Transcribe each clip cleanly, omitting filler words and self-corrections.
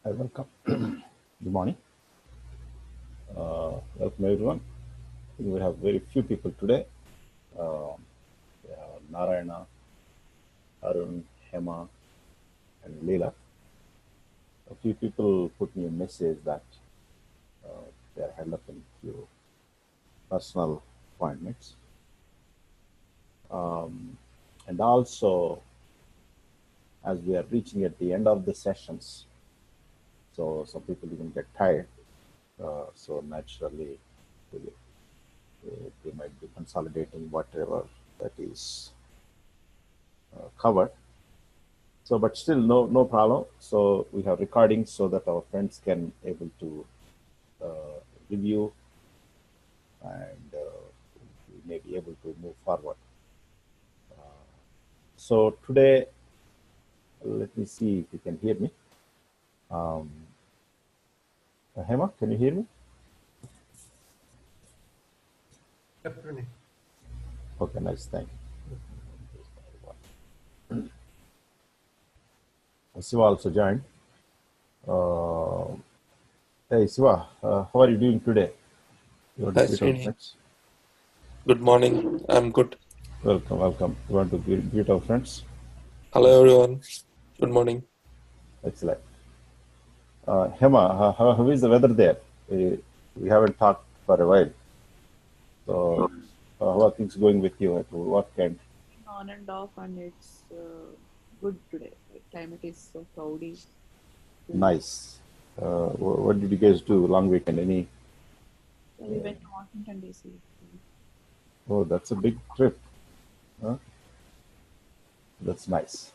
Hi, welcome. Good morning. Welcome everyone. We have very few people today. Uh, Narayana, Arun, Hema, and Leela. A few people put me a message that they are held up in few personal appointments. And also, as we are reaching at the end of the sessions, so some people even get tired. So naturally, they, they might be consolidating whatever that is covered. So, but still, no problem. So we have recordings so that our friends can able to review and we may be able to move forward. So today, let me see if you can hear me. Hema, can you hear me? Definitely. Okay, nice, thank you. Siva also joined. Hey Siva, how are you doing today? You want to Hi, greet our Srini. friends? Good morning. I'm good. Welcome, welcome. You want to greet our friends? Hello, everyone. Good morning. Excellent. Hema, how is the weather there? We haven't talked for a while. So, how are things going with you at work? And On and off, and it's good today. The climate is so cloudy. nice. What did you guys do long weekend? Any? So we went to Washington DC. Oh, that's a big trip. Huh? That's nice.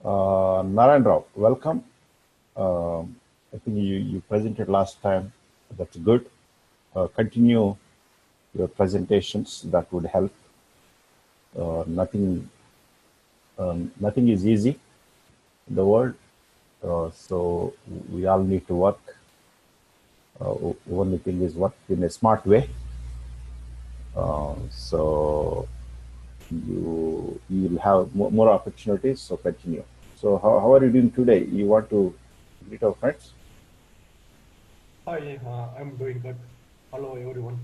Narayan Rao, welcome. I think you presented last time. That's good. Continue your presentations. That would help. Nothing, nothing is easy in the world. So we all need to work. Only thing is work in a smart way. So you'll have more opportunities. So continue. So how are you doing today? You want to greet our friends? Hi, I'm doing good. Hello, everyone.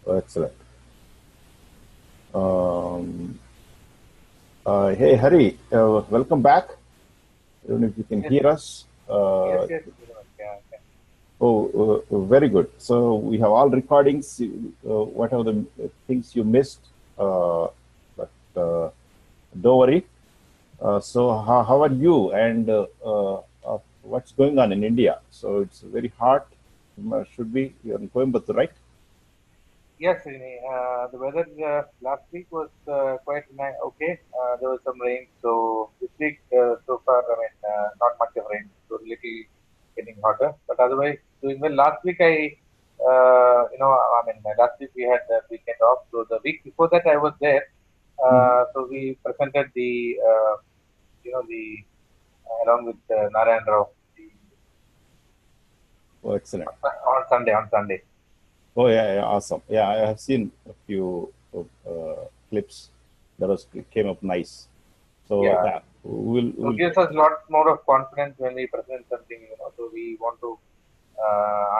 Oh, excellent. Um, hey Hari, welcome back. I don't know if you can Yes, hear us. yes, yeah. Oh, very good. So we have all recordings. Whatever the things you missed, but don't worry. So how are you and what's going on in India? So it's very hot. Should be you're in Coimbatore, right? Yes, Srini, the weather last week was quite okay. There was some rain, so this week so far, I mean, not much of rain, so little getting hotter. But otherwise, doing well. Last week, I mean, last week we had the weekend off. So the week before that, I was there. Mm-hmm. So we presented the along with Narayan Rao Oh, excellent. on Sunday. On Sunday. Oh yeah, awesome. Yeah, I have seen a few clips that was came up nice. So Yeah. yeah, So we'll gives us lots more of confidence when we present something. So we want to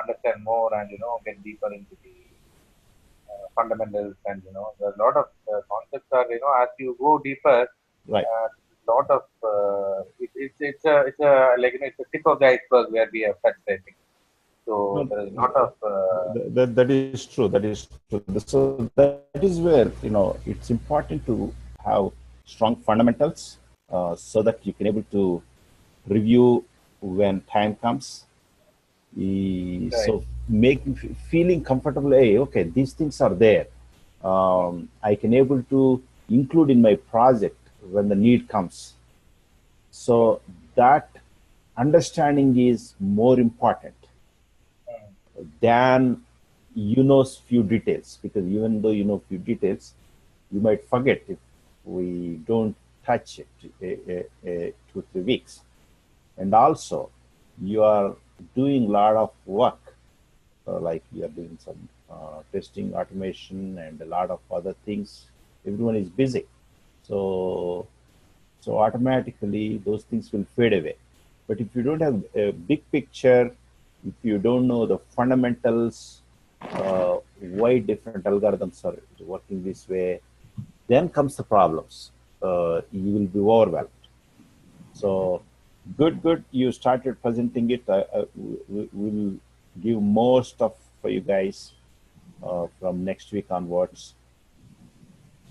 understand more and get deeper into the fundamentals and there's a lot of concepts are as you go deeper, right. lot of it's a like it's a tip of the iceberg where we have touched, I think. So No, there is a lot of that is true. That is true. So that is where it's important to have strong fundamentals so that you can able to review when time comes. right. So making feeling comfortable. Hey, okay, these things are there. I can able to include in my project when the need comes. Right. So that understanding is more important Mm. than few details, because even though few details, you might forget if we don't touch it 2 3 weeks. And also you are doing a lot of work, like you are doing some testing automation and a lot of other things. Everyone is busy, so automatically those things will fade away. But if you don't have a big picture, if you don't know the fundamentals, why different algorithms are working this way, then comes the problems. You will be overwhelmed. So good. You started presenting it. We'll give more stuff for you guys from next week onwards.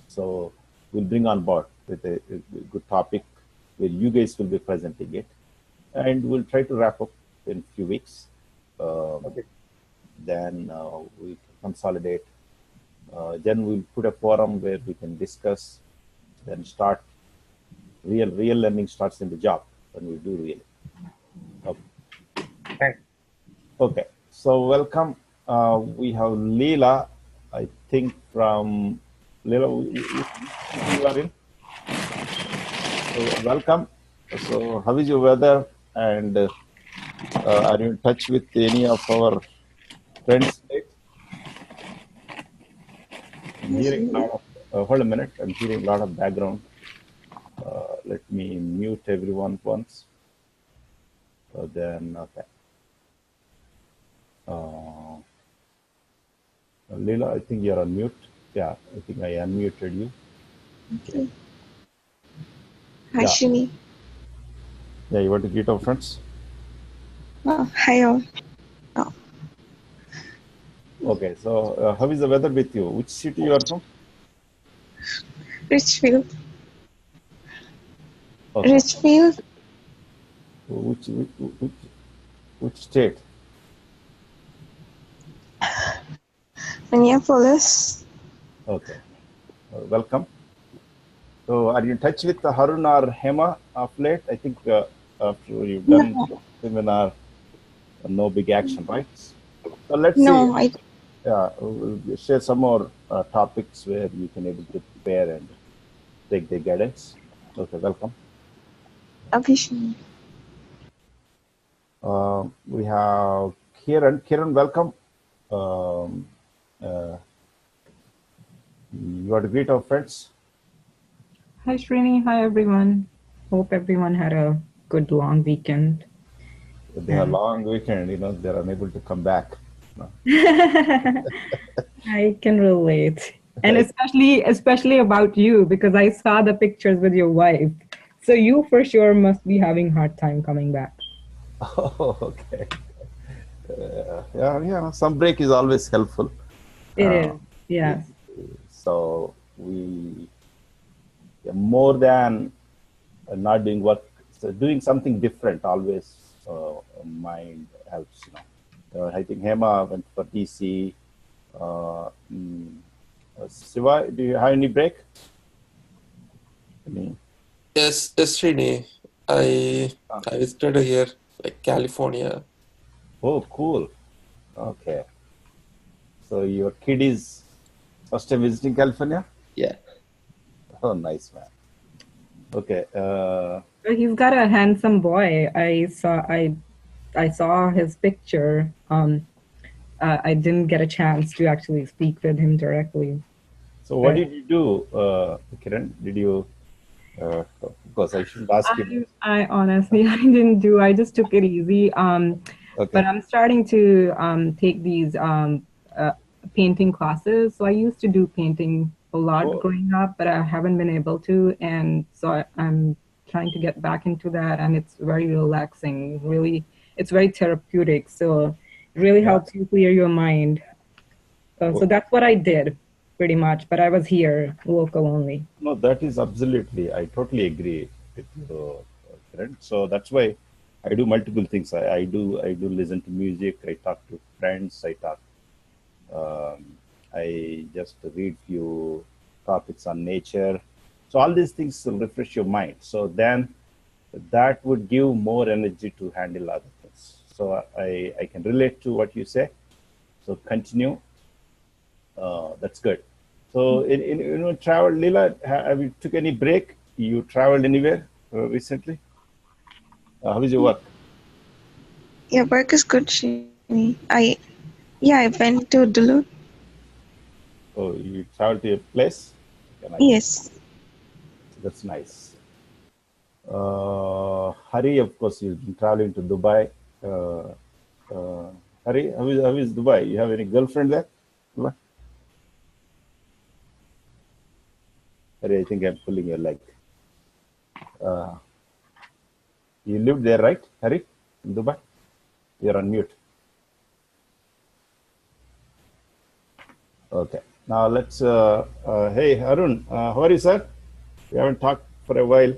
So we'll bring on board with a good topic where you guys will be presenting it, and we'll try to wrap up in a few weeks. Okay. Then we consolidate. Then we'll put a forum where we can discuss. Then start real learning starts in the job when we do really. Okay. Thanks. Okay. So welcome. We have Leela, I think from Leela. You are in. So welcome. So how is your weather? And are you in touch with any of our friends? I'm hearing a lot of, hold a minute. I'm hearing a lot of background. Let me mute everyone once. Then, okay. Leela, I think you're on mute. Yeah, I think I unmuted you. Okay. Hi, Yeah. Shini. Yeah, you want to greet our friends? Hi, all. Okay, so how is the weather with you? Which city you are from? Richfield. Okay. Richfield. Which state? Minneapolis. Okay. Welcome. So are you in touch with Harun or Hema of late? I think after you've done the seminar, no big action, right? So let's No, see. We'll share some more topics where you can able to prepare and take the guidance. Okay, welcome. Okay, Shini. We have Kiran. Kiran, welcome. You want to greet our friends? Hi Srini, hi everyone. Hope everyone had a good long weekend. They have a long weekend, they're unable to come back. I can relate. And especially about you, because I saw the pictures with your wife. So you for sure must be having hard time coming back. Oh, okay. Yeah, some break is always helpful. It is, yes. So we, more than not doing work, so doing something different always mind helps. I think Hema went for DC. Siva, do you have any break? Yes, Srini. I visited here, like California. Oh, cool. Okay. So your kid is first time visiting California? Yeah. Oh, nice, man. Okay. He's got a handsome boy. I saw his picture. I didn't get a chance to actually speak with him directly. So what did you do, Kiran? Did you, because I shouldn't ask you. I honestly, I didn't do, I just took it easy. Okay. But I'm starting to take these painting classes. So I used to do painting a lot growing up, but I haven't been able to. And so I'm trying to get back into that. And it's very relaxing, really, it's very therapeutic. So it really helps you clear your mind. So that's what I did pretty much, but I was here local only. No, that is absolutely, I totally agree with you, Kiran. So that's why I do multiple things. I do listen to music. I talk to friends. I just read few topics on nature. So all these things will refresh your mind. So then that would give more energy to handle other things. So I can relate to what you say. So continue. That's good. So in travel, Leela, have you took any break? You traveled anywhere recently? How is your work? Yeah, work is good, Shini. I went to Duluth. Oh, you traveled to a place? Yes. That's nice. Hari, of course, he's been traveling to Dubai. Hari, how is Dubai? You have any girlfriend there? Dubai? Hari, I think I'm pulling your leg. You lived there, right, Hari, in Dubai? You're on mute. Okay. Now let's. Hey, Arun, how are you, sir? We haven't talked for a while.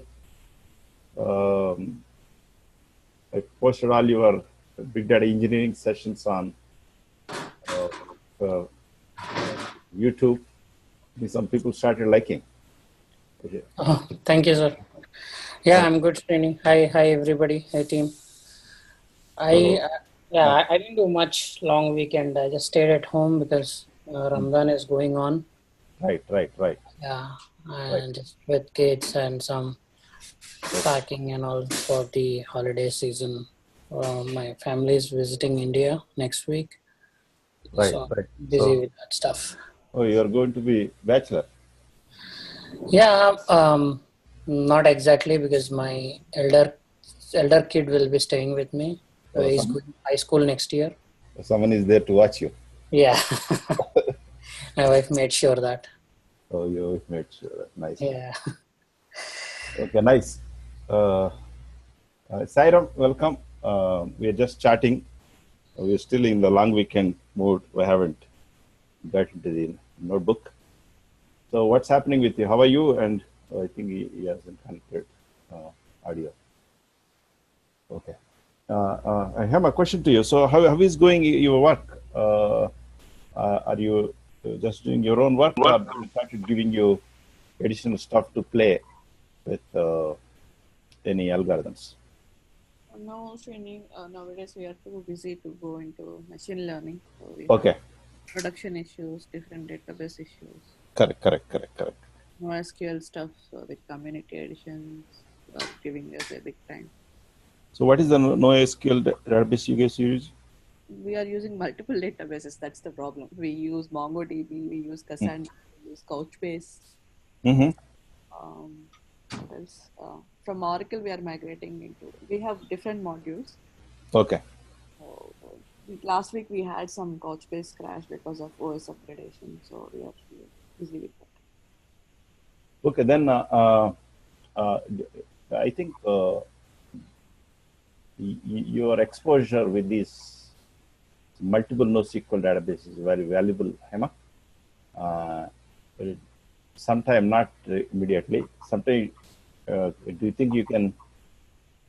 I posted all your Big Data engineering sessions on YouTube. Some people started liking. Okay. Oh, thank you, sir. Yeah, I'm good, Srini. Hi, everybody. Hi, team. I didn't do much long weekend. I just stayed at home because Ramadan is going on. Right. Yeah, and just with kids and some packing and all for the holiday season. My family is visiting India next week, so busy with that stuff. Oh, you're going to be bachelor? Yeah, not exactly, because my elder kid will be staying with me. He's going to high school next year. Someone is there to watch you. Yeah. My wife made sure that. Oh, your wife made sure. Nice. Yeah. Okay, nice. Sairam, welcome. We are just chatting. We're still in the long weekend mood. We haven't got into the notebook. So what's happening with you? How are you? And I think he hasn't connected audio. Okay. I have a question to you. So how is going your work? Are you just doing your own work, or have you started giving you additional stuff to play with any algorithms? No, Srini, nowadays we are too busy to go into machine learning. So we Okay. have production issues, different database issues. Correct. NoSQL stuff with community editions giving us a big time. So what is the NoSQL database you guys use? We are using multiple databases. That's the problem. We use MongoDB, we use Cassandra, we use Couchbase. Mm-hmm. What else? From Oracle, we are migrating into. We have different modules. Okay. Last week we had some Couchbase crash because of OS upgradation, so we are busy with that. Okay, then I think your exposure with these multiple NoSQL databases is very valuable, Hema. Sometime, not immediately. Sometime, do you think you can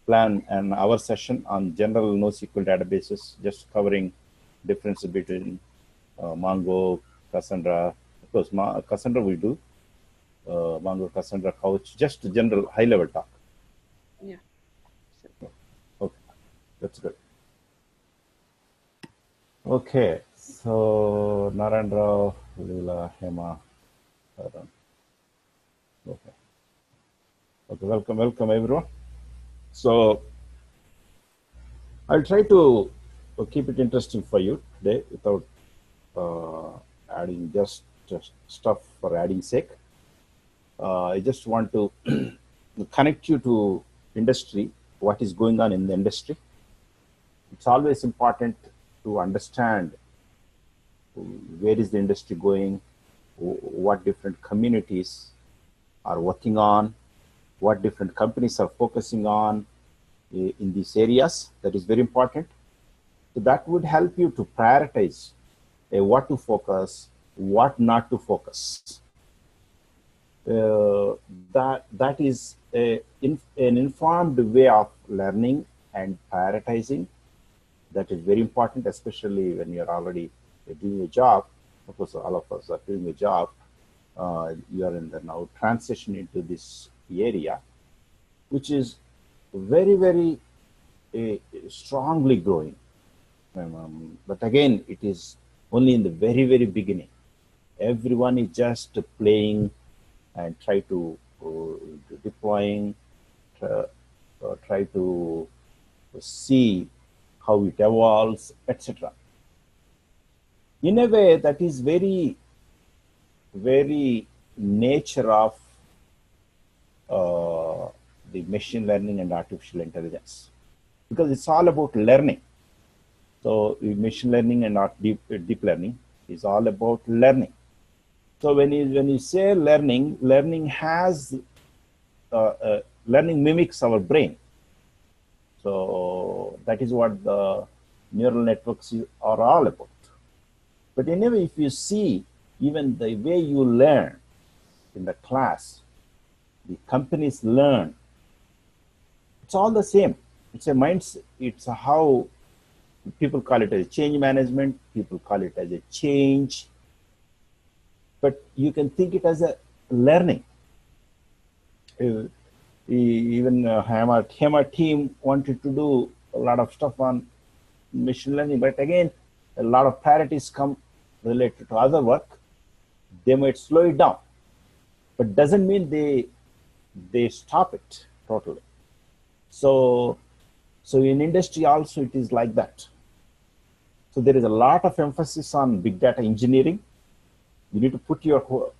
plan an hour session on general NoSQL databases, just covering difference between Mongo, Cassandra? Of course, Cassandra we do. Mongo, Cassandra, Couch, just general high-level talk. Yeah. Sure. Okay, that's good. Okay, so Narendra, Leela, Hema, Arun. Okay, welcome everyone. So I'll try to keep it interesting for you today without adding just stuff for adding sake. I just want to connect you to industry, what is going on in the industry. It's always important to understand where is the industry going, what different communities are working on, what different companies are focusing on in these areas. That is very important. So that would help you to prioritize what to focus, what not to focus. That is an informed way of learning and prioritizing. That is very important, especially when you're already doing a job. Of course, all of us are doing a job. You are in the now transition into this area, which is very, very strongly growing. But again, it is only in the very, very beginning. Everyone is just playing and try to deploying, try to see how it evolves, etc. In a way, that is very, very nature of the machine learning and artificial intelligence, because it's all about learning. So machine learning and deep learning is all about learning. So when you say learning, learning mimics our brain. So that is what the neural networks are all about. But anyway, if you see even the way you learn in the class, the companies learn, it's all the same. It's a mindset. It's how people call it as change management. People call it as a change. But you can think it as a learning. Even Hema team wanted to do a lot of stuff on machine learning, but again, a lot of priorities come related to other work. They might slow it down, but doesn't mean they stop it totally. So in industry also it is like that. So there is a lot of emphasis on big data engineering. You need to put your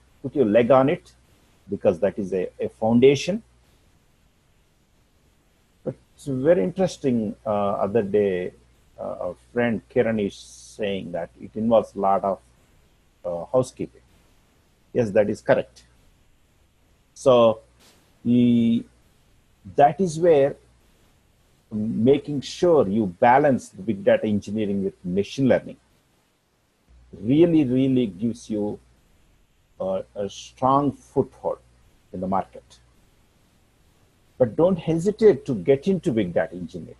leg on it, because that is a foundation. But it's very interesting. Other day, a friend Kiran is saying that it involves a lot of housekeeping. Yes, that is correct. So that is where making sure you balance the big data engineering with machine learning really gives you a strong foothold in the market. But don't hesitate to get into big data engineering.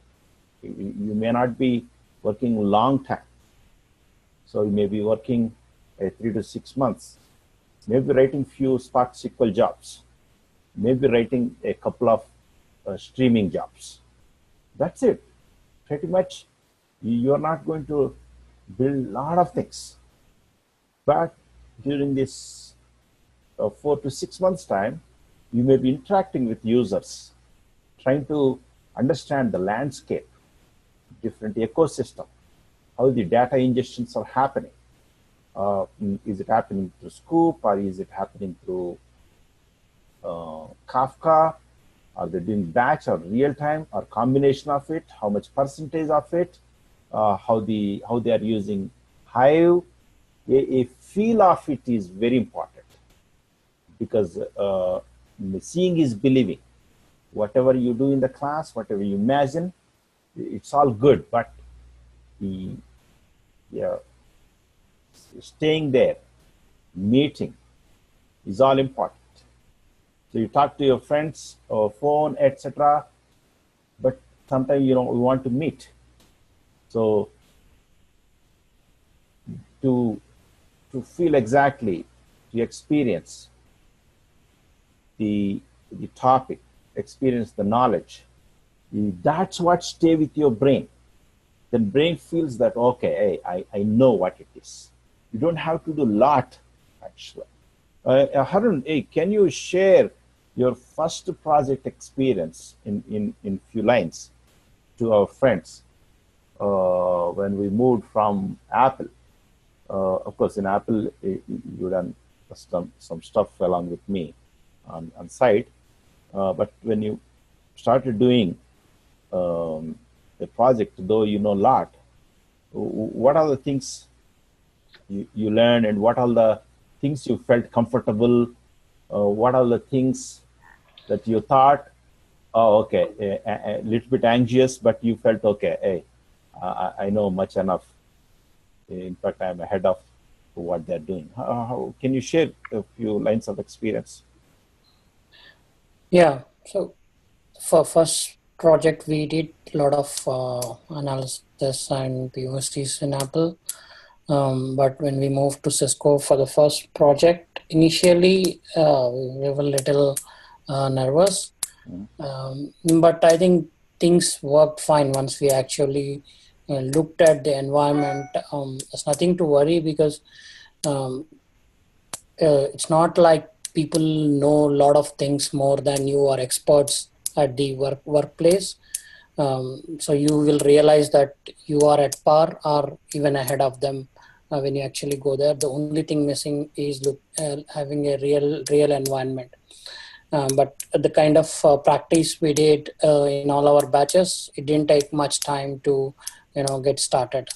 You may not be working long time. So you may be working 3 to 6 months, maybe writing few Spark SQL jobs, maybe writing a couple of streaming jobs. That's it. Pretty much, you're not going to build a lot of things. But during this 4 to 6 months time, you may be interacting with users, trying to understand the landscape, different ecosystem, how the data ingestions are happening. Is it happening through Scoop, or is it happening through Kafka? Are they doing batch or real time, or combination of it? How much percentage of it? How they are using Hive? A feel of it is very important, because seeing is believing. Whatever you do in the class, whatever you imagine, it's all good, but staying there, meeting, is all important. So you talk to your friends or phone, etc., but sometimes we want to meet. So to feel exactly, to experience the topic, experience the knowledge, that's what stay with your brain. The brain feels that, okay, hey, I know what it is. You don't have to do a lot, actually. Harun, hey, can you share your first project experience in few lines to our friends when we moved from Apple? Of course, in Apple, you done some stuff along with me on site. But when you started doing the project, though you know a lot, what are the things you learned, and what are the things you felt comfortable? What are the things that you thought, oh, okay, a little bit anxious, but you felt, okay, hey, I know much enough. In fact, I'm ahead of what they're doing. How can you share a few lines of experience? Yeah, so for first project, we did a lot of analysis and POCs in Apple. But when we moved to Cisco for the first project, initially we were a little nervous. But I think things worked fine once we actually looked at the environment. There's nothing to worry, because it's not like people know a lot of things more than you, are experts at the workplace. So you will realize that you are at par or even ahead of them when you actually go there. The only thing missing is having a real environment. But the kind of practice we did in all our batches, it didn't take much time to get started.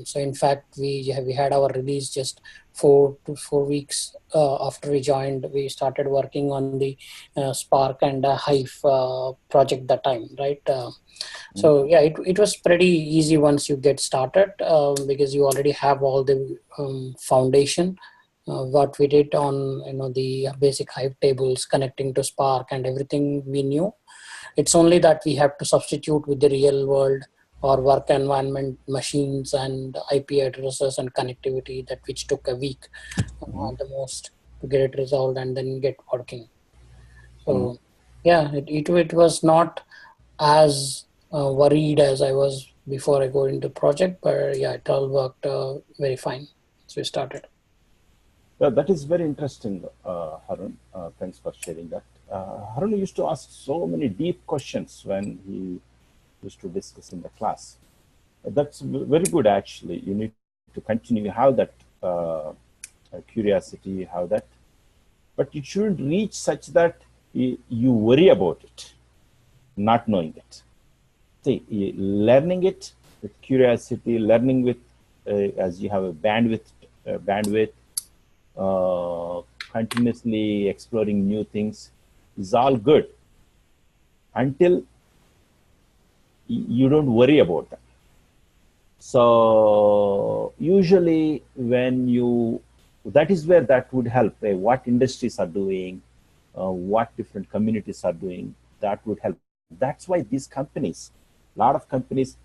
So in fact, we had our release just 4 weeks after we joined. We started working on the Spark and Hive project that time, right? So yeah, it was pretty easy once you get started because you already have all the foundation. What we did on the basic Hive tables connecting to Spark and everything we knew. It's only that we have to substitute with the real world or work environment machines and IP addresses and connectivity, that which took a week the most to get it resolved and then get working. So yeah, it was not as worried as I was before I go into project, but yeah, it all worked very fine. So we started. Well, that is very interesting, Harun. Thanks for sharing that. Harun used to ask so many deep questions when he used to discuss in the class. That's very good, actually. You need to continue, have that curiosity, have that. But it shouldn't reach such that you worry about it, not knowing it. See, learning it with curiosity, learning with, as you have a bandwidth, continuously exploring new things is all good until you don't worry about them. So usually when that is where that would help. What industries are doing, what different communities are doing, that would help. That's why these companies, a lot of companies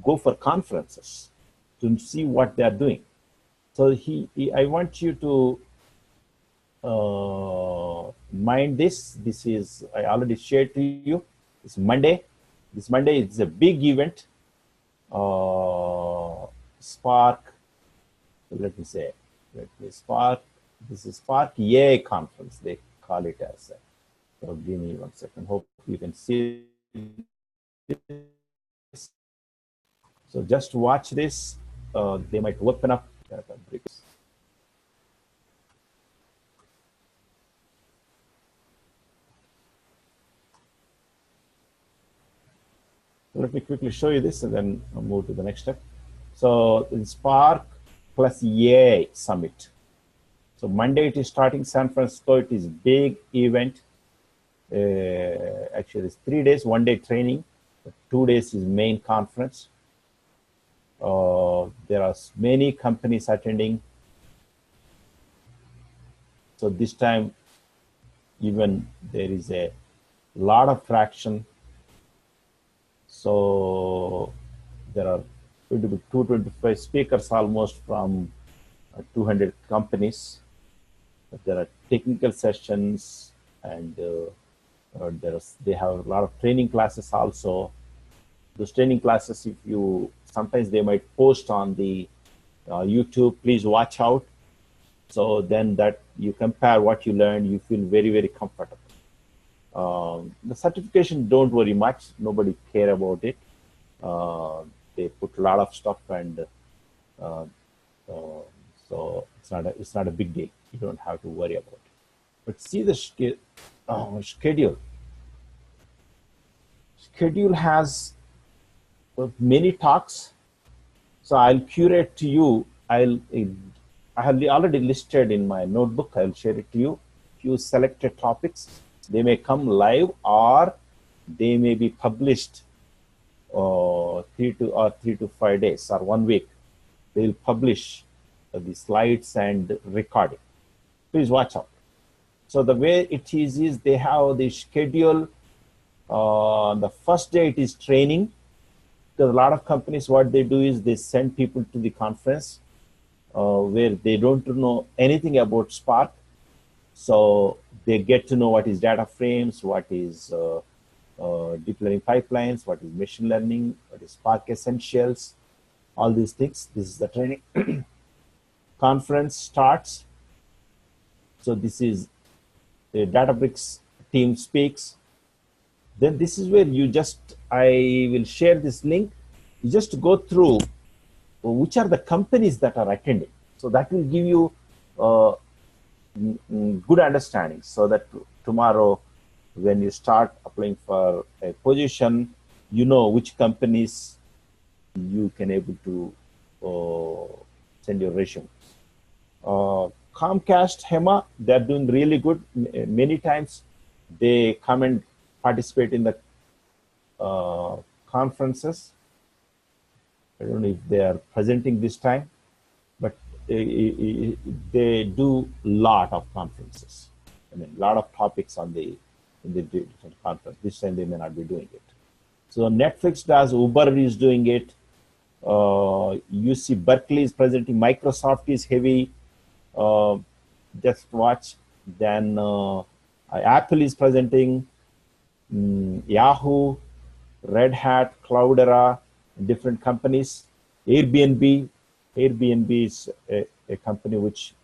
go for conferences to see what they are doing. So I want you to mind this. This is, I already shared to you. It's Monday. This Monday is a big event. Spark. Let me Spark. This is Spark AI conference. They call it as. So give me 1 second. Hope you can see this. So just watch this. They might open up Databricks. Let me quickly show you this and then I'll move to the next step. So in Spark plus AI Summit. So Monday it is starting San Francisco. It is big event. Actually, it's 3 days, 1 day training. 2 days is main conference. There are many companies attending. So this time, even there is a lot of traction. So there are 225 speakers almost from 200 companies. There are technical sessions and they have a lot of training classes also. Those training classes, sometimes they might post on the YouTube, please watch out. So then that you compare what you learned, you feel very, very comfortable. The certification, don't worry much. Nobody care about it. They put a lot of stuff and so it's not a big deal. You don't have to worry about it. But see the schedule. Schedule has many talks. So I'll curate to you. I have already listed in my notebook. I'll share it to you. Few selected topics. They may come live or they may be published 3 to 5 days or 1 week. They'll publish the slides and recording. Please watch out. So the way it is they have the schedule. The first day it is training. Because a lot of companies, what they do is they send people to the conference where they don't know anything about Spark. So they get to know what is data frames, what is deep learning pipelines, what is machine learning, what is Spark essentials, all these things. This is the training. Conference starts. So this is the Databricks team speaks. Then this is where I will share this link. You just go through which are the companies that are attending. So that will give you good understanding so that tomorrow when you start applying for a position, you know which companies you can able to send your resume. Comcast, HEMA, they're doing really good. Many times they come and participate in the conferences. I don't know if they are presenting this time, but they do a lot of conferences. I mean, a lot of topics on in the different conference. This time they may not be doing it. So Netflix does, Uber is doing it. UC Berkeley is presenting. Microsoft is heavy. Just watch. Then Apple is presenting. Yahoo, Red Hat, Cloudera, different companies. Airbnb is a company which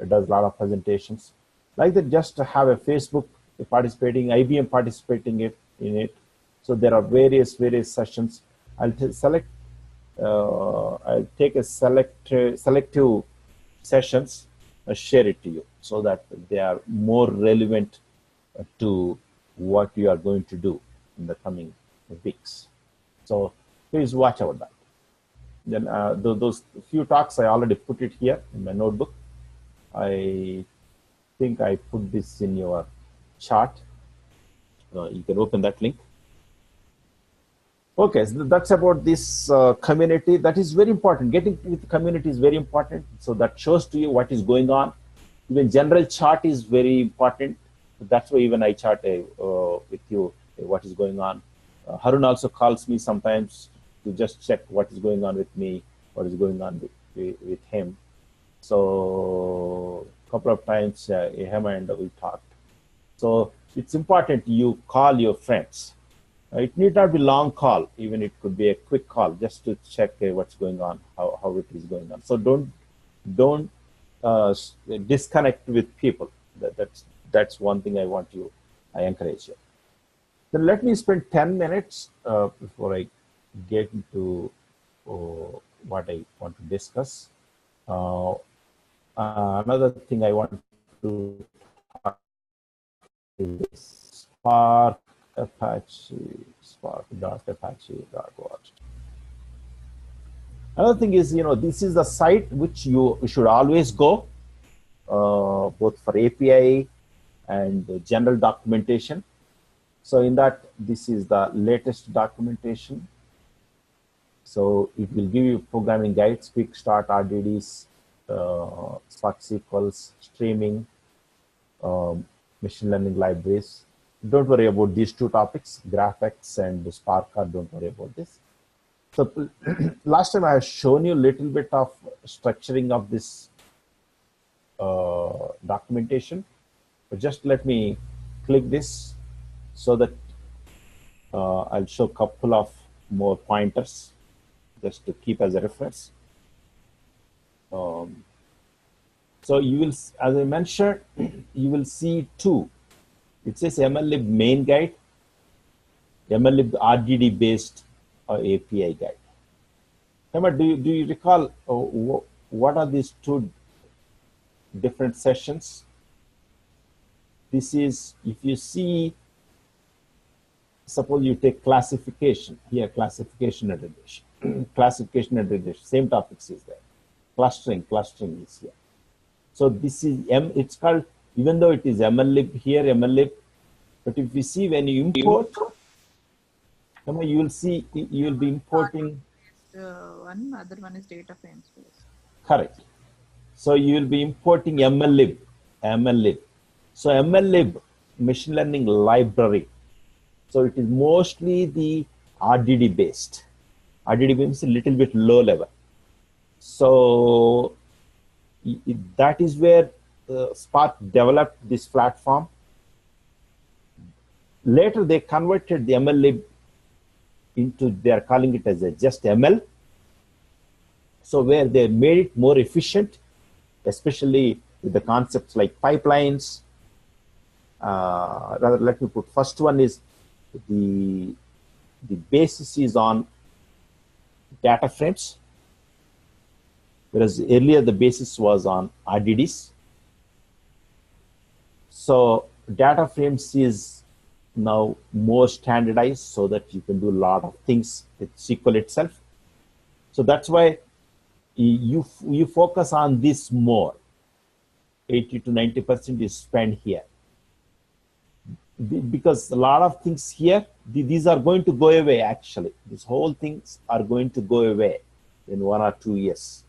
does a lot of presentations. Like that, just to have a Facebook participating, IBM participating in it. So there are various sessions. I'll take a selective sessions, share it to you so that they are more relevant to what you are going to do in the coming weeks. So please watch out that. Then those few talks, I already put it here in my notebook. I think I put this in your chart. You can open that link. Okay, so that's about this community. That is very important. Getting with the community is very important. So that shows to you what is going on. Even general chart is very important. That's why even I chart with you what is going on. Harun also calls me sometimes to just check what is going on with me, what is going on with him. So a couple of times him and we talked. So it's important you call your friends. It need not be long call, even it could be a quick call just to check what's going on, how it is going on. So don't disconnect with people. That's one thing I encourage you. Then let me spend 10 minutes before I get into what I want to discuss. Another thing I want to talk is Spark Apache, spark.apache.org. Another thing is, this is the site which you should always go, both for API and general documentation. So in that, this is the latest documentation. So it will give you programming guides, quick start, RDDs, Spark SQLs, streaming, machine learning libraries. Don't worry about these two topics, GraphX and Spark. Don't worry about this. So last time I have shown you a little bit of structuring of this documentation, but just let me click this so that I'll show a couple of more pointers just to keep as a reference. So you will, as I mentioned, you will see two. It says MLlib main guide, MLlib RDD based API guide. Emma, do you recall what are these two different sessions? This is, if you see, suppose you take classification, here classification aggregation, classification aggregation, same topics is there. Clustering is here. So this is, it's called, even though it is MLlib here, MLlib, but if you see when you import, you will see, you will be importing. One, other one is data frame space. Correct. So you will be importing MLlib. So MLlib, machine learning library. So it is mostly the RDD based. RDD based is a little bit low level. So that is where Spark developed this platform. Later they converted the MLlib into, they are calling it as a just ML. So where they made it more efficient, especially with the concepts like pipelines. Rather, let me put, first one is the basis is on data frames, whereas earlier the basis was on RDDs. So data frames is now more standardized so that you can do a lot of things with SQL itself. So that's why you focus on this more. 80 to 90% is spent here. Because a lot of things here, these are going to go away actually. These whole things are going to go away in 1 or 2 years.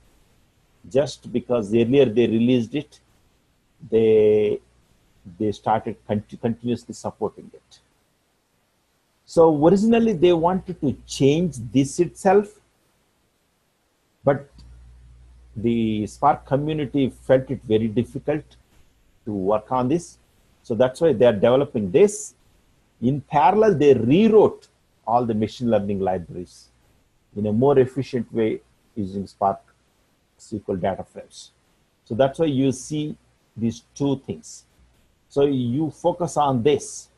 Just because earlier they released it, they started continuously supporting it. So originally they wanted to change this itself, but the Spark community felt it very difficult to work on this. So that's why they are developing this. In parallel, they rewrote all the machine learning libraries in a more efficient way using Spark SQL data frames. So that's why you see these two things. So you focus on this.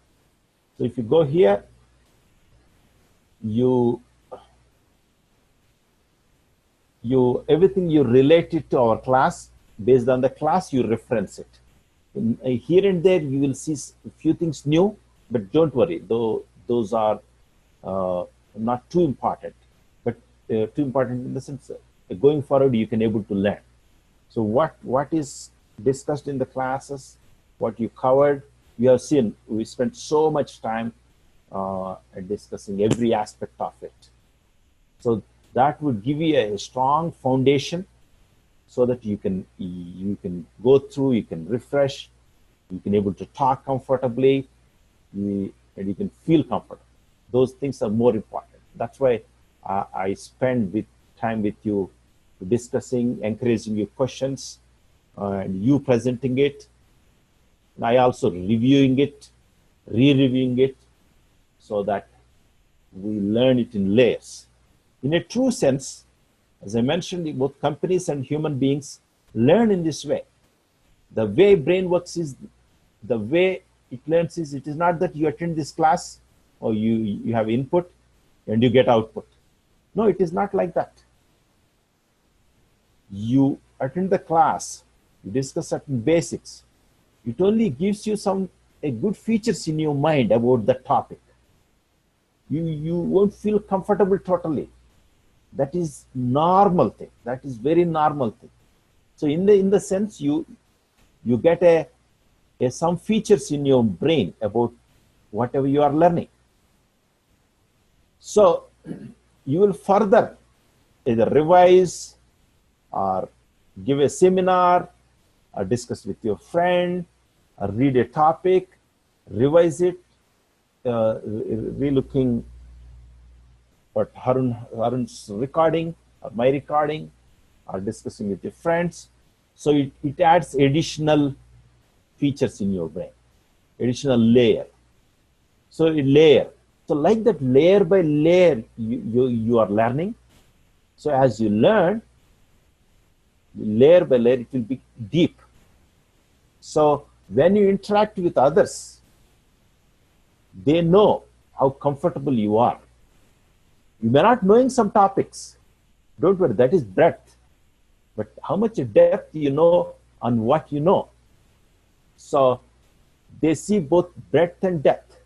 So if you go here, everything you relate it to our class, based on the class, you reference it. Here and there, you will see a few things new, but don't worry, though those are not too important, but too important in the sense going forward, you can able to learn. So what is discussed in the classes, what you covered, you have seen, we spent so much time discussing every aspect of it. So that would give you a strong foundation so that you can go through, you can refresh, you can able to talk comfortably, and you can feel comfortable. Those things are more important. That's why I spend time with you discussing, encouraging your questions, and you presenting it. And I also reviewing it, re-reviewing it, so that we learn it in layers. In a true sense, as I mentioned, both companies and human beings learn in this way. The way brain works is, the way it learns is, it is not that you attend this class or you have input and you get output. No, it is not like that. You attend the class, you discuss certain basics. It only gives you a good features in your mind about the topic. You won't feel comfortable totally. That is normal thing. That is very normal thing. So in the sense you get some features in your brain about whatever you are learning. So you will further either revise or give a seminar or discuss with your friend or read a topic, revise it, re-looking at Harun's recording or my recording or discussing with your friends. So it adds additional features in your brain, additional layer. So a layer. So like that, layer by layer, you are learning. So as you learn, layer by layer, it will be deep. So when you interact with others, they know how comfortable you are. You may not knowing some topics. Don't worry, that is breadth. But how much depth you know on what you know. So they see both breadth and depth.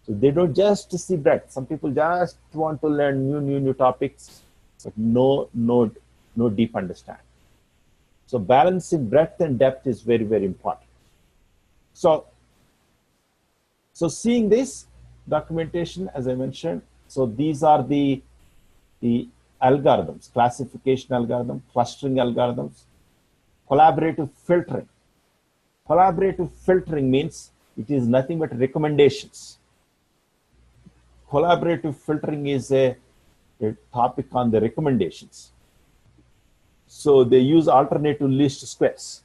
So they don't just see breadth. Some people just want to learn new topics, but no deep understanding. So balancing breadth and depth is very, very important. So seeing this documentation, as I mentioned, so these are the algorithms, classification algorithm, clustering algorithms, collaborative filtering. Collaborative filtering means it is nothing but recommendations. Collaborative filtering is a topic on the recommendations. So they use alternative least squares.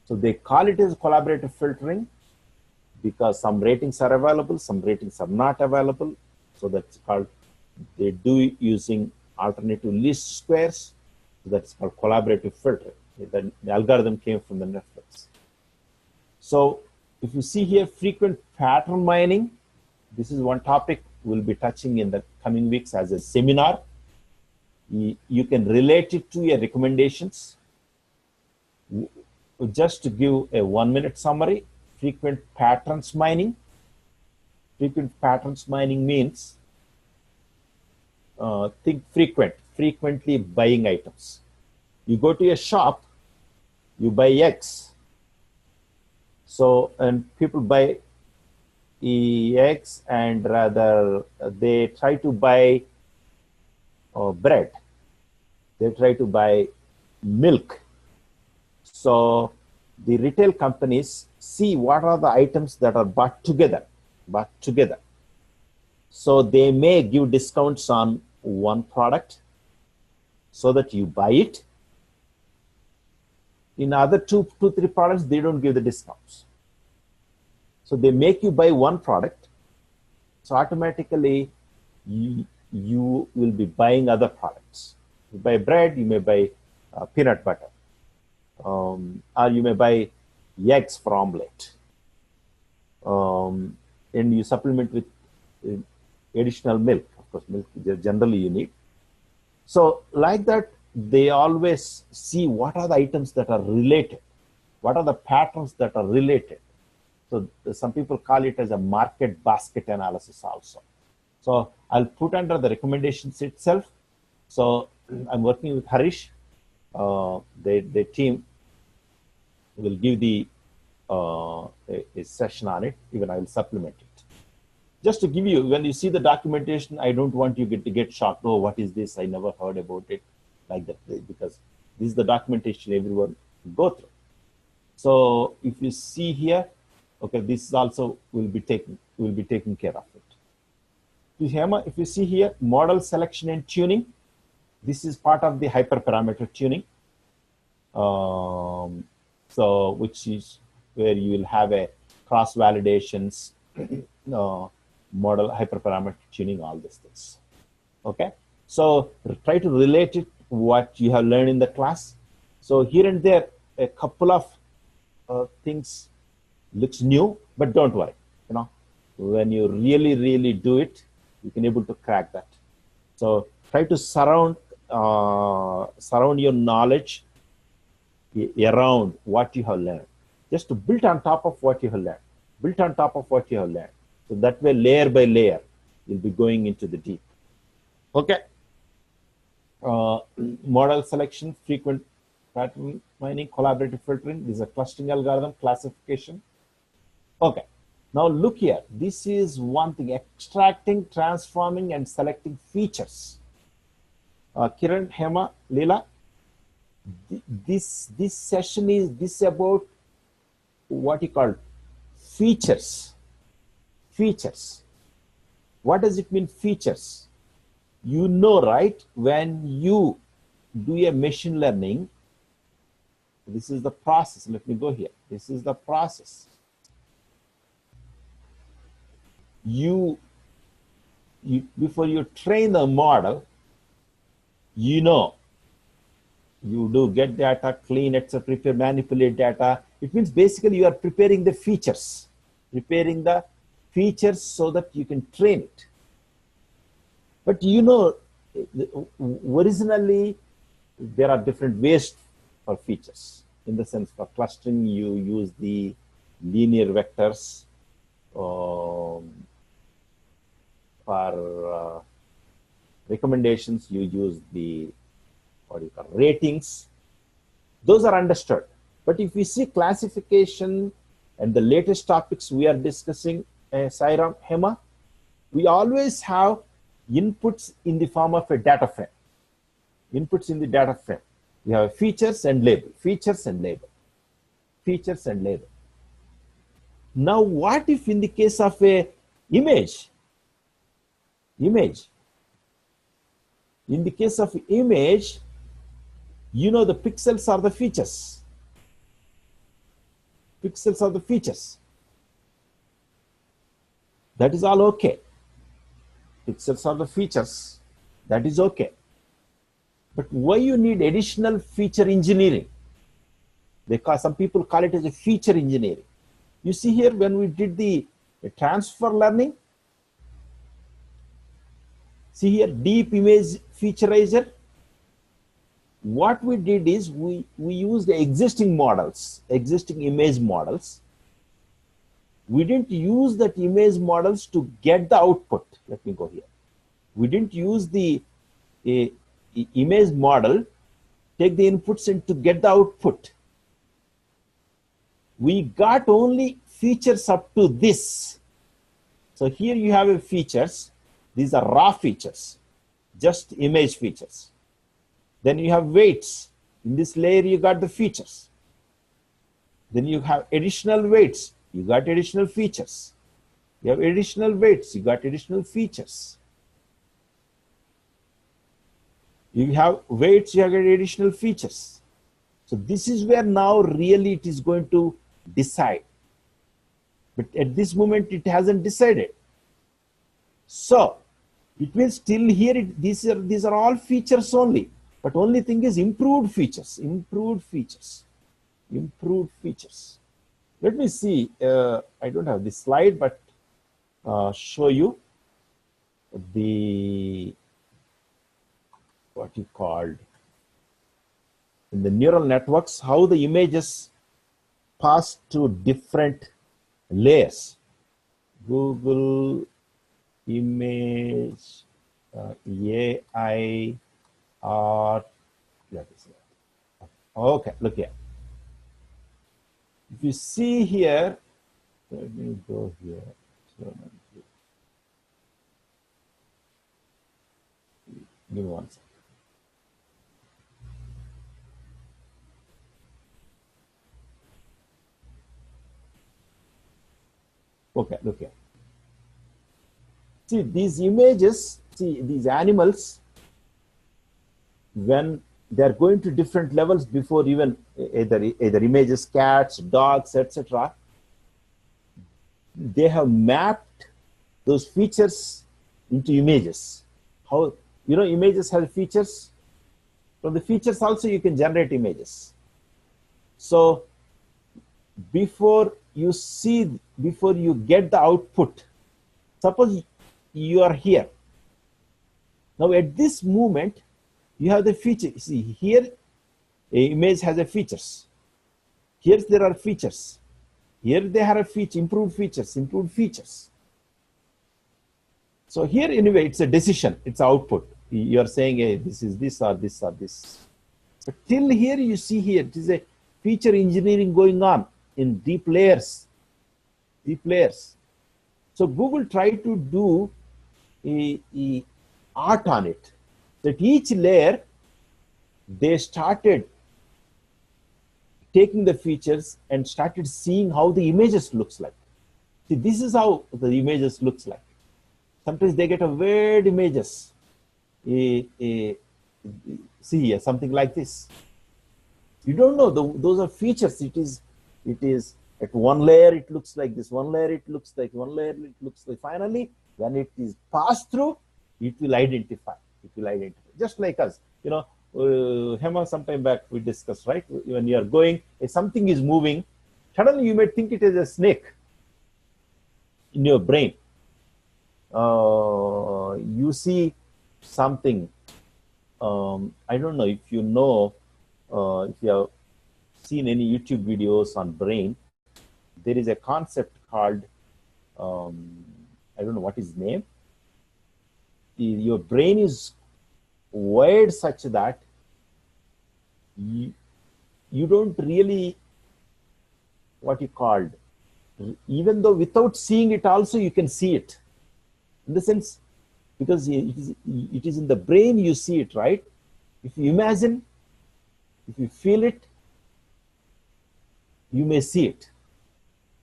So they call it as collaborative filtering because some ratings are available, some ratings are not available. So that's called, they do using alternative least squares. So that's called collaborative filtering. The algorithm came from the Netflix. So if you see here, frequent pattern mining, this is one topic we'll be touching in the coming weeks as a seminar. You can relate it to your recommendations. Just to give a 1-minute summary, frequent patterns mining. Frequent patterns mining means think frequently buying items. You go to a shop, you buy X. So, and people buy X, and rather they try to buy bread. They try to buy milk. So the retail companies see what are the items that are bought together. So they may give discounts on one product so that you buy it. In other two, three products, they don't give the discounts. So they make you buy one product. So automatically you will be buying other products. You buy bread, you may buy peanut butter. Or you may buy eggs for omelette. And you supplement with additional milk. Of course, milk generally you need. So like that, they always see what are the items that are related. What are the patterns that are related. So some people call it as a market basket analysis also. So I'll put under the recommendations itself. So I'm working with Harish. The team will give the a session on it. Even I will supplement it. Just to give you, when you see the documentation, I don't want you to get shocked. Oh, what is this? I never heard about it like that, because this is the documentation everyone go through. So if you see here, okay, this is also will be taken care of it. If you see here, model selection and tuning, this is part of the hyperparameter tuning. So which is where you will have a cross validations, model hyperparameter tuning, all these things. Okay, so try to relate it what you have learned in the class. So here and there, a couple of things looks new, but don't worry. You know, when you really do it, you can able to crack that. So try to surround your knowledge around what you have learned. Just to build on top of what you have learned. Build on top of what you have learned. So that way, layer by layer, you'll be going into the deep. Okay. Model selection, frequent pattern mining, collaborative filtering. This is a clustering algorithm, classification. Okay. Now look here. This is one thing: extracting, transforming, and selecting features. Kiran, Hema, Leela. This session is about what you call features. Features. What does it mean, features? You know, right? When you do a machine learning, this is the process. Let me go here. This is the process. You before you train the model, you know, you do get data, clean, etc., prepare, manipulate data. It means basically you are preparing the features, so that you can train it. But you know, originally there are different ways for features. In the sense, for clustering, you use the linear vectors. For recommendations, you use the ratings. Those are understood. But if we see classification and the latest topics we are discussing, Sairam, Hema, we always have inputs in the form of a data frame. Inputs in the data frame. We have features and label, features and label, features and label. Now, what if in the case of a image? In the case of image, you know, the pixels are the features. Pixels are the features. That is all okay. Pixels are the features. That is okay. But why you need additional feature engineering? Because some people call it as a feature engineering. You see here, when we did the transfer learning, see here, deep image featureizer. What we did is we used the existing models, existing image models, we didn't use that image models to get the output. Let me go here. We didn't use the image model, take the inputs and to get the output. We got only features up to this. So here you have a features. These are raw features, just image features. Then you have weights. In this layer, you got the features. Then you have additional weights. You got additional features. You have additional weights. You got additional features. You have weights. You have additional features. So this is where now really it is going to decide. But at this moment, it hasn't decided. So it will still here. These are all features only. But only thing is improved features. Improved features. Improved features. Let me see. I don't have this slide, but show you the what you called in the neural networks, how the images pass to different layers. Google image AI art. Okay, look here. If you see here, let me go here. Give me 1 second. Okay, look here. See these images, see these animals, when they're going to different levels before even either images, cats, dogs, etc. They have mapped those features into images. How, images have features. From the features also you can generate images. So before you get the output, suppose you are here. Now at this moment, you have the feature. See here, a image has a features. Here there are features. Here they have a feature, improved features. So here anyway, it's a decision, it's output. You are saying, hey, this is this or this or this. But till here you see here, it is a feature engineering going on in deep layers. So Google tried to do a art on it. That each layer, they started taking the features and started seeing how the images looks like. See, this is how the images looks like. Sometimes they get a weird images. See here, something like this. You don't know, those are features. It is at one layer it looks like this, one layer it looks like, one layer it looks like. Finally, when it is passed through, it will identify. Just like us, Hema, sometime back we discussed, right? When you are going, if something is moving, suddenly you may think it is a snake in your brain. You see something. I don't know if you know, if you have seen any YouTube videos on brain. There is a concept called, I don't know what is name. Your brain is wired such that you don't really, what you called, even though without seeing it also you can see it. In the sense, because it is in the brain you see it, right? If you imagine, if you feel it, you may see it.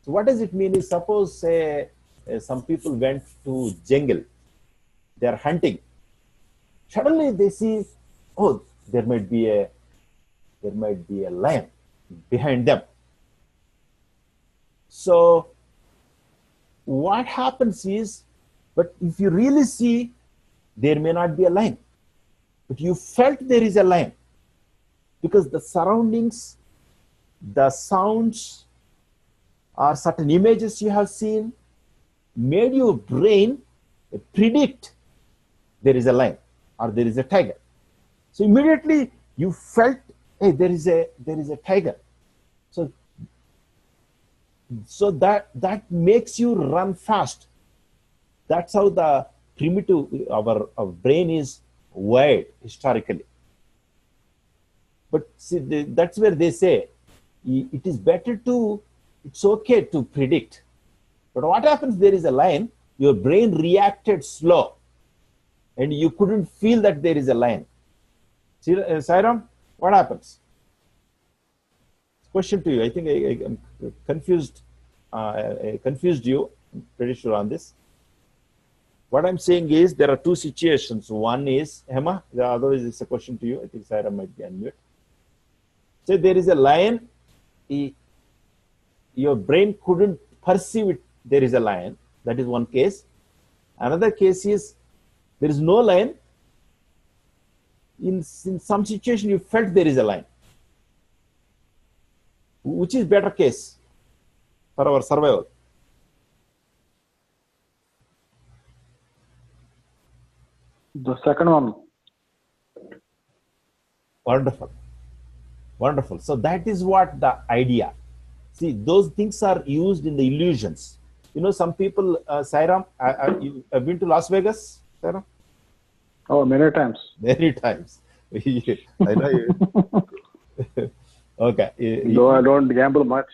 So what does it mean is, suppose say some people went to jungle, they are hunting. Suddenly they see, oh, there might be a lion behind them. So what happens is, but if you really see, there may not be a lion, but you felt there is a lion because the surroundings, the sounds, or certain images you have seen made your brain predict there is a lion or there is a tiger. So immediately you felt, hey, there is a tiger. So So that makes you run fast. That's how the primitive, our brain is wired historically. But see, that's where they say it is better to, it's okay to predict. But what happens, there is a line, your brain reacted slow and you couldn't feel that there is a line. See, Sairam, what happens? Question to you. I think I'm confused. I confused you. I'm pretty sure on this. What I'm saying is there are two situations. One is, Hema, the other is a question to you. I think Sairam might be unmute. Say there is a lion. Your brain couldn't perceive it. There is a lion. That is one case. Another case is there is no lion. In some situation, you felt there is a lion. Which is better case for our survival? The second one. Wonderful. Wonderful. So that is what the idea. See, those things are used in the illusions. You know, some people, Sairam, you have been to Las Vegas, Sairam? Oh, many times. Many times. I know you. Okay. Though I don't gamble much.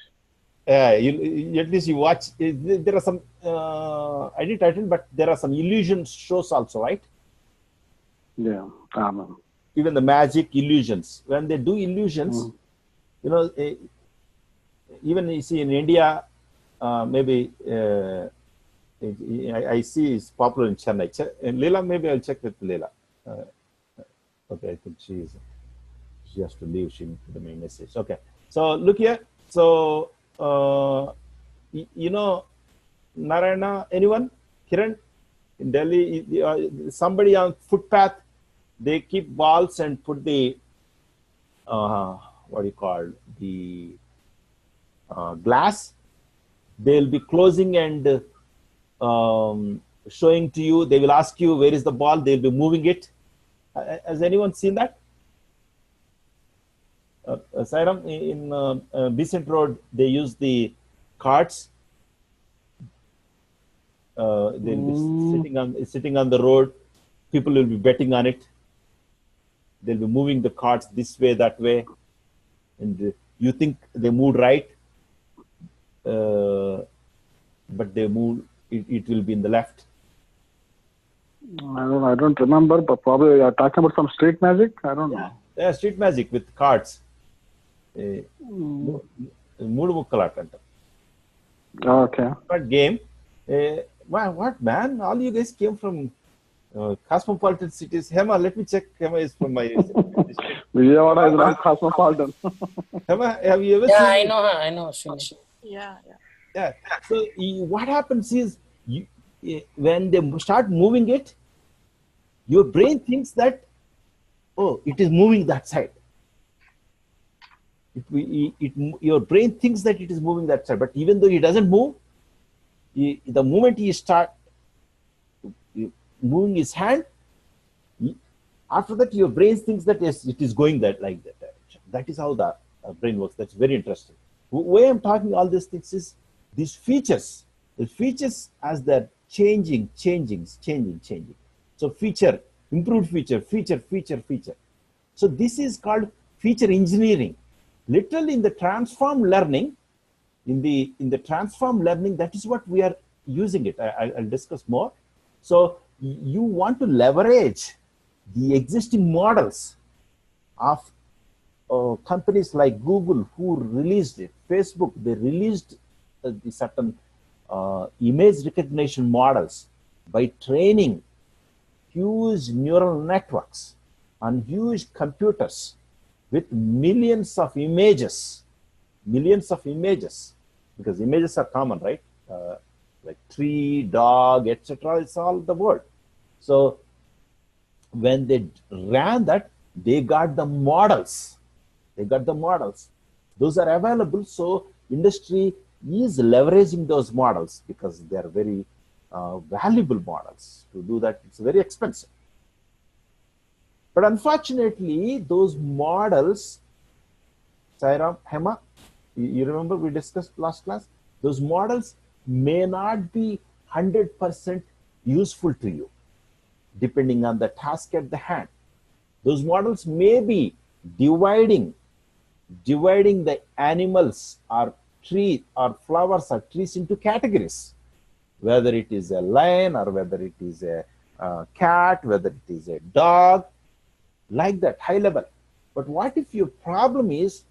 At least you watch. There are some, I didn't attend, but there are some illusion shows also, right? Yeah. Even the magic illusions. When they do illusions, you know, even you see in India, maybe I see it's popular in Chennai. In Leela, maybe I'll check with Leela. Okay, I think she has to leave. She put me a message. Okay, so look here. So you know Narayana, anyone? Kiran? In Delhi, somebody on footpath, they keep balls and put the what do you call the glass. They'll be closing and showing to you. They will ask you where is the ball. They'll be moving it. Has anyone seen that? Sairam, in Besant Road, they use the carts. They'll be sitting on the road. People will be betting on it. They'll be moving the carts this way, that way, and you think they moved right, but they move. It will be in the left. I don't remember, but probably you're talking about some street magic. I don't know. Yeah, street magic with cards. Mood mukkalakanta. Okay. But game. What man? All you guys came from cosmopolitan cities. Hema, let me check. Hema is from my district. Vijayawada is not cosmopolitan. Hema, have you ever Yeah, seen? I know. Srini. Yeah. So what happens is, when they start moving it, your brain thinks that, oh, it is moving that side. Your brain thinks that it is moving that side, but even though it doesn't move, the moment he start moving his hand, after that your brain thinks that yes, it is going that like that direction. That is how the brain works. That's very interesting. Why I'm talking all these things is these features. The features as they're changing. So feature, improved feature. So this is called feature engineering. Literally in the transform learning, in the transform learning, that is what we are using it. I'll discuss more. So you want to leverage the existing models of companies like Google, who released it, Facebook, they released the certain image recognition models by training huge neural networks on huge computers with millions of images, because images are common, right? Like tree, dog, etc. It's all the word. So when they ran that, they got the models. Those are available. So industry is leveraging those models because they are very valuable models. To do that, it's very expensive. But unfortunately, those models, Sairam, Hema, you remember we discussed last class, Those models may not be 100% useful to you, depending on the task at the hand. Those models may be dividing the animals or tree or flowers or trees into categories, whether it is a lion or whether it is a cat, whether it is a dog, like that, high level. But what if your problem is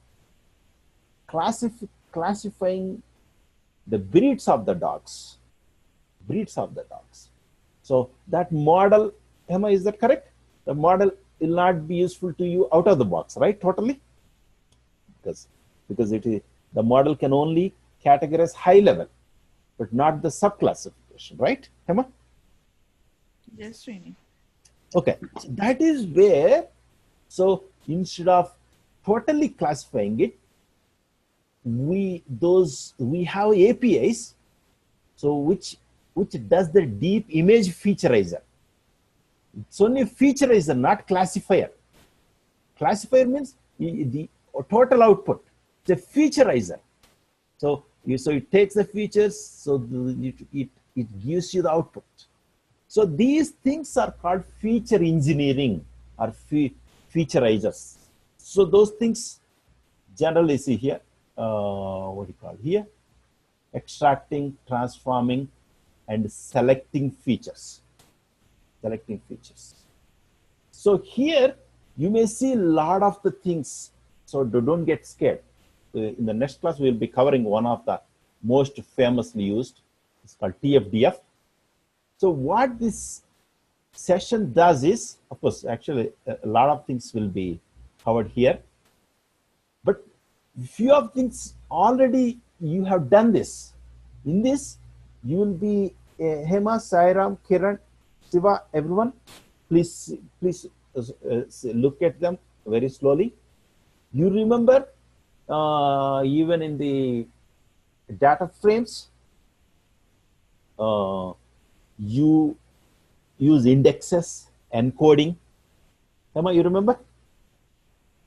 classifying the breeds of the dogs? So that model, Emma, is that correct? The model will not be useful to you out of the box, right? Totally, because the model can only categorize high level, but not the subclassification, right, Emma? Yes, Srini. Okay, so that is where, so instead of totally classifying it, we have APIs, so which does the deep image featureizer. It's only featureizer, not classifier. Classifier means the total output. It's a featureizer. So it takes the features, so it gives you the output. So these things are called feature engineering or featureizers. So those things generally see here, what do you call here? Extracting, transforming, and selecting features. So here you may see a lot of the things. So don't get scared. In the next class, we'll be covering one of the most famously used. It's called TF-DF. So what this session does is, of course, actually a lot of things will be covered here, but few of things already you have done this. In this, you will be Hema, Sairam, Kiran, Shiva, everyone. Please look at them very slowly. You remember, even in the data frames, you use indexes, encoding. Emma, you remember?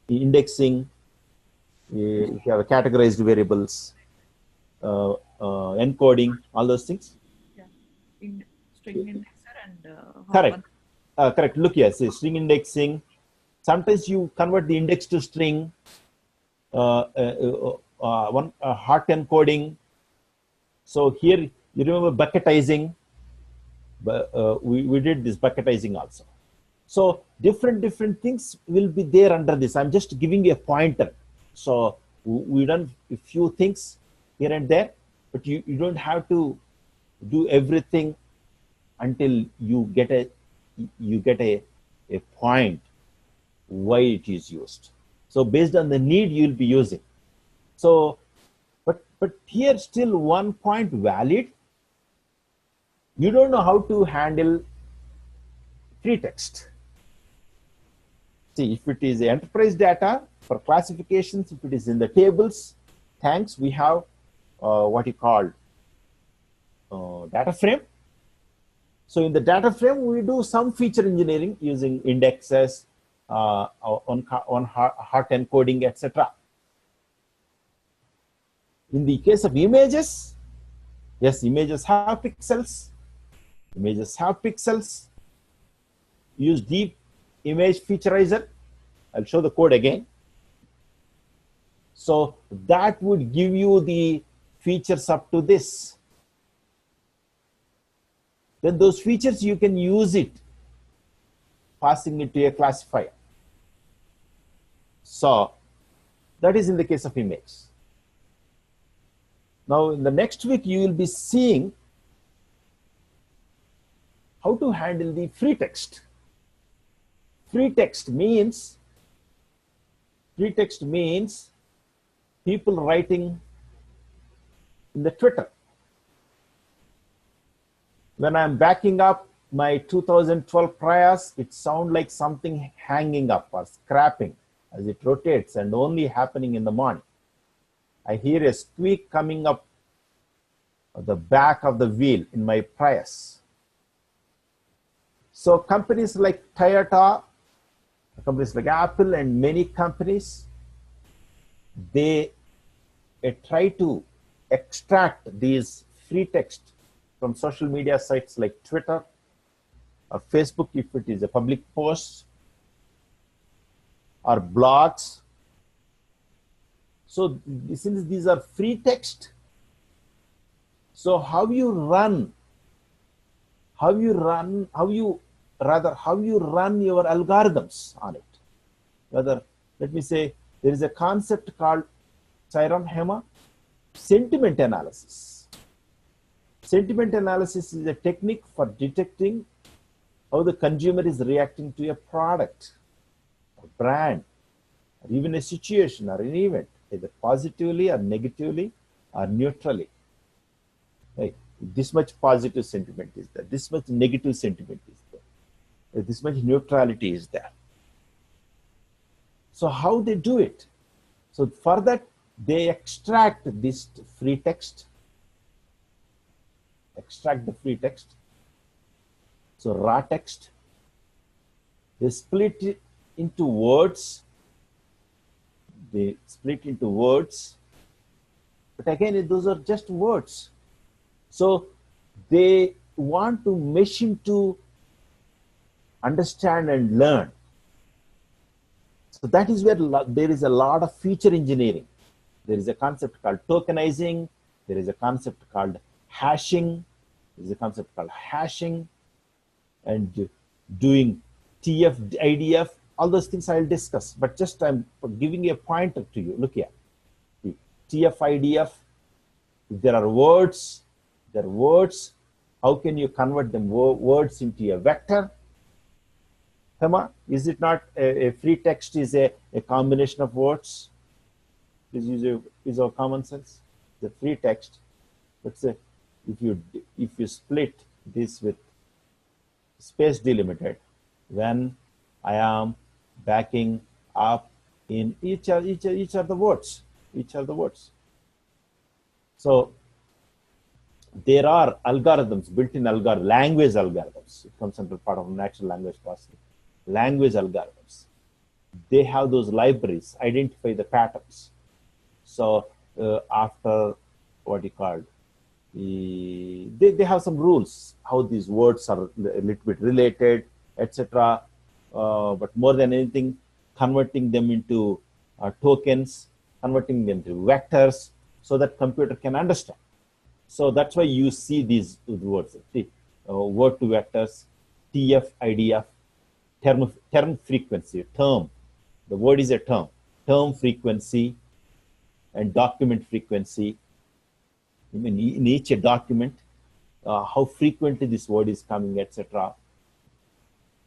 Indexing, you have categorized variables, encoding, all those things. Yeah. String indexer and correct. Correct. Look here, say string indexing. Sometimes you convert the index to string. Hot encoding. So here you remember bucketizing. We did this bucketizing also. So different things will be there under this. I'm just giving you a pointer. So we done a few things here and there, but you don't have to do everything until you get a point why it is used. So based on the need, you'll be using. So, but here still one point valid. You don't know how to handle free text. See, if it is enterprise data for classifications, if it is in the tables, thanks, we have what you call data frame. So in the data frame, we do some feature engineering using indexes, on hot encoding, etc. In the case of images, yes, images have pixels. Use deep image featureizer. I'll show the code again. So that would give you the features up to this. Then those features you can use it, passing it to a classifier. So that is in the case of image. Now in the next week, you will be seeing how to handle the free text. Free text means people writing in the Twitter. When I'm backing up my 2012 Prius, it sounds like something hanging up or scrapping as it rotates and only happening in the morning. I hear a squeak coming up at the back of the wheel in my Prius. So companies like Toyota, companies like Apple, and many companies, they try to extract these free text from social media sites like Twitter or Facebook if it is a public post, or blogs. So since these are free text, so how you run your algorithms on it. Whether, let me say, there is a concept called Sairam Hema, sentiment analysis. Sentiment analysis is a technique for detecting how the consumer is reacting to a product, a brand, or even a situation or an event, either positively or negatively or neutrally. Right? This much positive sentiment is there, this much negative sentiment is there, this much neutrality is there. So how they do it? So for that, they extract this free text, extract the free text, so raw text. They split it into words. They split into words. But again, those are just words. So they want to machine to understand and learn. So that is where there is a lot of feature engineering. There is a concept called tokenizing. There is a concept called hashing. There is a concept called hashing and doing TF, IDF. All those things I'll discuss. But just I'm giving a pointer to you. Look here. TF, IDF. If there are words, how can you convert them words into a vector? Hema, is it not a free text is a combination of words? This is our common sense. The free text, let's say, if you split this with space delimited, when I am backing up in each of the words, So there are algorithms, built-in language algorithms. It comes under part of natural language processing. Language algorithms. They have those libraries, identify the patterns. So after what you call, they have some rules, how these words are a little bit related, etc. But more than anything, converting them into tokens, converting them to vectors, so that computer can understand. So that's why you see these words, word to vectors, TF, IDF, term frequency, term. The word is a term frequency, and document frequency. I mean, in each document, how frequently this word is coming, etc.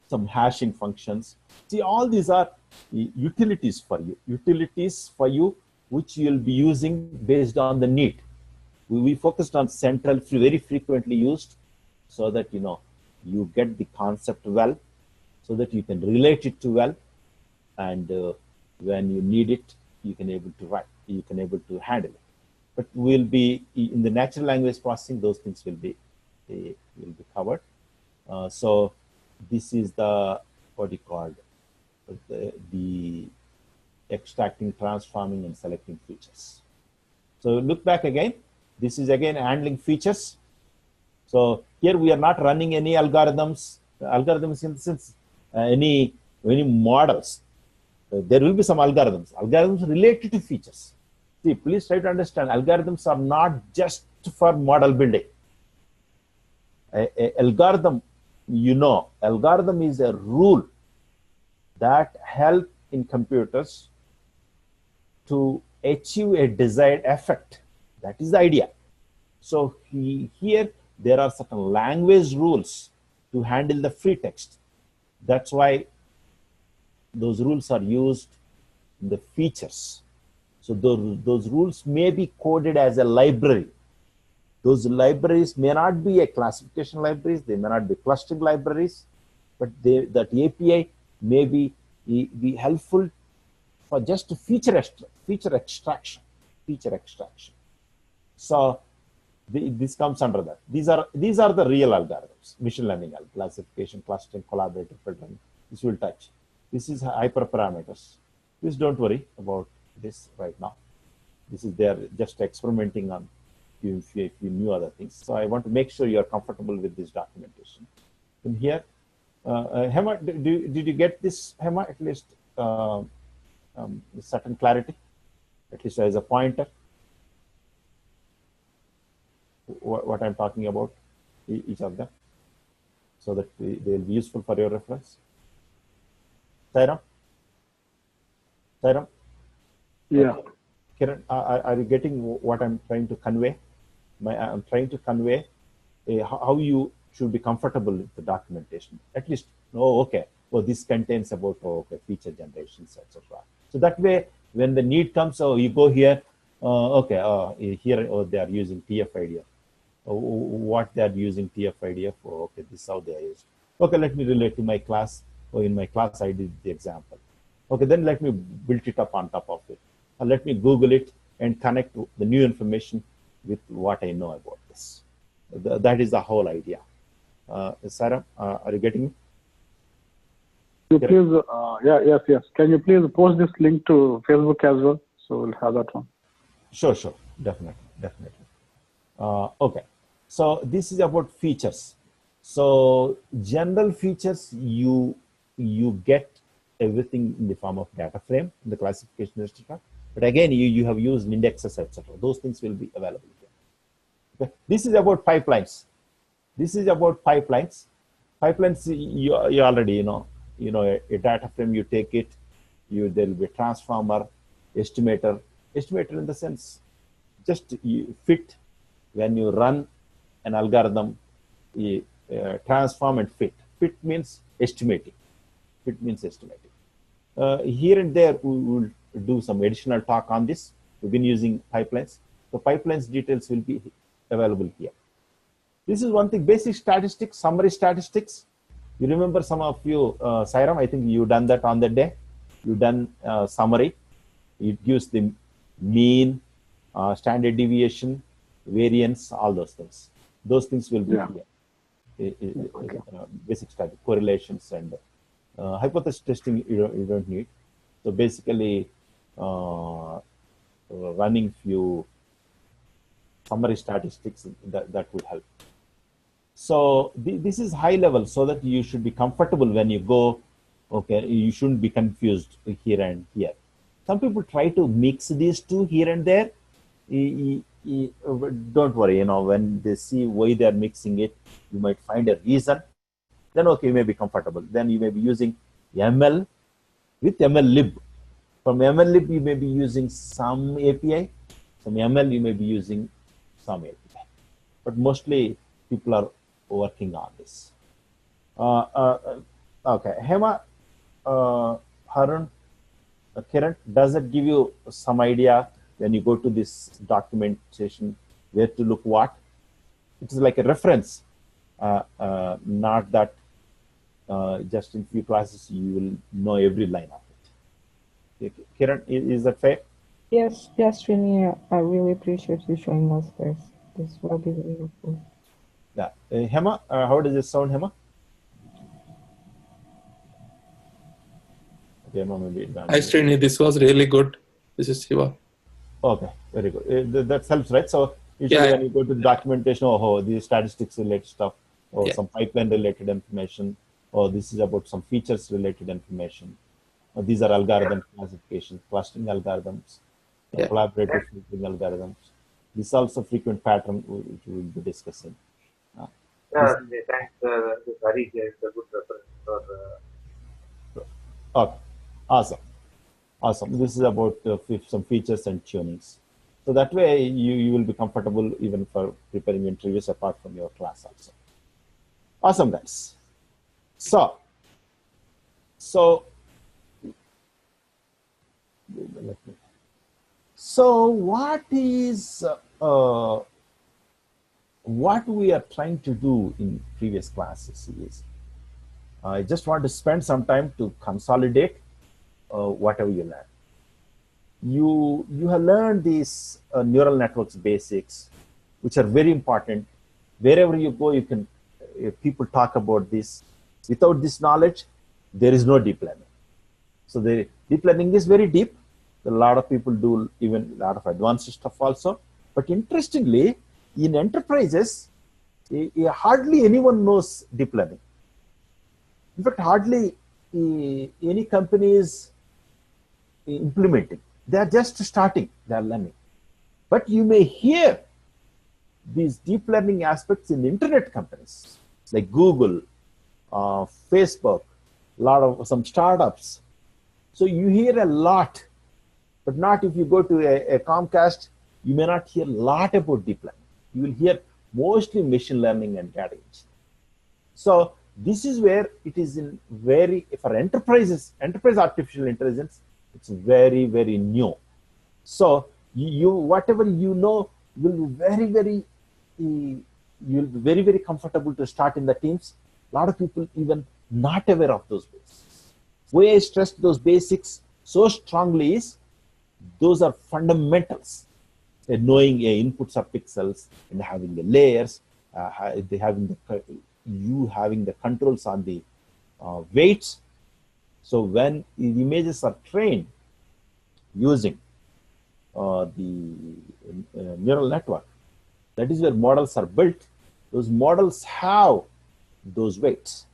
Some hashing functions. See, all these are utilities for you, which you'll be using based on the need. We focused on central, very frequently used, so that you get the concept well, so that you can relate it to well, and when you need it, you can able to write, you can able to handle it. But we'll be in the natural language processing; those things will be covered. So this is the what you call the extracting, transforming, and selecting features. So look back again. This is again handling features. So here we are not running any algorithms in the sense any models. There will be some algorithms related to features. See, please try to understand, algorithms are not just for model building. Algorithm is a rule that help in computers to achieve a desired effect. That is the idea. So here there are certain language rules to handle the free text. That's why those rules are used in the features. So those rules may be coded as a library. Those libraries may not be a classification libraries, they may not be clustering libraries, but that API may be helpful for just feature extraction. So this comes under that. These are the real algorithms, machine learning, classification, clustering, collaborative filtering. This will touch. This is hyperparameters. Please don't worry about this right now. This is they're just experimenting on if you knew other things. So I want to make sure you are comfortable with this documentation. In here, Hema, did you get this, Hema, at least certain clarity, at least as a pointer? What I'm talking about, each of them, so that they will be useful for your reference. Sairam? Yeah. Kiran, are you getting what I'm trying to convey? I'm trying to convey how you should be comfortable with the documentation. At least, okay, well, this contains about feature generations, etc. So that way, when the need comes, you go here, here they are using TF-IDF. What they are using TF-IDF for, okay, this is how they are using. Okay, let me relate to my class, or in my class I did the example. Okay, then let me build it up on top of it. Let me Google it and connect the new information with what I know about this. That is the whole idea. Sarah, are you getting me? You please, yes. Can you please post this link to Facebook as well? So we'll have that one. Sure, definitely. Okay, so this is about features. So general features, you get everything in the form of data frame, the classification, etc. But again, you have used indexes, etc. Those things will be available here. Okay. This is about pipelines. Pipelines, you already know a data frame. You take it. There will be a transformer, estimator. Estimator in the sense, just you fit when you run an algorithm. Transform and fit. Fit means estimating. Here and there, we will do some additional talk on this. We've been using pipelines. So pipelines details will be available here. This is one thing, basic statistics, summary statistics. You remember some of you, Sairam, I think you done that on that day. You done summary. It gives the mean, standard deviation, variance, all those things. Those things will be here. Basic statistics, correlations, and hypothesis testing you don't need. So basically, running few summary statistics that would help. So this is high level, so that you should be comfortable when you go. Okay, you shouldn't be confused here and here. Some people try to mix these two here and there. Don't worry, when they see why they are mixing it, you might find a reason. Then okay, you may be comfortable. Then you may be using ML with MLlib. From MLlib, you may be using some API. From ML, you may be using some API. But mostly, people are working on this. Okay, Hema, Harun, Kiran, does it give you some idea when you go to this documentation where to look what? It is like a reference, not that just in few classes you will know every line of it. Okay. Kiran, is that fair? Yes, Srini, I really appreciate you showing us this. This will be very helpful. Yeah. Hema, how does it sound, Hema? Okay, Hema, maybe. Hi, Srini, this was really good. This is Shiva. Okay, very good. That helps, right? So usually when you go to the documentation, these statistics related stuff, or some pipeline related information, or this is about some features related information. These are algorithm classification, clustering algorithms, collaborative filtering algorithms. This is also frequent pattern which we will be discussing. Thanks. This Hari here is a good reference for. Okay, awesome. This is about some features and tunings. So that way you will be comfortable even for preparing interviews apart from your class also. Awesome, guys. So what is what we are trying to do in previous classes is I just want to spend some time to consolidate whatever you learn. You have learned these neural networks basics, which are very important. Wherever you go, you can people talk about this. Without this knowledge, there is no deep learning. So the deep learning is very deep. A lot of people do even a lot of advanced stuff also. But interestingly, in enterprises, hardly anyone knows deep learning. In fact, hardly any company is implementing. They are just starting, they are learning. But you may hear these deep learning aspects in internet companies like Google, Facebook, a lot of some startups. So you hear a lot, but not if you go to a Comcast, you may not hear a lot about deep learning. You will hear mostly machine learning and data engineering. So this is where it is in very, for enterprises, enterprise artificial intelligence, it's very, very new. So you whatever you know will be very, very, you'll be very, very comfortable to start in the teams. A lot of people even not aware of those basics. Why I stressed those basics so strongly is those are fundamentals. Knowing inputs of pixels and having the layers, having the controls on the weights. So when the images are trained using the neural network, that is where models are built. Those models have those weights.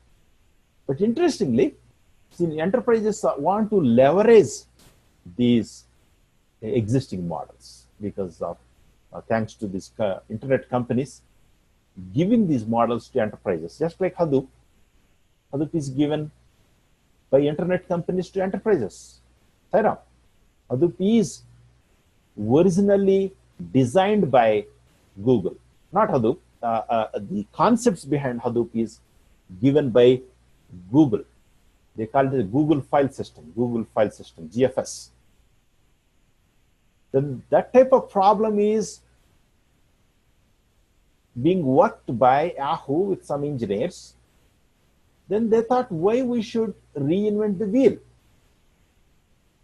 But interestingly, enterprises want to leverage these existing models because of thanks to these internet companies giving these models to enterprises, just like Hadoop. Hadoop is given by internet companies to enterprises. Hadoop is originally designed by Google, not Hadoop. The concepts behind Hadoop is given by Google. They call it the Google File System, GFS. Then that type of problem is being worked by Yahoo with some engineers. Then they thought, why we should reinvent the wheel?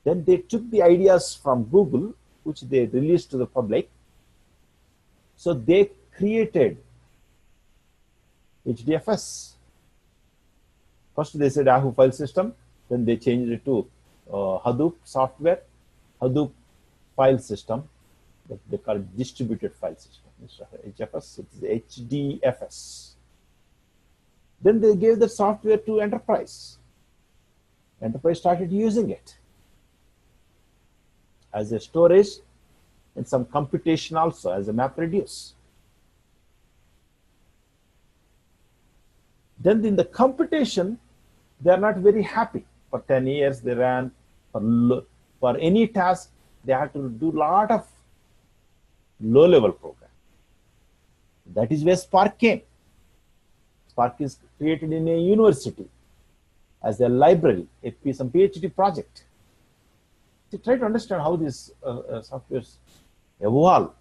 Then they took the ideas from Google, which they released to the public. So they created HDFS. First they said Yahoo File System, then they changed it to Hadoop software, Hadoop File System, that they call it Distributed File System. Instead of HFS, it is HDFS. Then they gave the software to enterprise. Enterprise started using it as a storage and some computation also as a MapReduce. Then in the computation, they are not very happy. For 10 years they ran, for any task, they had to do a lot of low-level program. That is where Spark came. Spark is created in a university as a library, some PhD project. To try to understand how these softwares evolve.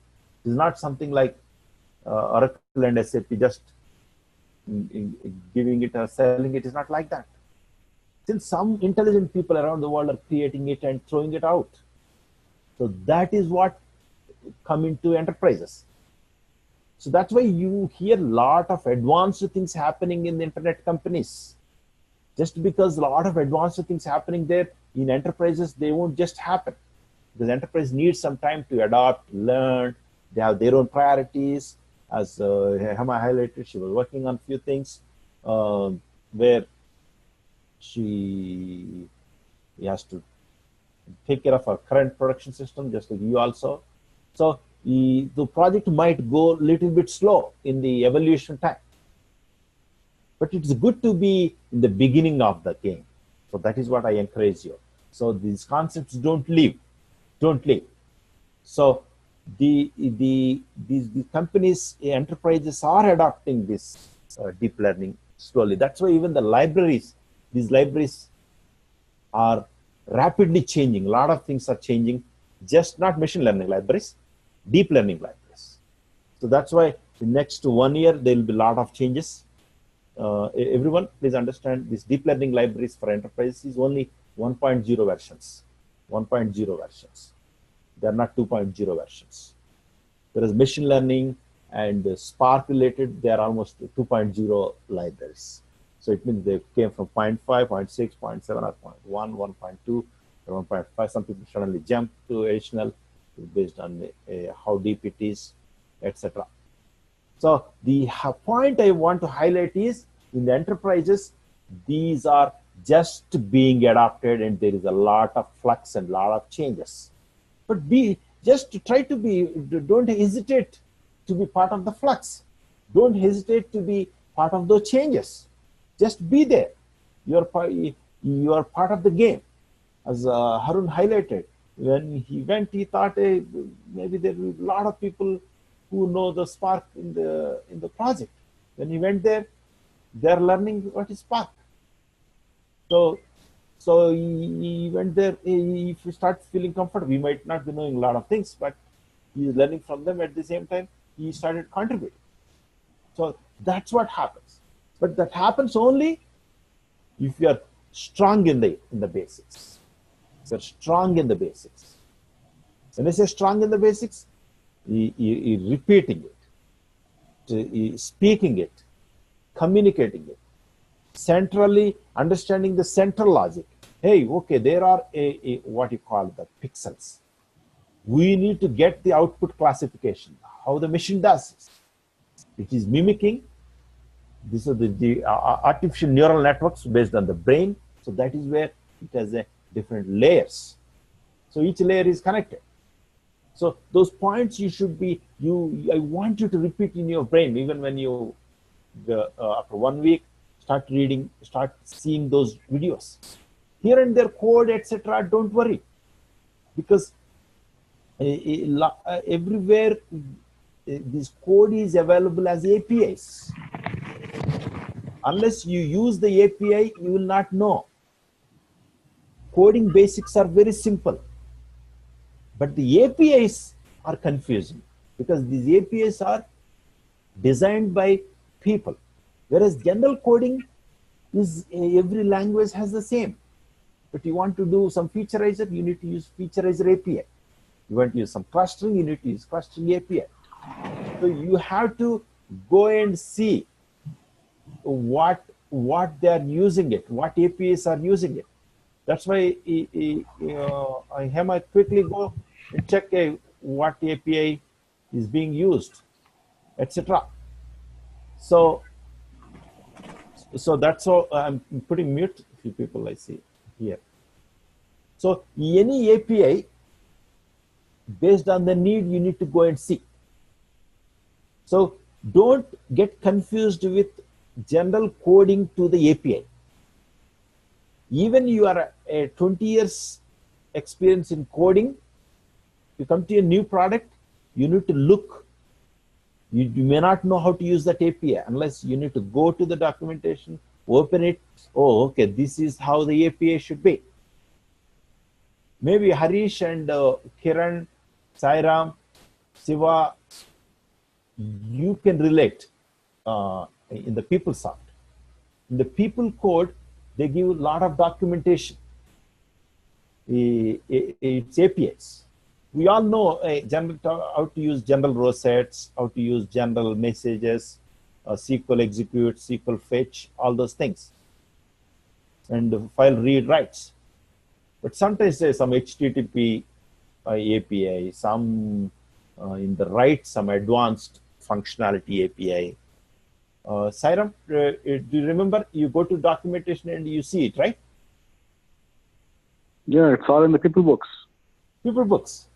It is not something like Oracle and SAP just giving it or selling it. Is not like that. Since some intelligent people around the world are creating it and throwing it out. So that is what come into enterprises. So that's why you hear a lot of advanced things happening in the internet companies. Just because a lot of advanced things happening there in enterprises, they won't just happen. Because enterprise needs some time to adapt, learn. They have their own priorities. As Hema highlighted, she was working on a few things where she has to take care of our current production system, just like you also. So the project might go a little bit slow in the evolution time. But it's good to be in the beginning of the game. So that is what I encourage you. So these concepts don't leave. So these companies, enterprises are adopting this deep learning slowly. That's why even the libraries, these libraries are rapidly changing. A lot of things are changing, just not machine learning libraries, deep learning libraries. So that's why the next 1 year, there will be a lot of changes. Everyone, please understand this deep learning libraries for enterprise is only 1.0 versions. 1.0 versions. They are not 2.0 versions. Whereas machine learning and Spark related, they are almost 2.0 libraries. So it means they came from 0.5, 0.6, 0.7, or 0.1, 1.2, or 1.5. Some people suddenly jump to additional based on how deep it is, etc. So the point I want to highlight is in the enterprises, these are just being adopted and there is a lot of flux and a lot of changes. But just try to be, don't hesitate to be part of the flux. Don't hesitate to be part of those changes. Just be there. You are part of the game. As Harun highlighted, when he went, he thought maybe there will be a lot of people who know the Spark in the project. When he went there, they're learning what is Spark. So he went there. If he starts feeling comfortable, he might not be knowing a lot of things, but he is learning from them. At the same time, he started contributing. So that's what happens. But that happens only if you are strong in the basics. If you're strong in the basics. When I say strong in the basics, repeating it, speaking it, communicating it, centrally understanding the central logic. Hey, okay, there are what you call the pixels. We need to get the output classification, how the machine does this. It is mimicking. These are the artificial neural networks based on the brain. So that is where it has different layers. So each layer is connected. So those points you should be, I want you to repeat in your brain, even when you, after 1 week, start reading, start seeing those videos. Here and there code, etc., don't worry. Because everywhere this code is available as APIs. Unless you use the API, you will not know. Coding basics are very simple. But the APIs are confusing because these APIs are designed by people. Whereas general coding is every language has the same. But you want to do some featureizer, you need to use featureizer API. You want to use some clustering, you need to use clustering API. So you have to go and see what they are using it, what APIs are using it. That's why I might quickly go and check what API is being used, etc. So that's all. I'm putting mute a few people I see here. So any API, based on the need, you need to go and see. So don't get confused with general coding to the API. Even you are a 20 years experience in coding, you come to a new product, you need to look. You may not know how to use that API unless you need to go to the documentation, open it. Oh, okay, this is how the API should be. Maybe Harish and Kiran, Sairam, Siva, you can relate in the PeopleSoft. In the People Code, they give a lot of documentation. It's APIs. We all know how to use general row sets, how to use general messages, SQL execute, SQL fetch, all those things. And file read writes. But sometimes there's some HTTP API, some in the right, some advanced functionality API. Sairam, do you remember you go to documentation and you see it, right? Yeah, it's all in the people books. People books.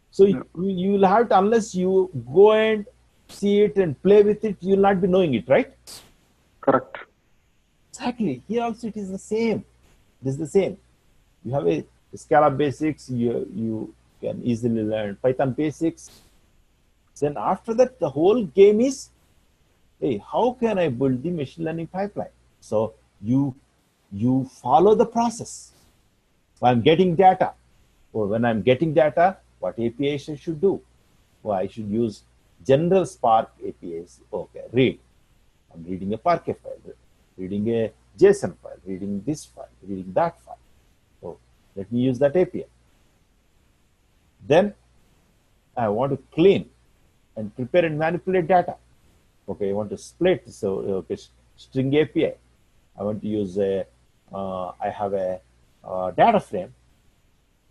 So yeah. You will have to, unless you go and see it and play with it, you will not be knowing it, right? Correct. Exactly. Here also it is the same. It is the same. You have a Scala basics, you can easily learn Python basics. Then after that, the whole game is, hey, how can I build the machine learning pipeline? So you follow the process. I'm getting data. Or when I'm getting data, what APIs I should do? Well, I should use general Spark APIs. Okay, read. I'm reading a Parquet file, reading a JSON file, reading this file, reading that file. So let me use that API. Then I want to clean and prepare and manipulate data. Okay, I want to split. So okay, string API. I want to use I have a data frame.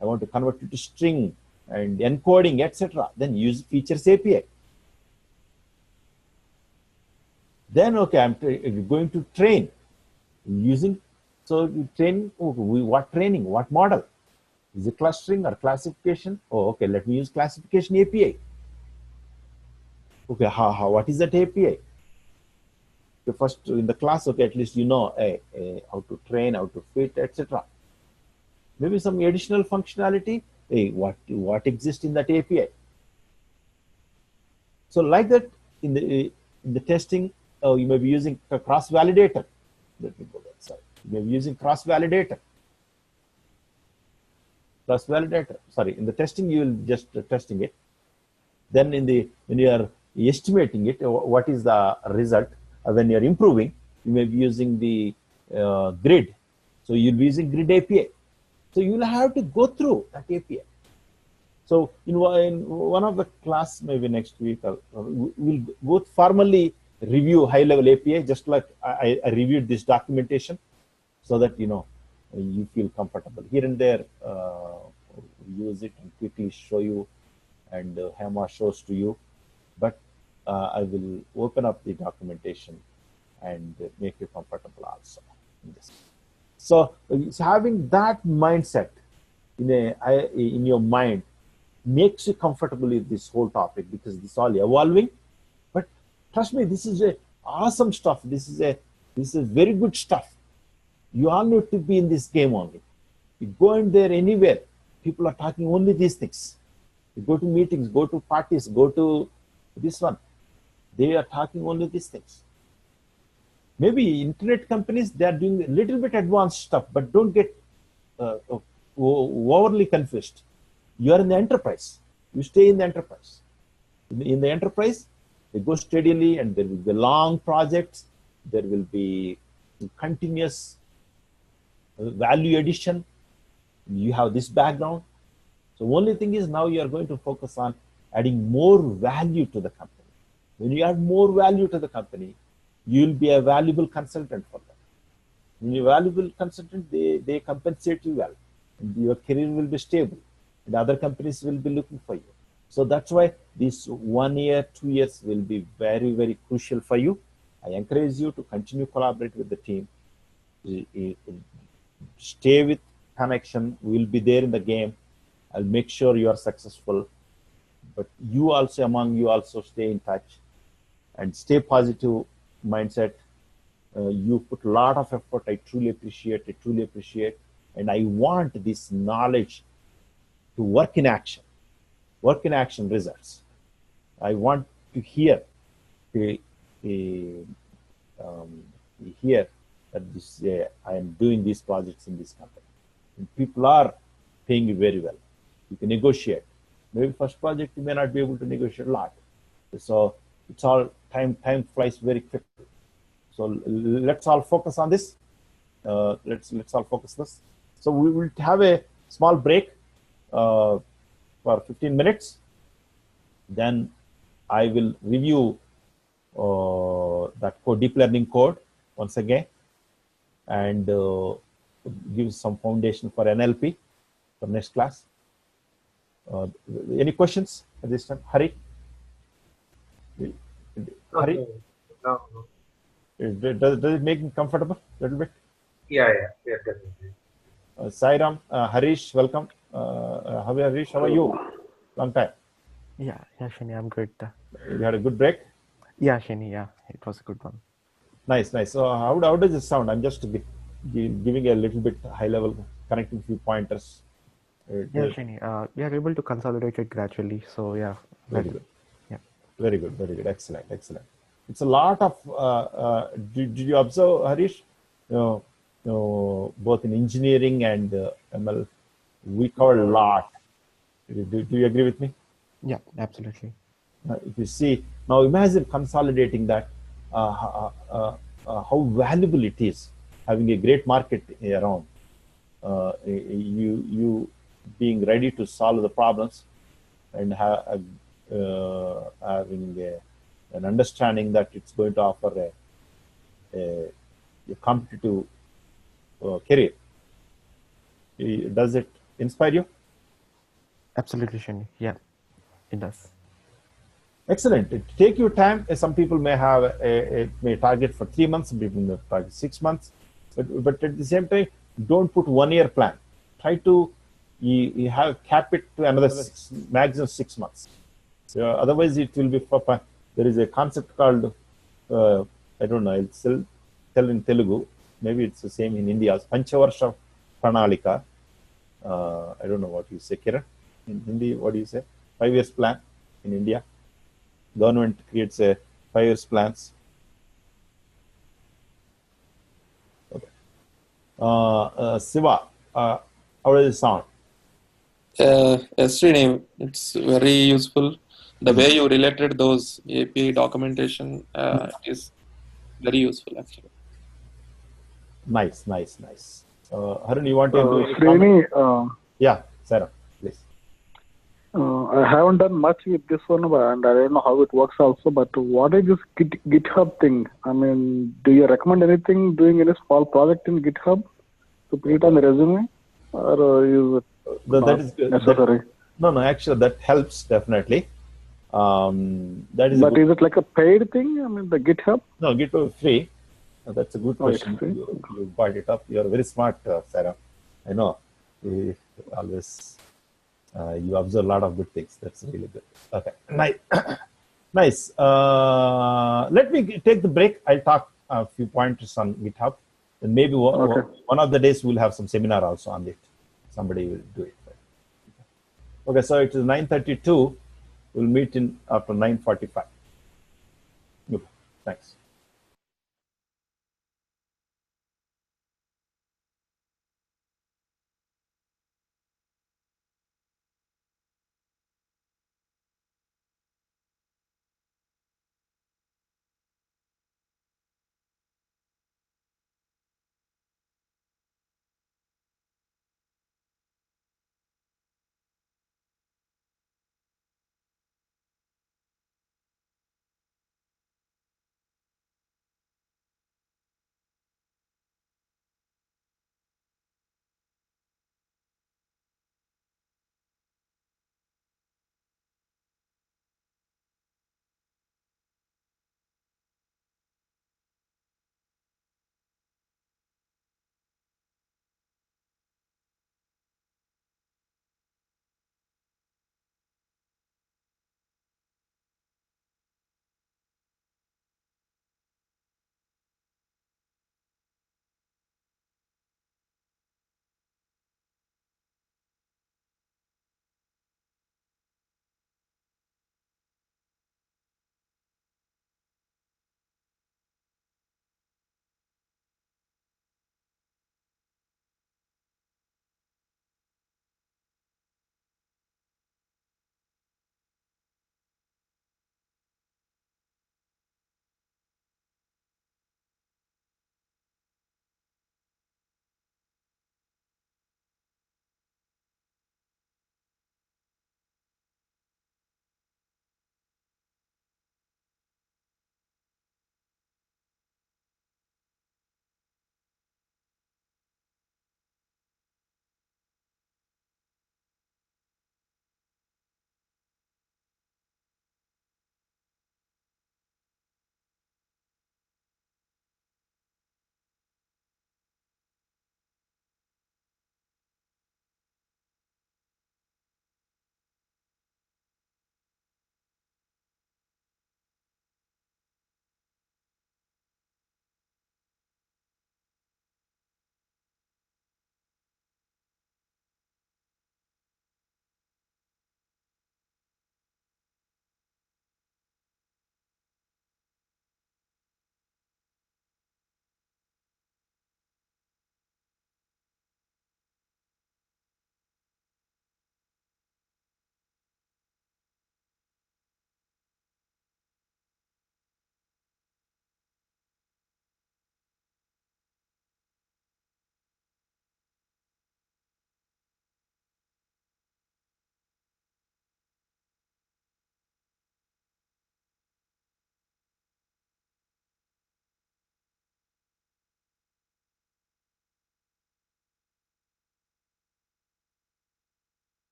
I want to convert it to string and encoding, etc. Then use features API. Then, okay, I'm going to train using, so you train, okay, what training, what model? Is it clustering or classification? Oh, okay, let me use classification API. Okay, what is that API? Okay, first in the class, okay, at least you know how to train, how to fit, etc. Maybe some additional functionality, what exists in that API. So like that, in the testing, you may be using a cross validator. Let me go that side. You may be using cross validator. Cross validator. Sorry, in the testing you will just testing it. Then when you are estimating it, what is the result? When you are improving, you may be using the grid. So you'll be using grid API. So you'll have to go through that API. So in one of the class, maybe next week, we'll both formally review high-level API, just like I reviewed this documentation, so that you feel comfortable. Here and there, use it and quickly show you, and Hema shows to you. But I will open up the documentation and make you comfortable also in this. So having that mindset in your mind makes you comfortable with this whole topic, because this is all evolving. But trust me, this is a awesome stuff. This is very good stuff. You all need to be in this game only. You go in there anywhere, people are talking only these things. You go to meetings, go to parties, go to this one, they are talking only these things. Maybe internet companies, they are doing a little bit advanced stuff, but don't get overly confused. You are in the enterprise. You stay in the enterprise. In the enterprise, they go steadily, and there will be long projects. There will be continuous value addition. You have this background. So only thing is, now you are going to focus on adding more value to the company. When you add more value to the company, you will be a valuable consultant for them. When you're a valuable consultant, they compensate you well, and your career will be stable, and other companies will be looking for you. So that's why this 1 year, 2 years will be very, very crucial for you. I encourage you to continue collaborate with the team. Stay with connection. We'll be there in the game. I'll make sure you are successful. But you also, among you also, stay in touch and stay positive mindset. You put a lot of effort. I truly appreciate. And I want this knowledge to work in action results. I want to hear that this, I am doing these projects in this company. And people are paying you very well. You can negotiate. Maybe first project you may not be able to negotiate a lot. So it's all time flies very quickly. So let's all focus on this. Let's all focus this. So we will have a small break for 15 minutes. Then I will review that deep learning code once again, and give some foundation for NLP for next class. Any questions at this time? Hari? Hari? No. Does it make me comfortable a little bit? Yeah, definitely. Sairam, Harish, welcome. Harish, how are you? Long time. Yeah, Shani, I'm good. You had a good break? Yeah, Shani, yeah, it was a good one. Nice. So how does it sound? I'm just giving a little bit high level, connecting few pointers. Yeah, Shani, we are able to consolidate it gradually. So yeah, very good. Yeah, very good. Excellent. It's a lot of. Did you observe, Harish? Both in engineering and ML, we covered a lot. Do you agree with me? Yeah, absolutely. If you see now, imagine consolidating that. How valuable it is having a great market around. You being ready to solve the problems and having an understanding that it's going to offer a competitive career. Does it inspire you? Absolutely, Shani. Yeah, it does. Excellent. Take your time. Some people may have a may target for 3 months, some people may target 6 months, but at the same time, don't put 1 year plan. Try to you have cap it to another maximum 6 months. Otherwise, it will be for. There is a concept called I don't know. I'll still tell in Telugu. Maybe it's the same in India. Panchavarsha Pranalika. I don't know what you say, Kiran. In Hindi, what do you say? 5 years plan in India. Government creates a 5 years plans. Okay. Siva, how does it sound? Yes, Srini, it's very useful. The way you related those API documentation is very useful, actually. Nice. Harun, you want to do any Srini, comment? Yeah, Sarah, please. I haven't done much with this one, and I don't know how it works also. But what is this GitHub thing? I mean, do you recommend anything doing any small project in GitHub to put it on the resume, or is it That is good. necessary? No, actually, that helps definitely. That is. But is it like a paid thing? I mean, the GitHub? No, GitHub is free. That's a good Oh, it's question. free? You brought it up. You're very smart, Sarah. I know. You always you observe a lot of good things. That's really good. Okay, nice. Nice. Let me take the break. I'll talk a few pointers on GitHub. And maybe one of the days we'll have some seminar also on it. Somebody will do it. Okay, so it is 9:32. We'll meet in after 9:45. Thanks.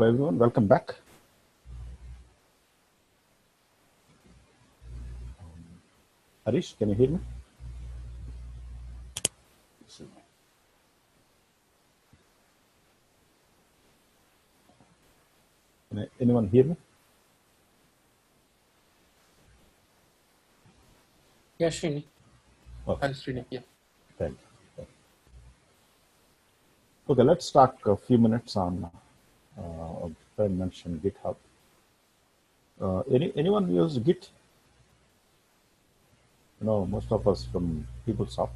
Hello, everyone. Welcome back. Harish, can you hear me? Can anyone hear me? Yeah, Srini. Okay. And Srini, yeah. Thank you. Okay, let's talk a few minutes on, I mentioned GitHub. Anyone use Git? You know, most of us from PeopleSoft.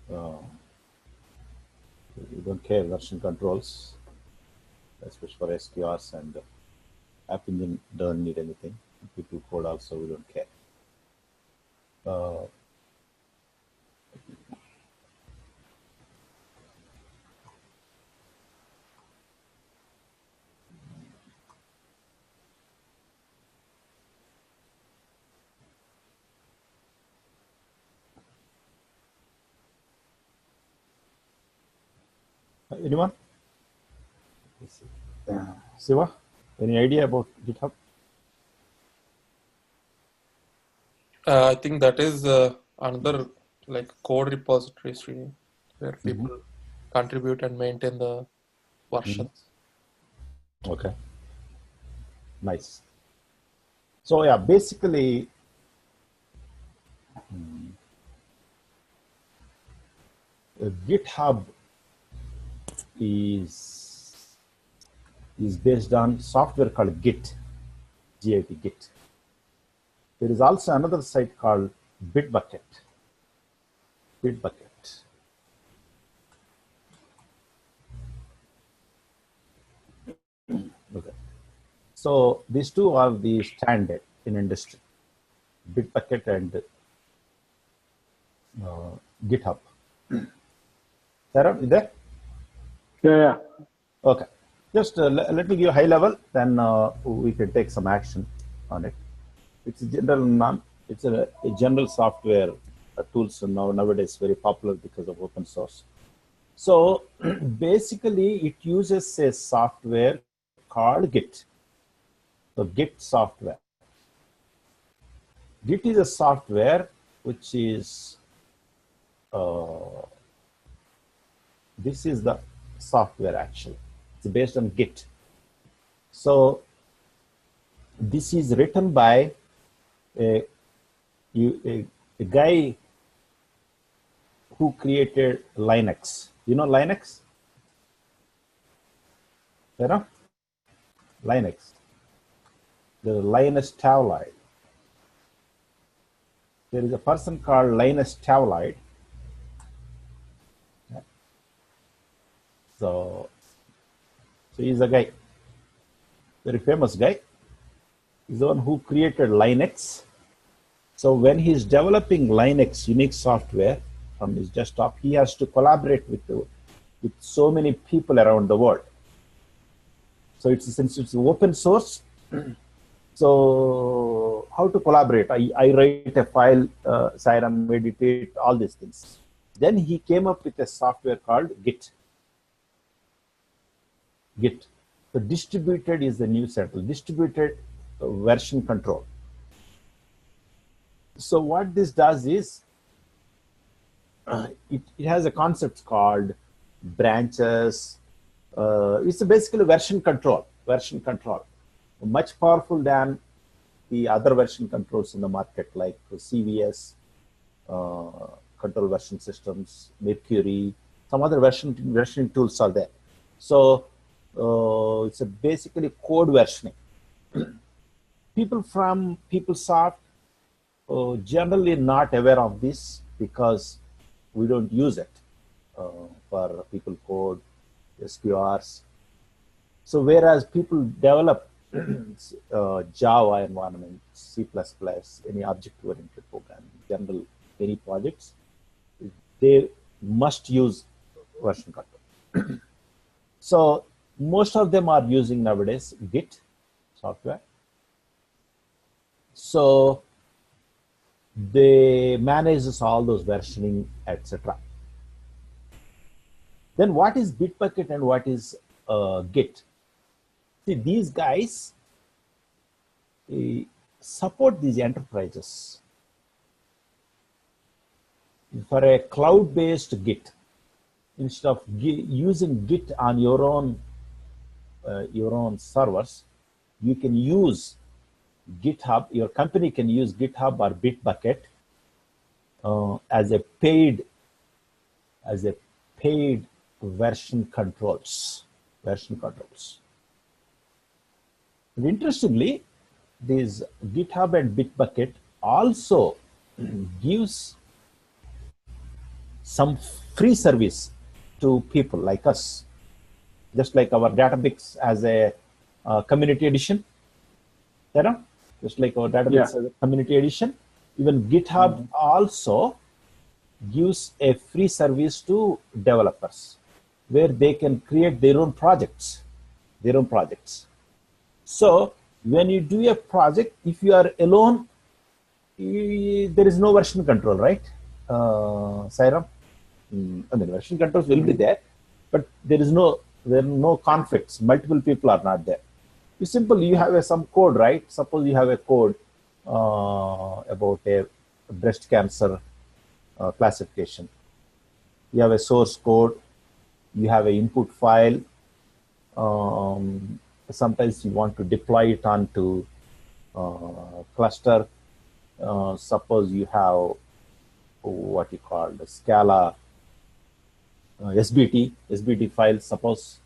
We don't care version controls, especially for SQRs, and App Engine don't need anything. People code also, we don't care. Anyone? Siva, any idea about GitHub? I think that is another like code repository stream where people contribute and maintain the versions. Okay. Nice. So yeah, basically, GitHub is based on software called Git, Git, Git. There is also another site called Bitbucket. Bitbucket. Okay. So these two are the standard in industry, Bitbucket and GitHub. Sarah, you there? Yeah. Okay. Just let me give a high level, then we can take some action on it. It's a general it's a general software tools nowadays very popular because of open source. So basically, it uses a software called Git. So Git software. Git is a software which is this is the software actually. It's based on Git. So this is written by a guy who created Linux. You know Linux? You know? Linux. The Linus Torvalds. There is a person called Linus Torvalds. So he's a guy, very famous guy. He's the one who created Linux. So when he's developing Linux, Unix software from his desktop, he has to collaborate with so many people around the world. So since it's open source, so how to collaborate? I write a file, Siren, meditate, all these things. Then he came up with a software called Git. Git. So distributed is the new central, distributed version control. So what this does is, it has a concept called branches. It's basically version control, much powerful than the other version controls in the market like CVS, control version systems, Mercury, some other versioning tools are there. So it's basically code versioning. People from PeopleSoft generally not aware of this because we don't use it for people code, SQRs. So whereas people develop Java environment, C++, any object-oriented programming, general any projects, they must use version control. So most of them are using nowadays Git software. So they manage all those versioning, etc. Then what is Bitbucket and what is Git? See, these guys support these enterprises for a cloud-based Git. Instead of using Git on your own servers, you can use GitHub. Your company can use GitHub or Bitbucket as a paid version controls. And interestingly, this GitHub and Bitbucket also gives some free service to people like us, just like our Databricks as a community edition. Just like our Databricks as a community edition, even GitHub also gives a free service to developers where they can create their own projects. So when you do a project, if you are alone, there is no version control, right, Sairam? I mean, version controls will be there, but there are no conflicts. Multiple people are not there. It's simple. You have some code, right? Suppose you have a code about a breast cancer classification. You have a source code. You have an input file. Sometimes you want to deploy it onto cluster. Suppose you have what you call the Scala SBT file. Suppose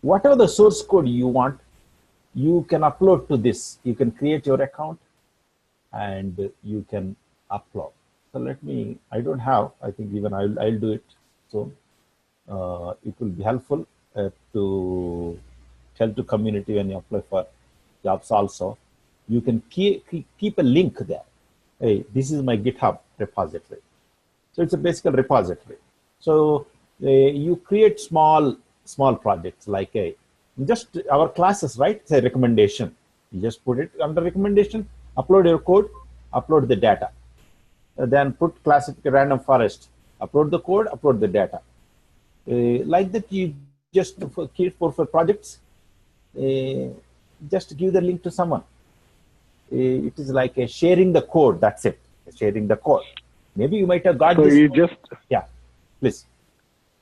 whatever the source code you want, you can upload to this. You can create your account and you can upload. So I don't have, I think even I'll do it. So it will be helpful to tell to community when you apply for jobs also. You can keep a link there. Hey, this is my GitHub repository. So it's a basic repository. So you create small projects like just our classes, right? It's a recommendation. You just put it under recommendation, upload your code, upload the data. Then put classifier random forest, upload the code, upload the data. Like that, you just for projects, just give the link to someone. It is like sharing the code. That's it. Sharing the code. Maybe you might have got so this. You just please.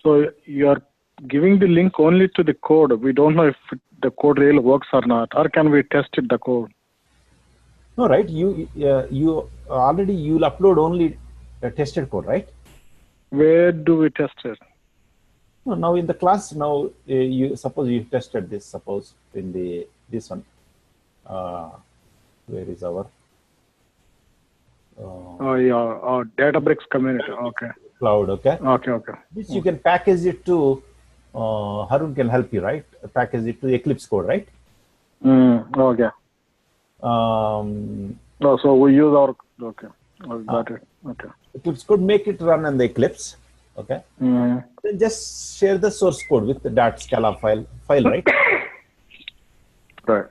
So you are giving the link only to the code. We don't know if the code really works or not, or can we test it, the code? No, right? You already you'll upload only tested code, right? Where do we test it? No, now in the class, now you suppose you tested this. Suppose in this one, where is our? Databricks community. Okay. Cloud. Okay. Okay. This you can package it to. Harun can help you, right? Package it to Eclipse code, right? Okay. So we use our got it. Okay. Eclipse code, make it run on the Eclipse. Okay. Then just share the source code with the .scala file, right? Right.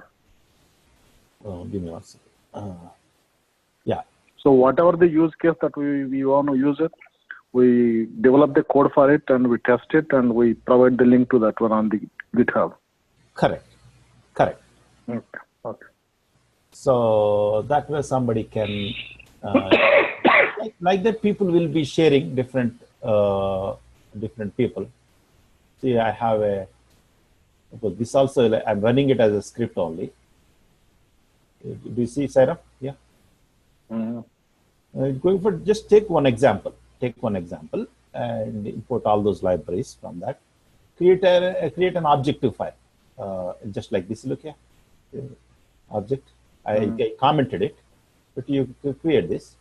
Give me one second. So whatever the use case that we want to use it, we develop the code for it and we test it and we provide the link to that one on the GitHub. Correct. Okay. So that way somebody can, like that, people will be sharing different people. See, I have this also, I'm running it as a script only. Do you see, Sarah? Yeah. Going for, just take one example and import all those libraries from that. Create an objective file, just like this. Look here, object. I commented it, but you create this.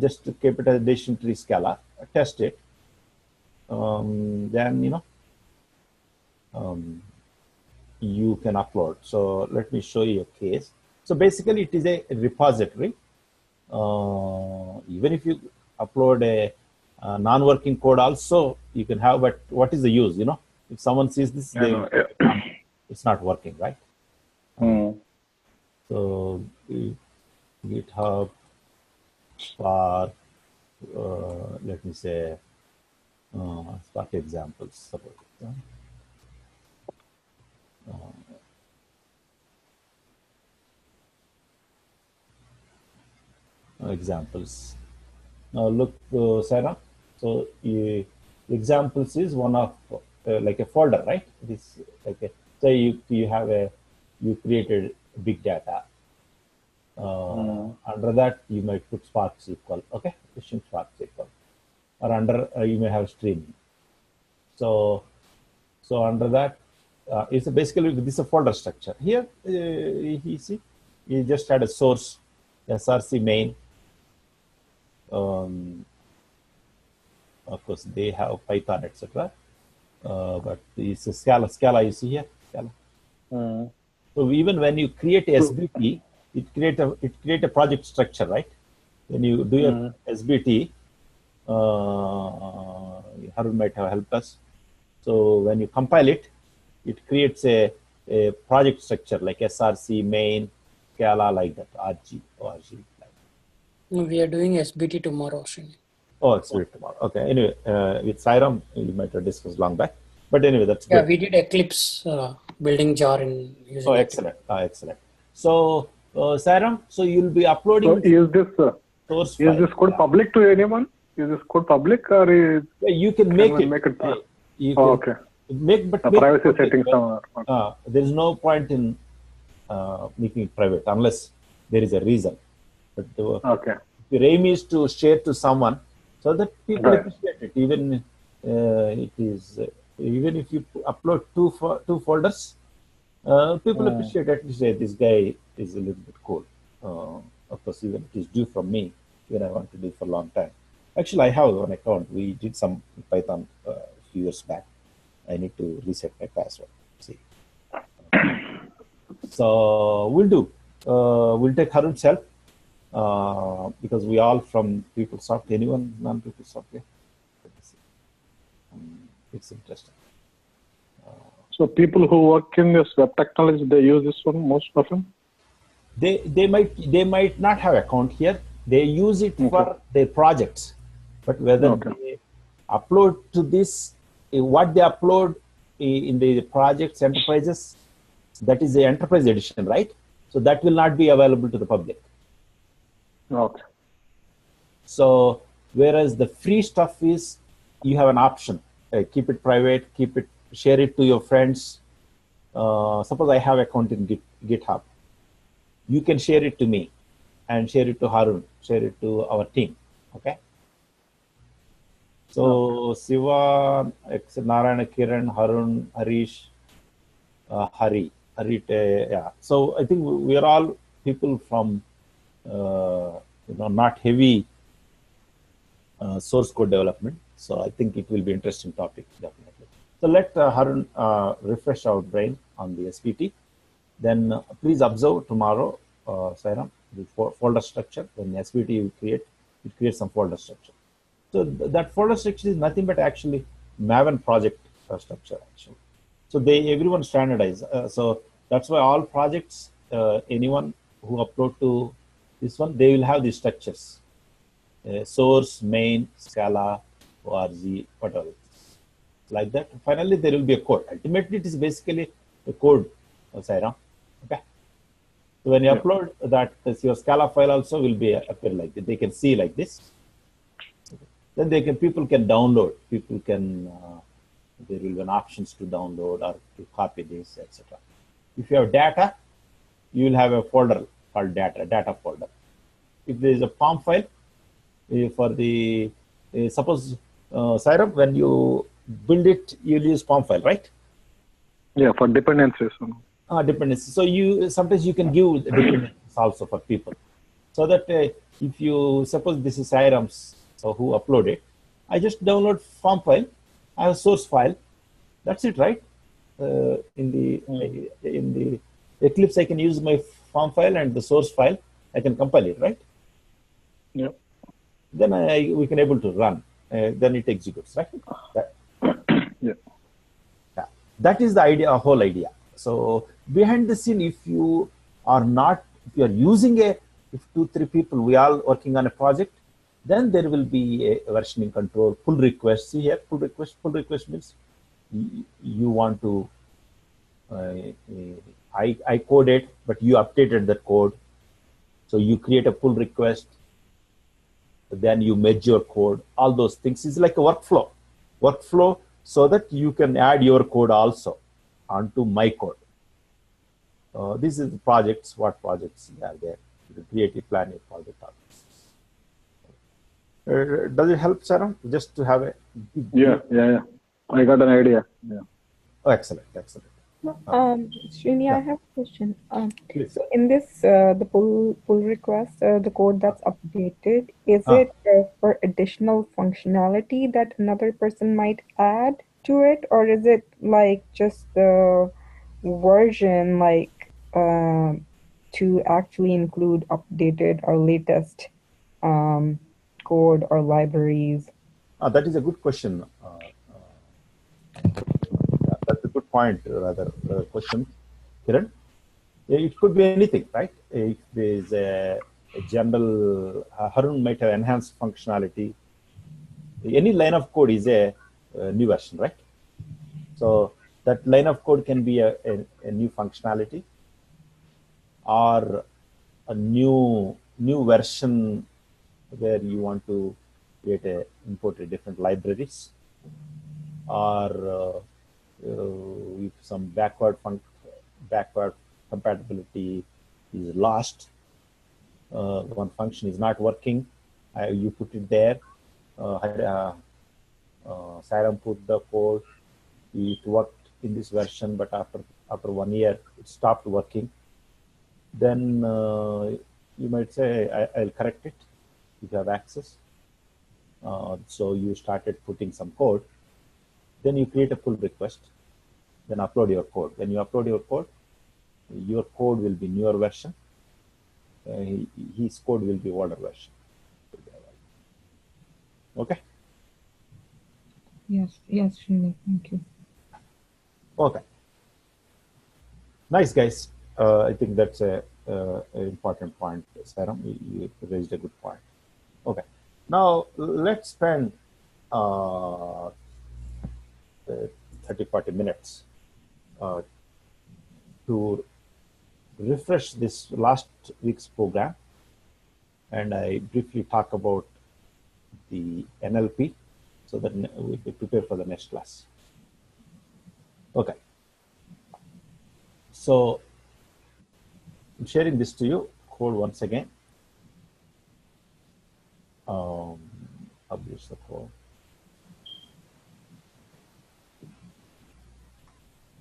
Just keep it as dictionary Scala. Test it. Then you can upload. So let me show you a case. So basically, it is a repository. Even if you upload a non-working code, also you can have. But what is the use? If someone sees this, it's not working, right? So GitHub for let me say start examples. Suppose examples. Now look, Sarah. So examples is one of like a folder, right? This like a, say you created big data. Under that you might put Spark SQL, okay, efficient Spark SQL, or under you may have streaming. So under that it's basically this is a folder structure. Here you see you just had a source src main. Of course they have Python, etc. But it's a Scala you see here, Scala. So even when you create SBT, it create a project structure, right? When you do a SBT, Harun might have helped us. So when you compile it, it creates a project structure like src main, Scala, like that, org. We are doing SBT tomorrow, Srini. Oh, it's tomorrow. Okay. Anyway, with Sairam, you might have discussed long back. But anyway, that's good. Yeah, we did Eclipse building jar in using. Oh, excellent. Excellent. So, Sairam, so you'll be uploading. So is this code public to anyone? Is this code public or is you can make it? You can okay. Make, but privacy settings somewhere. Okay. There is no point in making it private unless there is a reason. But okay. Your aim is to share to someone so that people appreciate it. Even even if you upload two folders, people appreciate at least this guy is a little bit cool. Of course, even it is due from me. Even I want to do it for a long time. Actually, I have one account. We did some Python a few years back. I need to reset my password. See. So we'll do. We'll take Harun's help. Because we all from PeopleSoft, anyone non-PeopleSoft, yeah. It's interesting. So people who work in this web technology, they use this one most often? They might not have account here. They use it for their projects, but whether they upload to this, what they upload in the projects, enterprises, that is the enterprise edition, right? So that will not be available to the public. Okay. So whereas the free stuff is, you have an option. Keep it private, share it to your friends. Suppose I have account in GitHub. You can share it to me and share it to Harun, share it to our team. Okay. So Siva, Narayana, Kiran, Harun, Harish, Hari, yeah. So I think we are all people from not heavy source code development. So I think it will be interesting topic, definitely. So let Harun refresh our brain on the SBT. Then please observe tomorrow, Sairam, the folder structure. When the SBT you create, it creates some folder structure. So that folder structure is nothing but actually Maven project structure actually. So everyone standardize. So that's why all projects, anyone who upload to this one, they will have these structures. Source, main, Scala, org, whatever. Like that. Finally, there will be a code. Ultimately, it is basically a code, Sairam. Okay. So when you upload that, your Scala file also will be appear like this. They can see like this. Okay. Then people can download. People can there will be an options to download or to copy this, etc. If you have data, you will have a folder called data folder. If there is a form file for the suppose Sairam, when you build it, you'll use form file, right? Yeah, for dependencies. Dependencies. So sometimes you can give dependencies also for people, so that if you suppose this is Sairam's, so who upload it, I just download form file. I have source file. That's it, right? In the Eclipse, I can use my form file and the source file. I can compile it, right? Yeah. Then we can able to run. Then it executes, right? Yeah. That is the idea, whole idea. So behind the scene, if you are using if 2-3 people, we all working on a project, then there will be a versioning control, pull request. See here, pull request means you want to, I code it, but you updated that code. So you create a pull request then you merge your code. All those things is like a workflow, so that you can add your code also onto my code. This is the projects, what projects are there. The creative planning project. Does it help, Sarah? Just to have a... Yeah. I got an idea. Yeah. Oh, excellent. Srini, I have a question. Please. So in this, the pull request, the code that's updated, is it for additional functionality that another person might add to it, or is it like just the version, like to actually include updated or latest code or libraries? That is a good question. That's a good point, rather question, Kiran. It could be anything, right? If there is a general, Harun might have enhanced functionality. Any line of code is a new version, right? So that line of code can be a new functionality, or a new version where you want to import different libraries, or if some backward compatibility is lost, one function is not working, you put it there. Saram put the code, it worked in this version, but after 1 year it stopped working. Then you might say, I'll correct it if you have access. So you started putting some code, then you create a pull request, then upload your code. When you upload your code will be newer version. His code will be older version. Okay? Yes, Srini, thank you. Okay. Nice, guys. I think that's an important point, Saram. You raised a good point. Okay. Now, let's spend 30-40 minutes to refresh this last week's program. And I briefly talk about the NLP so that we can prepare for the next class. Okay. So I'm sharing this to you, code once again. Publish the code.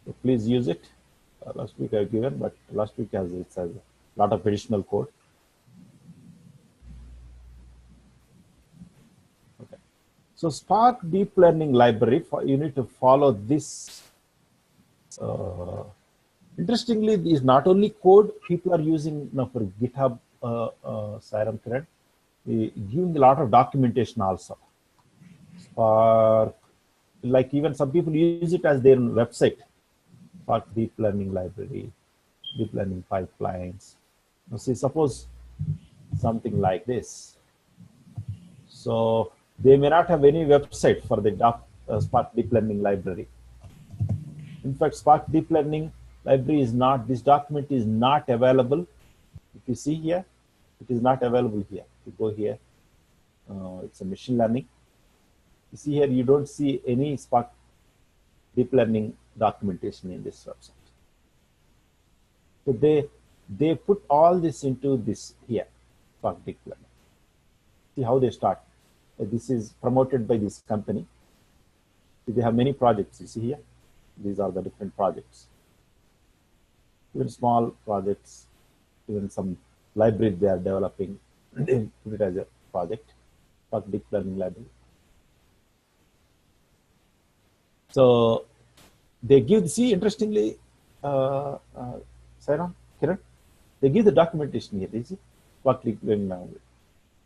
So please use it. Last week I've given, but last week it has a lot of additional code. Okay. So Spark Deep Learning Library, you need to follow this. Interestingly, this is not only code people are using for GitHub, Saram Kiran, giving a lot of documentation also. Spark, like even some people use it as their website. Spark Deep Learning Library, Deep Learning Pipelines. Now, see, suppose something like this. So they may not have any website for the Spark Deep Learning Library. In fact, Spark Deep Learning Library is not, this document is not available. If you see here, it is not available here. If you go here, it's a machine learning. You see here, you don't see any Spark Deep Learning documentation in this website. So they put all this into this here, Spark Deep Learning. See how they start. This is promoted by this company. They have many projects, you see here. These are the different projects. Even small projects, even some library they are developing, they put it as a project, Spark Deep Learning Library. So they give, see, interestingly, Saram, Kiran, they give the documentation here. You see, Spark Deep Learning Library.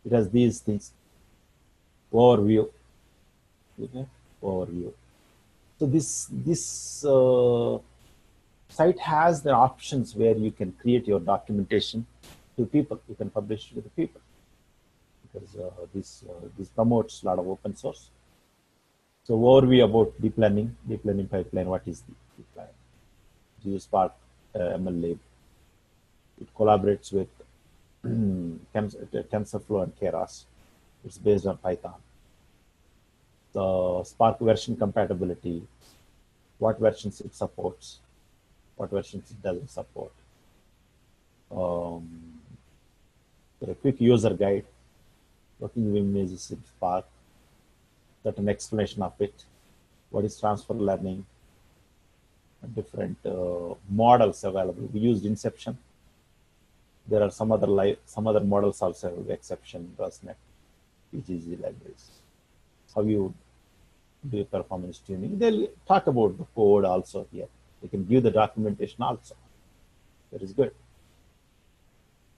It has these things. Overview. Okay? Overview. So this site has the options where you can create your documentation to people. You can publish to the people because this promotes a lot of open source. So overview about deep learning pipeline. What is the deep learning? Use Spark MLlib. It collaborates with TensorFlow and Keras. It's based on Python. The Spark version compatibility, what versions it supports, what versions it doesn't support. A quick user guide, working with images in Spark, certain explanation of it, what is transfer learning, different models available. We used Inception. There are some other models also have exception, ResNet, PGG libraries. How you do performance tuning. They'll talk about the code also here. They can give the documentation also. That is good.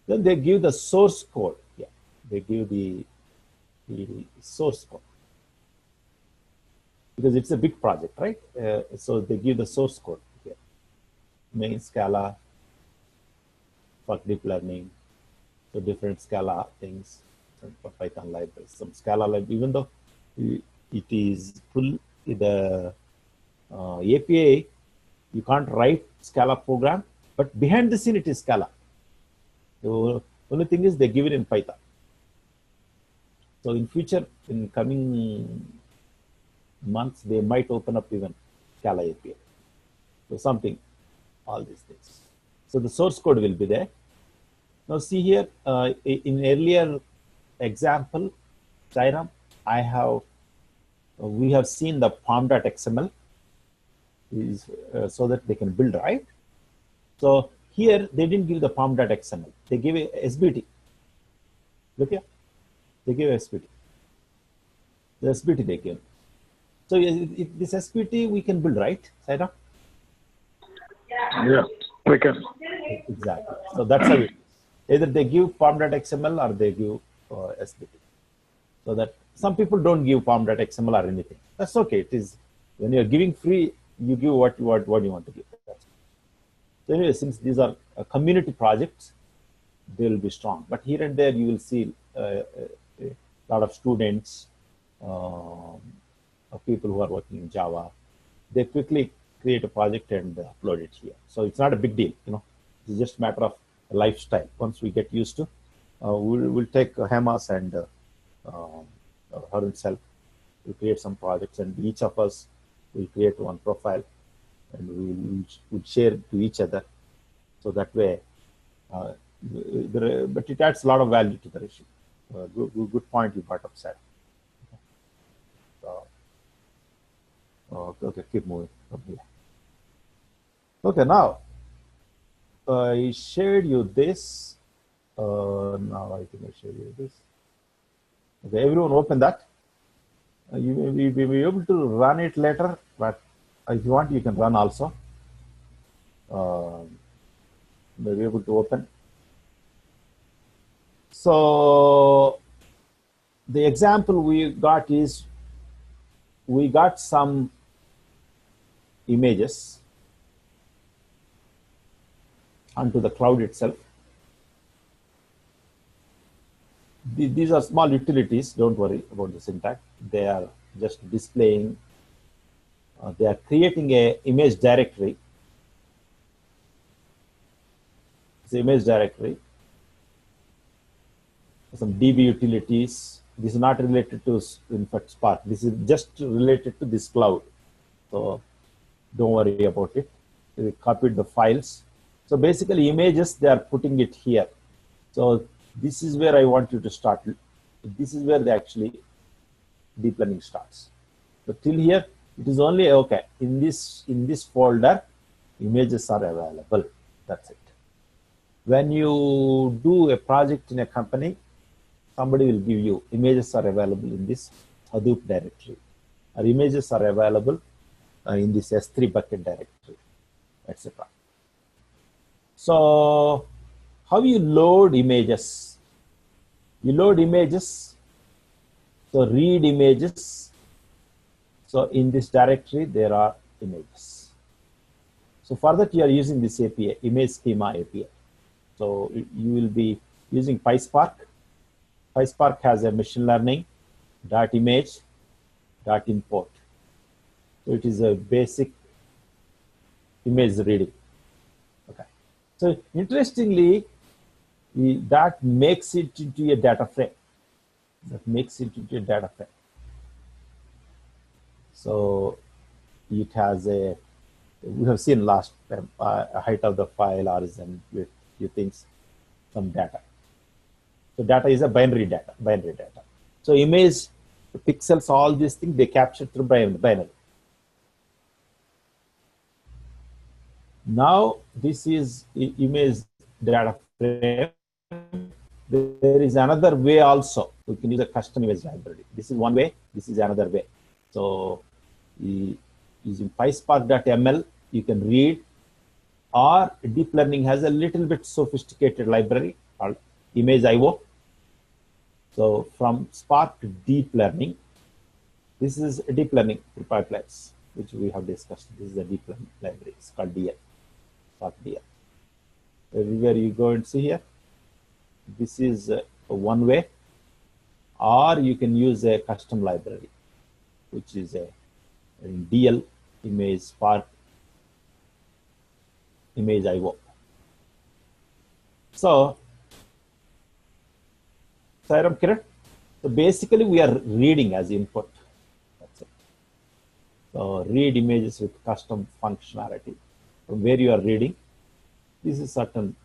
Then they give the source code. Yeah, they give the source code. Because it's a big project, right? So they give the source code here. Main Scala, for deep learning, so different Scala things for Python libraries. Some Scala library, even though it is full the API, you can't write Scala program, but behind the scene it is Scala. The only thing is they give it in Python. So in future, in coming months, they might open up even Scala API. So something, all these things. So the source code will be there. Now see here, in earlier example, Jairam, we have seen the pom.xml is so that they can build, right? So here they didn't give the pom.xml. They gave a SBT. Look here, they gave a SBT. The SBT they gave. So this SBT we can build, right, Saira? Yeah, we can. Exactly. So that's how it is. Either they give pom.xml or they give SBT. So that some people don't give pom.xml or anything. That's okay. It is when you're giving free, you give what you want to give. So anyway, since these are community projects, they will be strong. But here and there, you will see a lot of students, of people who are working in Java. They quickly create a project and upload it here. So it's not a big deal, It's just a matter of lifestyle. Once we get used to, we'll take Hemas and her itself. We'll create some projects, and each of us will create one profile, and we'll share to each other. So that way, but it adds a lot of value to the issue. Good point you brought up, Sam. Okay, keep moving from here. Okay, now I shared you this. Now I think I shared you this. Okay, everyone open that. You may be able to run it later, but if you want, you can run also. May be able to open. So the example we got is we got some images onto the cloud itself. These are small utilities. Don't worry about the syntax. They are just displaying. They are creating a image directory. It's an image directory. Some DB utilities. This is not related to Spark. This is just related to this cloud. So don't worry about it. We copied the files. So basically images, they are putting it here. So this is where I want you to start. This is where they actually deep learning starts. So till here, it is only okay. In this folder, images are available. That's it. When you do a project in a company, somebody will give you images are available in this Hadoop directory, or images are available in this S3 bucket directory, etc. So how you load images? You load images, so read images. So in this directory, there are images. So for that, you are using this API, image schema API. So you will be using PySpark. PySpark has a machine learning .image .import. So it is a basic image reading. Okay. So interestingly, that makes it into a data frame. that makes it into a data frame. So it has a, we have seen last time, height of the file, origin, with few things, some data. So data is a binary data. So image, pixels, all these things, they capture through binary. Now this is image data frame. There is another way also. We can use a custom image library. This is one way. This is another way. So using PySpark.ml, you can read, or deep learning has a little bit sophisticated library called Image.io. So from Spark to deep learning, this is a deep learning pipelines, which we have discussed. This is a deep learning library. It's called DL, Spark DL. Everywhere you go and see here, this is one way, or you can use a custom library, which is a DL image Spark Image.io. So, Sairam, Kiran, so basically we are reading as input. That's it. So read images with custom functionality. From where you are reading, this is certain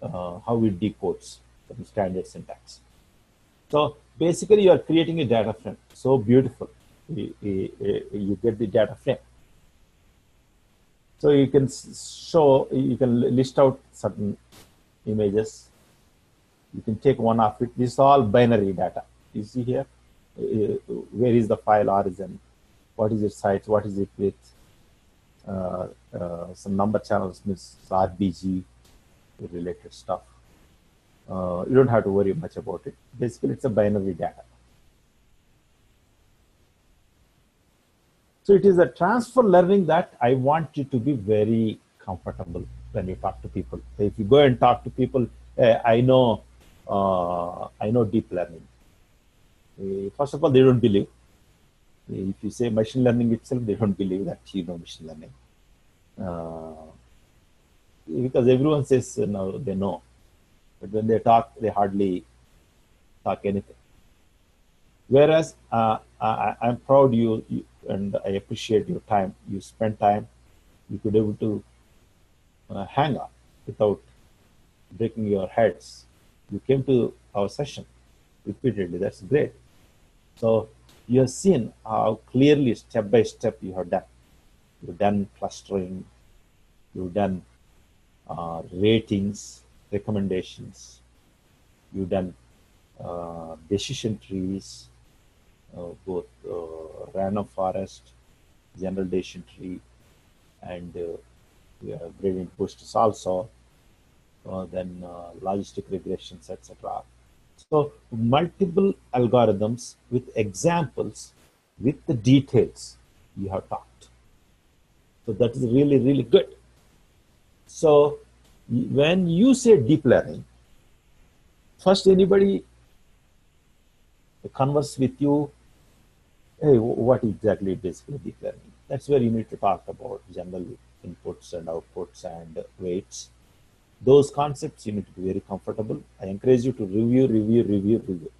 how it decodes from standard syntax. So basically you are creating a data frame. So beautiful. You get the data frame. So you can show, you can list out certain images. You can take one of it. This is all binary data. You see here, where is the file origin? What is its size? What is it with? Some number channels, means RBG related stuff. You don't have to worry much about it. Basically, it's a binary data. So it is a transfer learning that I want you to be very comfortable when you talk to people. If you go and talk to people, I know deep learning. First of all, they don't believe. If you say machine learning itself, they don't believe that you know machine learning. Because everyone says no, they know. But when they talk, they hardly talk anything. Whereas I'm proud you and I appreciate your time. You spent time. You could be able to hang up without breaking your heads. You came to our session repeatedly. That's great. So you have seen how clearly, step by step, you have done. You've done clustering. You've done ratings, recommendations. You've done decision trees, both random forest, general decision tree, and gradient boosters also. Then logistic regressions, etc. So multiple algorithms with examples, with the details you have talked. So that is really, really good. So when you say deep learning, first anybody converse with you, hey, what exactly is basically deep learning? That's where you need to talk about general inputs and outputs and weights. Those concepts you need to be very comfortable. I encourage you to review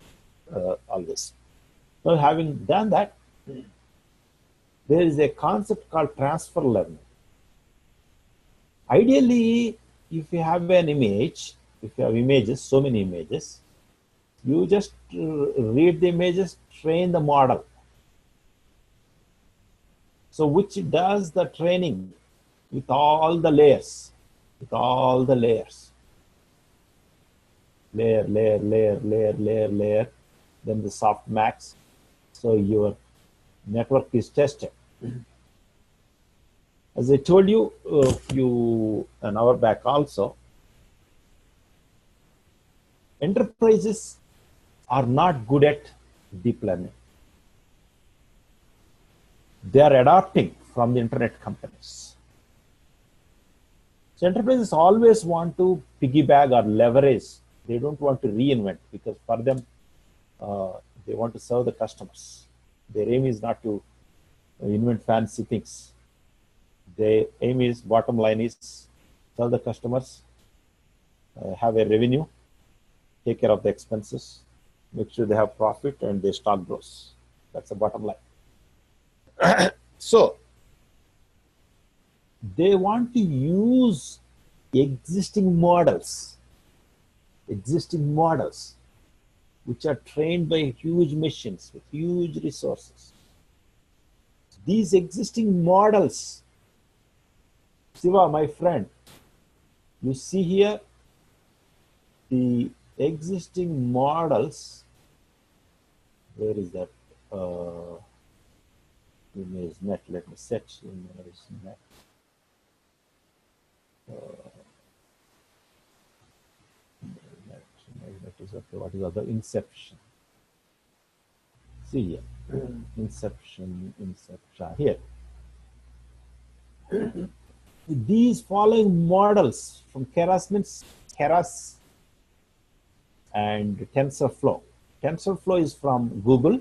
always. So having done that, there is a concept called transfer learning. Ideally, if you have an image, if you have images, so many images, you just read the images, train the model. So which does the training with all the layers, layer, then the softmax. So your network is tested. As I told you an hour back also, enterprises are not good at deep learning. They are adopting from the internet companies. So enterprises always want to piggyback or leverage. They don't want to reinvent, because for them, they want to serve the customers. Their aim is not to invent fancy things. Their aim is, bottom line is, serve the customers, have a revenue, take care of the expenses, make sure they have profit and their stock grows. That's the bottom line. So they want to use existing models which are trained by huge machines with huge resources. These existing models, Siva, my friend, you see here the existing models. Where is that ImageNet? Let me search ImageNet. ImageNet is okay. What is other? Inception. See here. Inception. Here. These following models from Keras means Keras and TensorFlow. TensorFlow is from Google.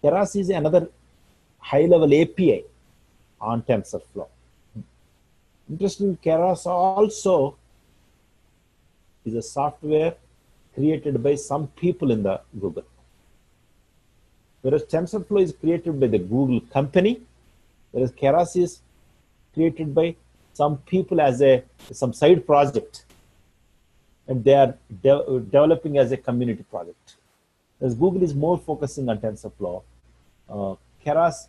Keras is another high-level API on TensorFlow. Interesting, Keras also is a software created by some people in the Google. Whereas TensorFlow is created by the Google company, whereas Keras is created by some people as some side project, and they are developing as a community project. As Google is more focusing on TensorFlow, Keras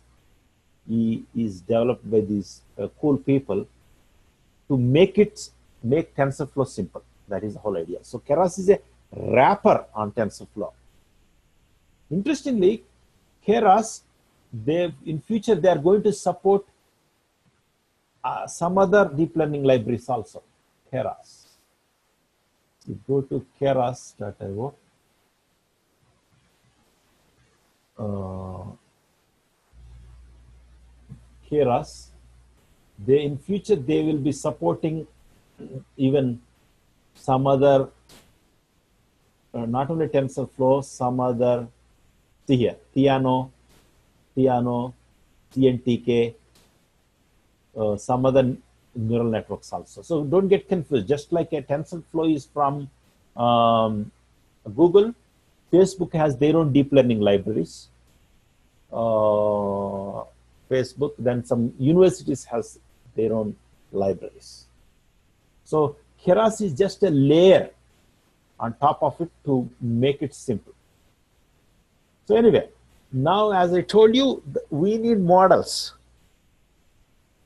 is developed by these cool people to make TensorFlow simple. That is the whole idea. So Keras is a wrapper on TensorFlow. Interestingly, Keras, in future they are going to support some other deep learning libraries also. Keras. You go to keras.io. Keras. In future they will be supporting even some other, not only TensorFlow, some other. See here, Theano, TNTK, some other neural networks also. So don't get confused. Just like a TensorFlow is from Google, Facebook has their own deep learning libraries. Facebook, then some universities has their own libraries. So Keras is just a layer on top of it to make it simple. So anyway, now as I told you, we need models.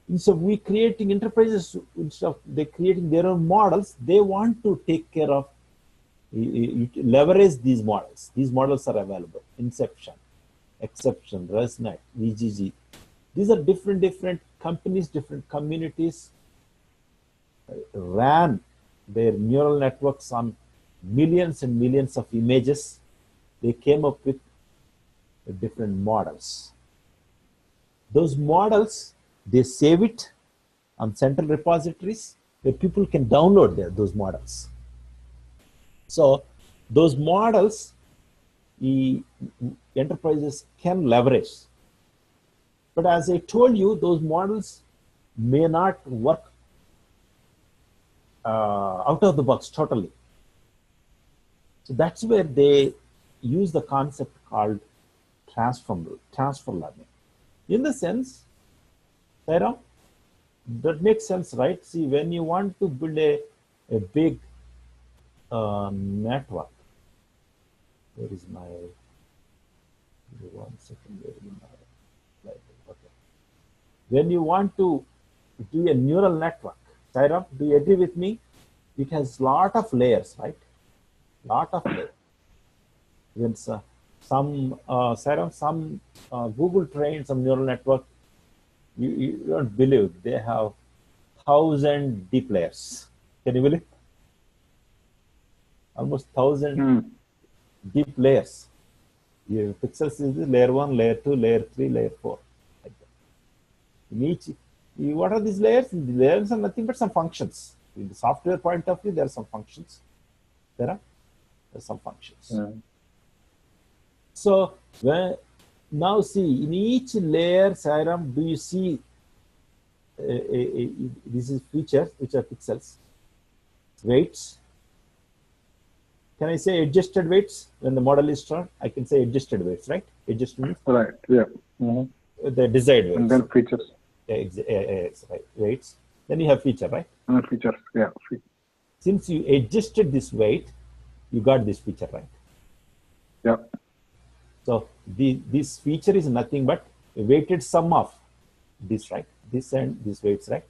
Instead of we creating enterprises, instead of they creating their own models, they want to take care of, leverage these models. These models are available. Inception, Exception, ResNet, VGG. These are different companies, different communities ran their neural networks on millions and millions of images. They came up with different models. Those models, they save it on central repositories where people can download those models. So those models, enterprises can leverage. But as I told you, those models may not work out of the box totally. So that's where they use the concept called transfer learning. In the sense, Sarah, that makes sense, right? See, when you want to build a big network, where is my, 1 second, where is my, okay. When you want to do a neural network, Sarah, do you agree with me? It has lot of layers, right? Lot of layers. Even some Google trained some neural network. You don't believe they have 1,000 deep layers. Can you believe? Almost 1,000 deep layers. Your pixels is layer 1, layer 2, layer 3, layer 4. Like that. In each, what are these layers? The layers are nothing but some functions. In the software point of view, there are some functions. There are some functions. So now see, in each layer, Sairam, do you see this is features which are pixels, weights, can I say adjusted weights when the model is strong? I can say adjusted weights, right? Adjusted means Right. Yeah. the desired weights. And then features. Right. Weights. Then you have feature, right? And features. Yeah. Since you adjusted this weight, you got this feature, right? Yeah. So this feature is nothing but a weighted sum of this, right? This and this weights, right?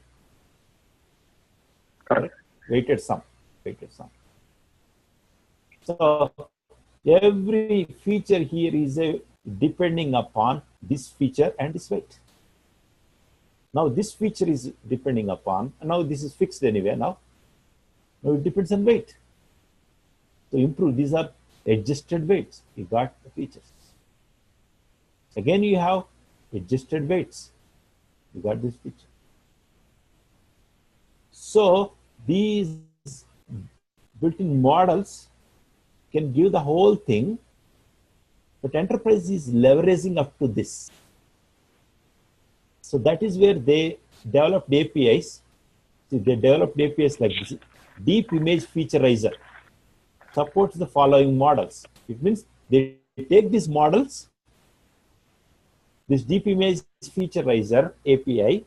Correct. Weighted sum. Weighted sum. So every feature here is depending upon this feature and this weight. Now this feature is depending upon, now this is fixed anyway now. Now it depends on weight. To improve, these are adjusted weights. You got the features. Again, you have adjusted weights. You got this feature. So these built-in models can give the whole thing, but enterprise is leveraging up to this. So that is where they developed APIs. So they developed APIs like this. Deep Image Featureizer supports the following models. It means they take these models, this Deep Image Featureizer API.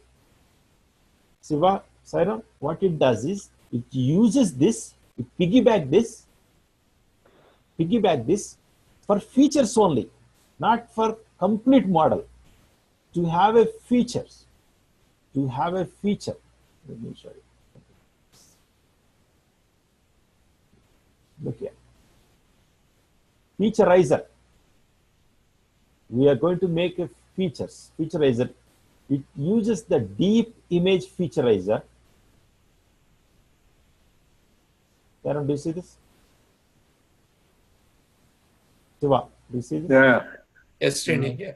Siva, Sairam, what it does is it uses this, it piggyback this for features only, not for complete model. To have a feature, let me show you. Look here. Featureizer. We are going to make a featureizer. It uses the Deep Image Featureizer. Karan, do you see this? Siva, do you see this? Yeah. Yes, Srini. Yeah.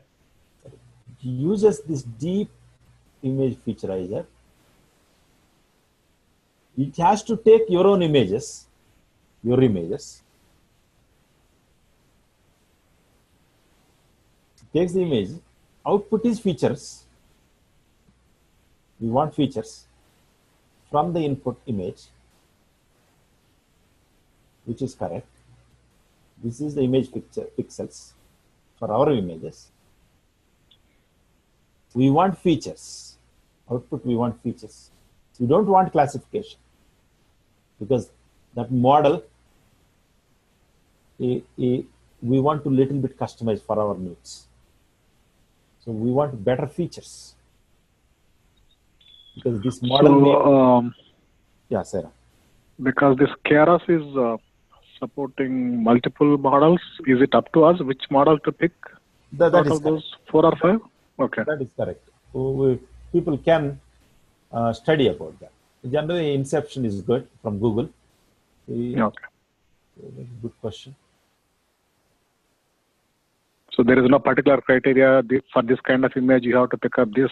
It uses this Deep Image Featureizer. It has to take your own images, It takes the image, output is features. We want features from the input image, which is correct. This is the image pixels for our images. We want features. Output, we want features. We don't want classification because that model, we want to little bit customize for our needs. So we want better features because this model. Yeah, Sarah. Because this Keras is supporting multiple models, is it up to us which model to pick That out is of those 4 or 5? Okay. That is correct. People can study about that. Generally, Inception is good from Google. Okay. Good question. So there is no particular criteria for this kind of image. You have to pick up this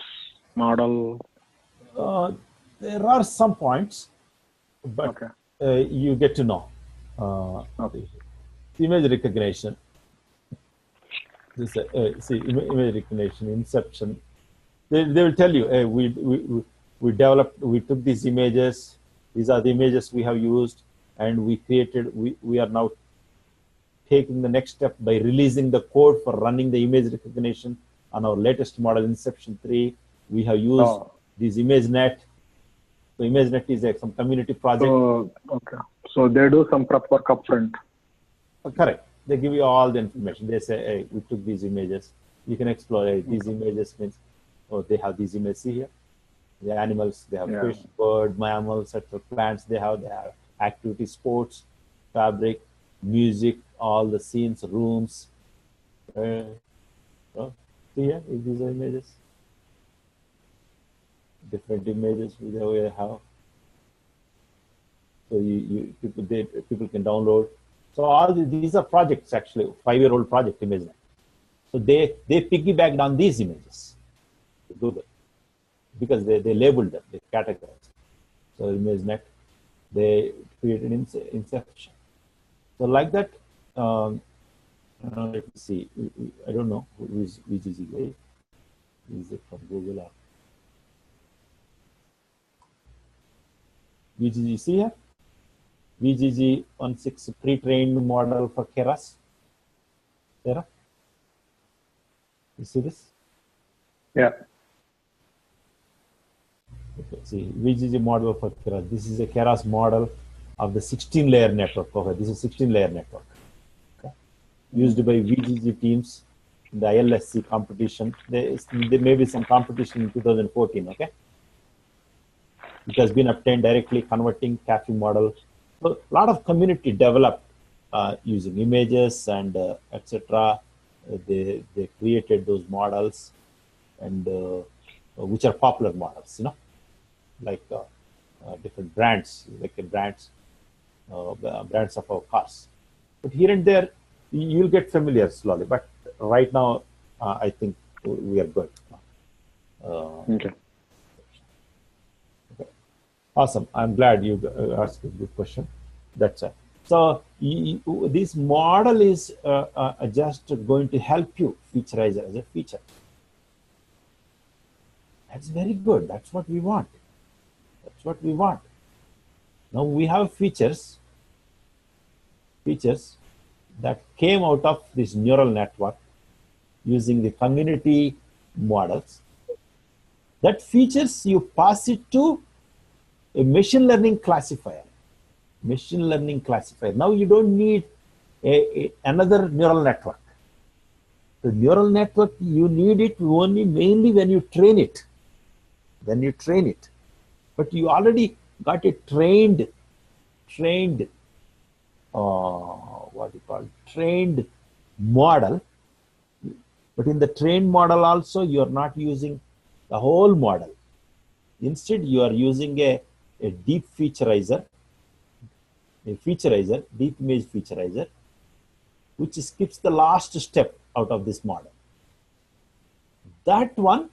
model. There are some points, but you get to know. Image recognition. This see image recognition, Inception. They will tell you, hey, we developed, we took these images. These are the images we have used, and we created. We are now taking the next step by releasing the code for running the image recognition on our latest model, Inception 3. We have used this ImageNet. So ImageNet is some community project. Okay. So they do some prep work upfront. Correct. They give you all the information. They say, hey, we took these images. You can explore it. These images means, they have these images. See here? The animals, they have fish, bird, mammals, etc. Plants, they have activity, sports, fabric, music, all the scenes, rooms. See here, these are images. Different images we have. So people can download. So all these are projects, actually 5-year-old project ImageNet. So they piggybacked on these images, Google, because they labeled them, they categorized. So ImageNet, they created Inception. So like that, let me see. I don't know which is it. Is it from Google or VGG? See here? VGG16 pre-trained model for Keras. Sarah, you see this? Yeah. Okay, see, VGG model for Keras. This is a Keras model of the 16-layer network. Okay, this is 16-layer network. Okay. Used by VGG teams in the ILSC competition. There may be some competition in 2014. Okay, it has been obtained directly converting CAFE model. So a lot of community developed using images and etc. They created those models, and which are popular models, you know, like different brands, like brands of our cars. But here and there, you'll get familiar slowly. But right now, I think we are good. Okay. Awesome. I'm glad you asked a good question. That's it. So this model is just going to help you featureize as a feature. That's very good. That's what we want. That's what we want. Now we have features that came out of this neural network using the community models. That features, you pass it to a machine learning classifier. Now you don't need another neural network. The neural network, you need it only mainly when you train it. But you already got a trained model. But in the trained model also, you are not using the whole model. Instead, you are using a deep featureizer, deep image featureizer, which skips the last step out of this model. That one,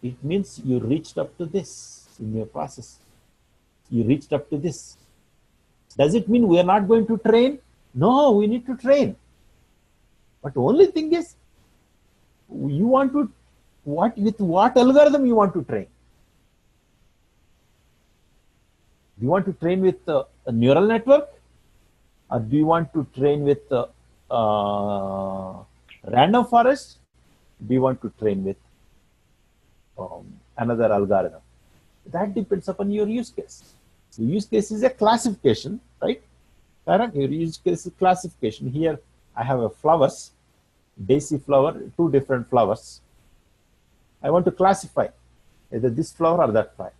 it means you reached up to this in your process. You reached up to this. Does it mean we are not going to train? No, we need to train. But the only thing is, you want to, with what algorithm you want to train? Do you want to train with a neural network? Or do you want to train with random forest? Do you want to train with another algorithm? That depends upon your use case. The use case is a classification, right? Your use case is classification. Here I have a flowers, daisy flower, two different flowers. I want to classify either this flower or that flower.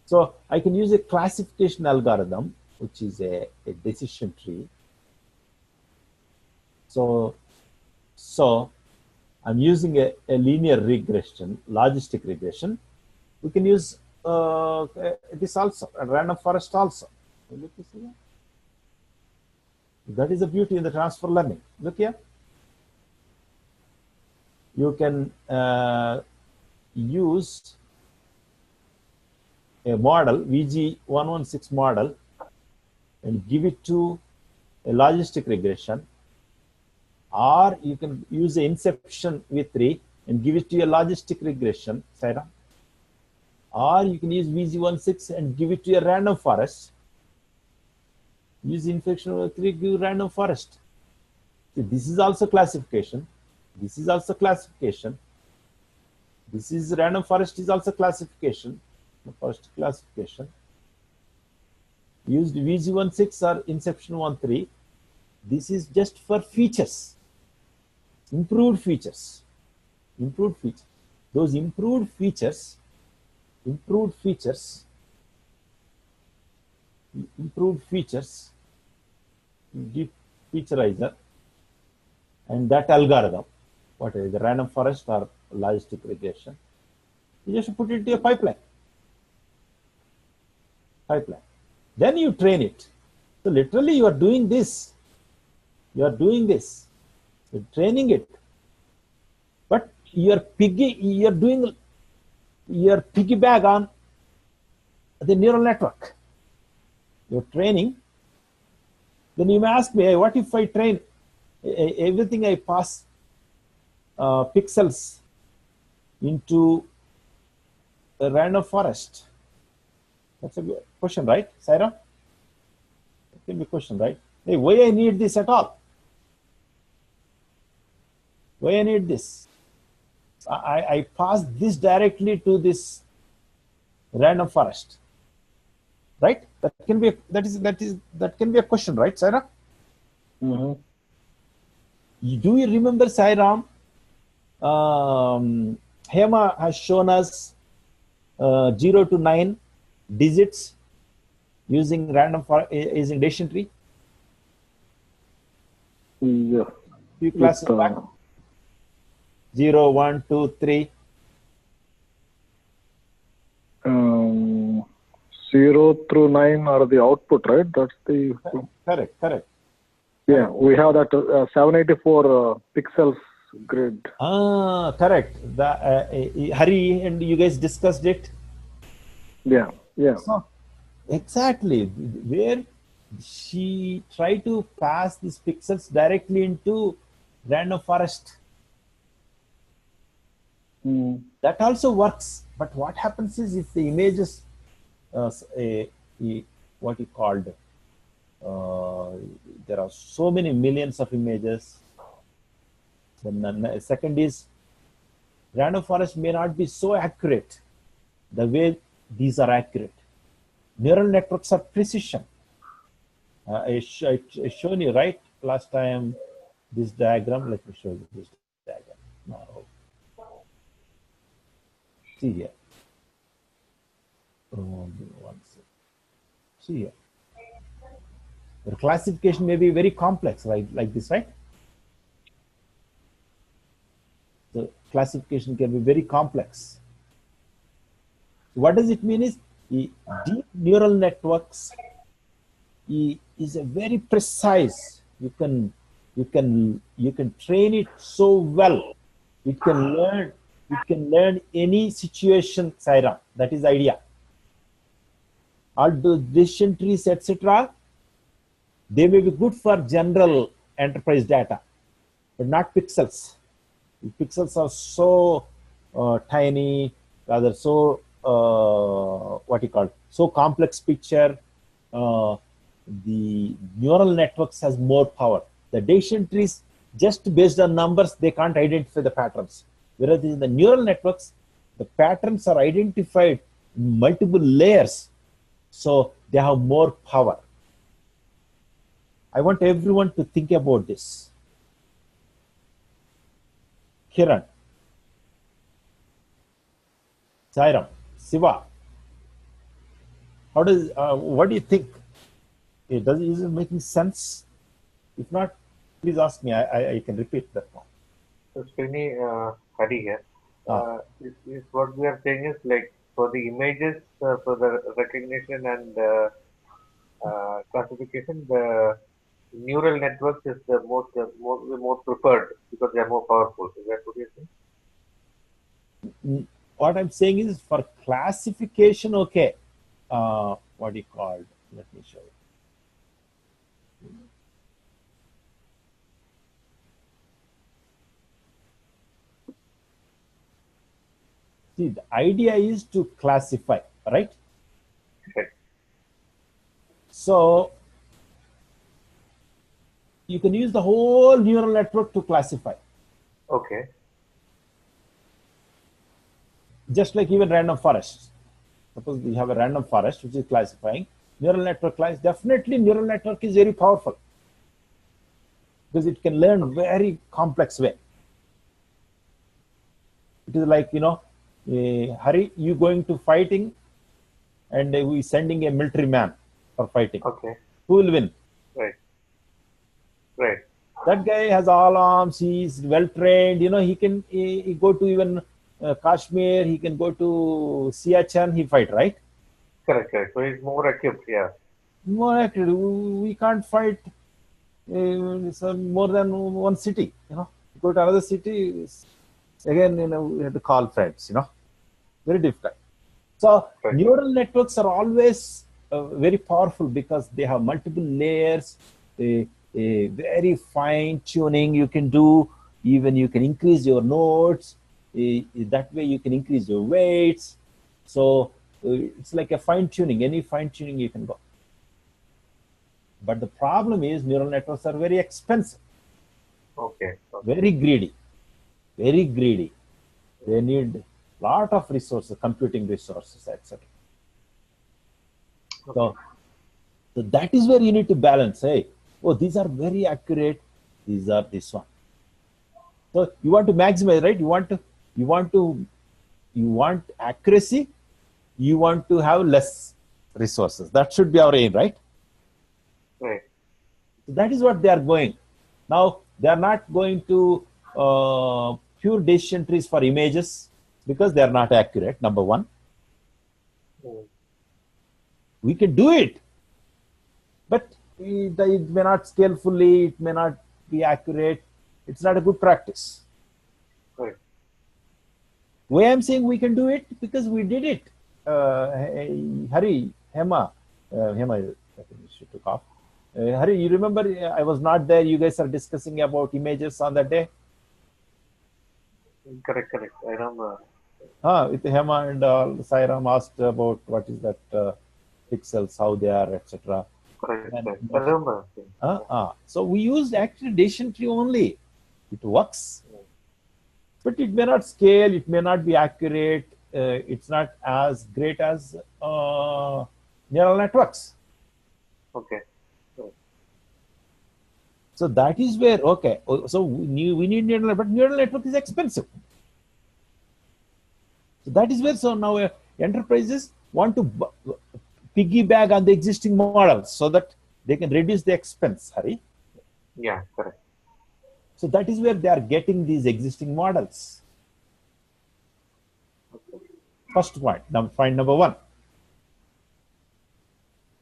So I can use a classification algorithm, which is a decision tree. So I'm using a linear regression, logistic regression. We can use this also, a random forest also. Look, you see that is the beauty in the transfer learning. Look here. You can use a model, VG116 model, and give it to a logistic regression, or you can use the inception V3 and give it to a logistic regression, Sarah. Or you can use VG16 and give it to a random forest. Use infection V3, give random forest. So this is also classification. This is also classification. This is random forest is also classification. First classification. Used VG16 or inception 1.3. This is just for features. Improved features. Those improved features, deep featureizer, and that algorithm, what is the random forest or logistic regression, you just put it into a pipeline. Then you train it. So literally you are doing this. You're training it. But you're piggyback on the neural network. You're training. Then you may ask me, hey, what if I train everything I pass pixels into a random forest? That's a good question, right, Saira? That can be a question, right? Hey, why I need this at all? Why I need this? I pass this directly to this random forest, right? That can be that can be a question, right, Saira? Mm-hmm. Do you remember, Sairam? Hema has shown us 0 to 9 digits using using decision tree. Yeah. Few classes back. 0, 1, 2, 3. 0 through 9 are the output, right? That's the. Correct. Yeah, we have that 784 pixels grid. Correct. Hari and you guys discussed it. Yeah. So, exactly where she tried to pass these pixels directly into random forest. That also works, but what happens is if the image is what you called there are so many millions of images. Then second is random forest may not be so accurate the way these are accurate. Neural networks are precision. I shown you right last time this diagram. Let me show you this diagram now. See here. One second. See here. The classification may be very complex, right? Like this, right? The classification can be very complex. What does it mean is deep neural networks is a very precise. You can train it so well. It can learn any situation, Saira. That is the idea. All the decision trees, etc. They may be good for general enterprise data, but not pixels. The pixels are so tiny, rather so so complex picture. The neural networks has more power. The decision trees, just based on numbers, they can't identify the patterns. Whereas in the neural networks, the patterns are identified in multiple layers, so they have more power. I want everyone to think about this. Kiran, Sairam, Siva, what do you think? Is it making sense? If not, please ask me. I can repeat that one. So Srini, Hari here. Is what we are saying is like for the images, for the recognition and classification, the neural networks is the more preferred because they are more powerful. Is that what you're saying? What I'm saying is for classification, okay. What do you call it? Let me show you. See, the idea is to classify, right? Okay. So you can use the whole neural network to classify. Okay. Just like even random forests. Suppose we have a random forest which is classifying. Neural network definitely neural network is very powerful because it can learn very complex way. It is like, Hari, you going to fighting and we sending a military man for fighting. Okay. Who will win? Right. That guy has all arms. He's well trained. He can he go to even Kashmir. He can go to Siachen. He fight, right? Correct. So he's more equipped. Yeah. More equipped. We can't fight more than one city. Go to another city. Again, we have to call friends. Very difficult. So neural networks are always very powerful because they have multiple layers. A very fine tuning you can do. Even you can increase your nodes. That way you can increase your weights. So it's like a fine tuning. Any fine tuning you can go. But the problem is neural networks are very expensive. Okay. Very greedy. Very greedy. They need lot of resources, computing resources, etc. So that is where you need to balance. Hey, oh, these are very accurate. These are this one. So you want to maximize, right? You want accuracy. You want to have less resources. That should be our aim, right? Right. So that is what they are going. Now they are not going to pure decision trees for images because they are not accurate. Number one. We can do it, but it may not scale fully. It may not be accurate. It's not a good practice. Right. Why I'm saying we can do it because we did it. Hari, Hema, I think she took off. Hari, you remember I was not there. You guys are discussing about images on that day. Correct. I remember. With Hema and Sairam asked about what is that pixels, how they are, etc. Correct. I remember. So we used actually decision tree only. It works, but it may not scale. It may not be accurate. It's not as great as neural networks. Okay. So that is where, okay, so we need neural network, but neural network is expensive. So that is where, so now enterprises want to piggyback on the existing models so that they can reduce the expense, Hari. Yeah, correct. So that is where they are getting these existing models. First point, point number one.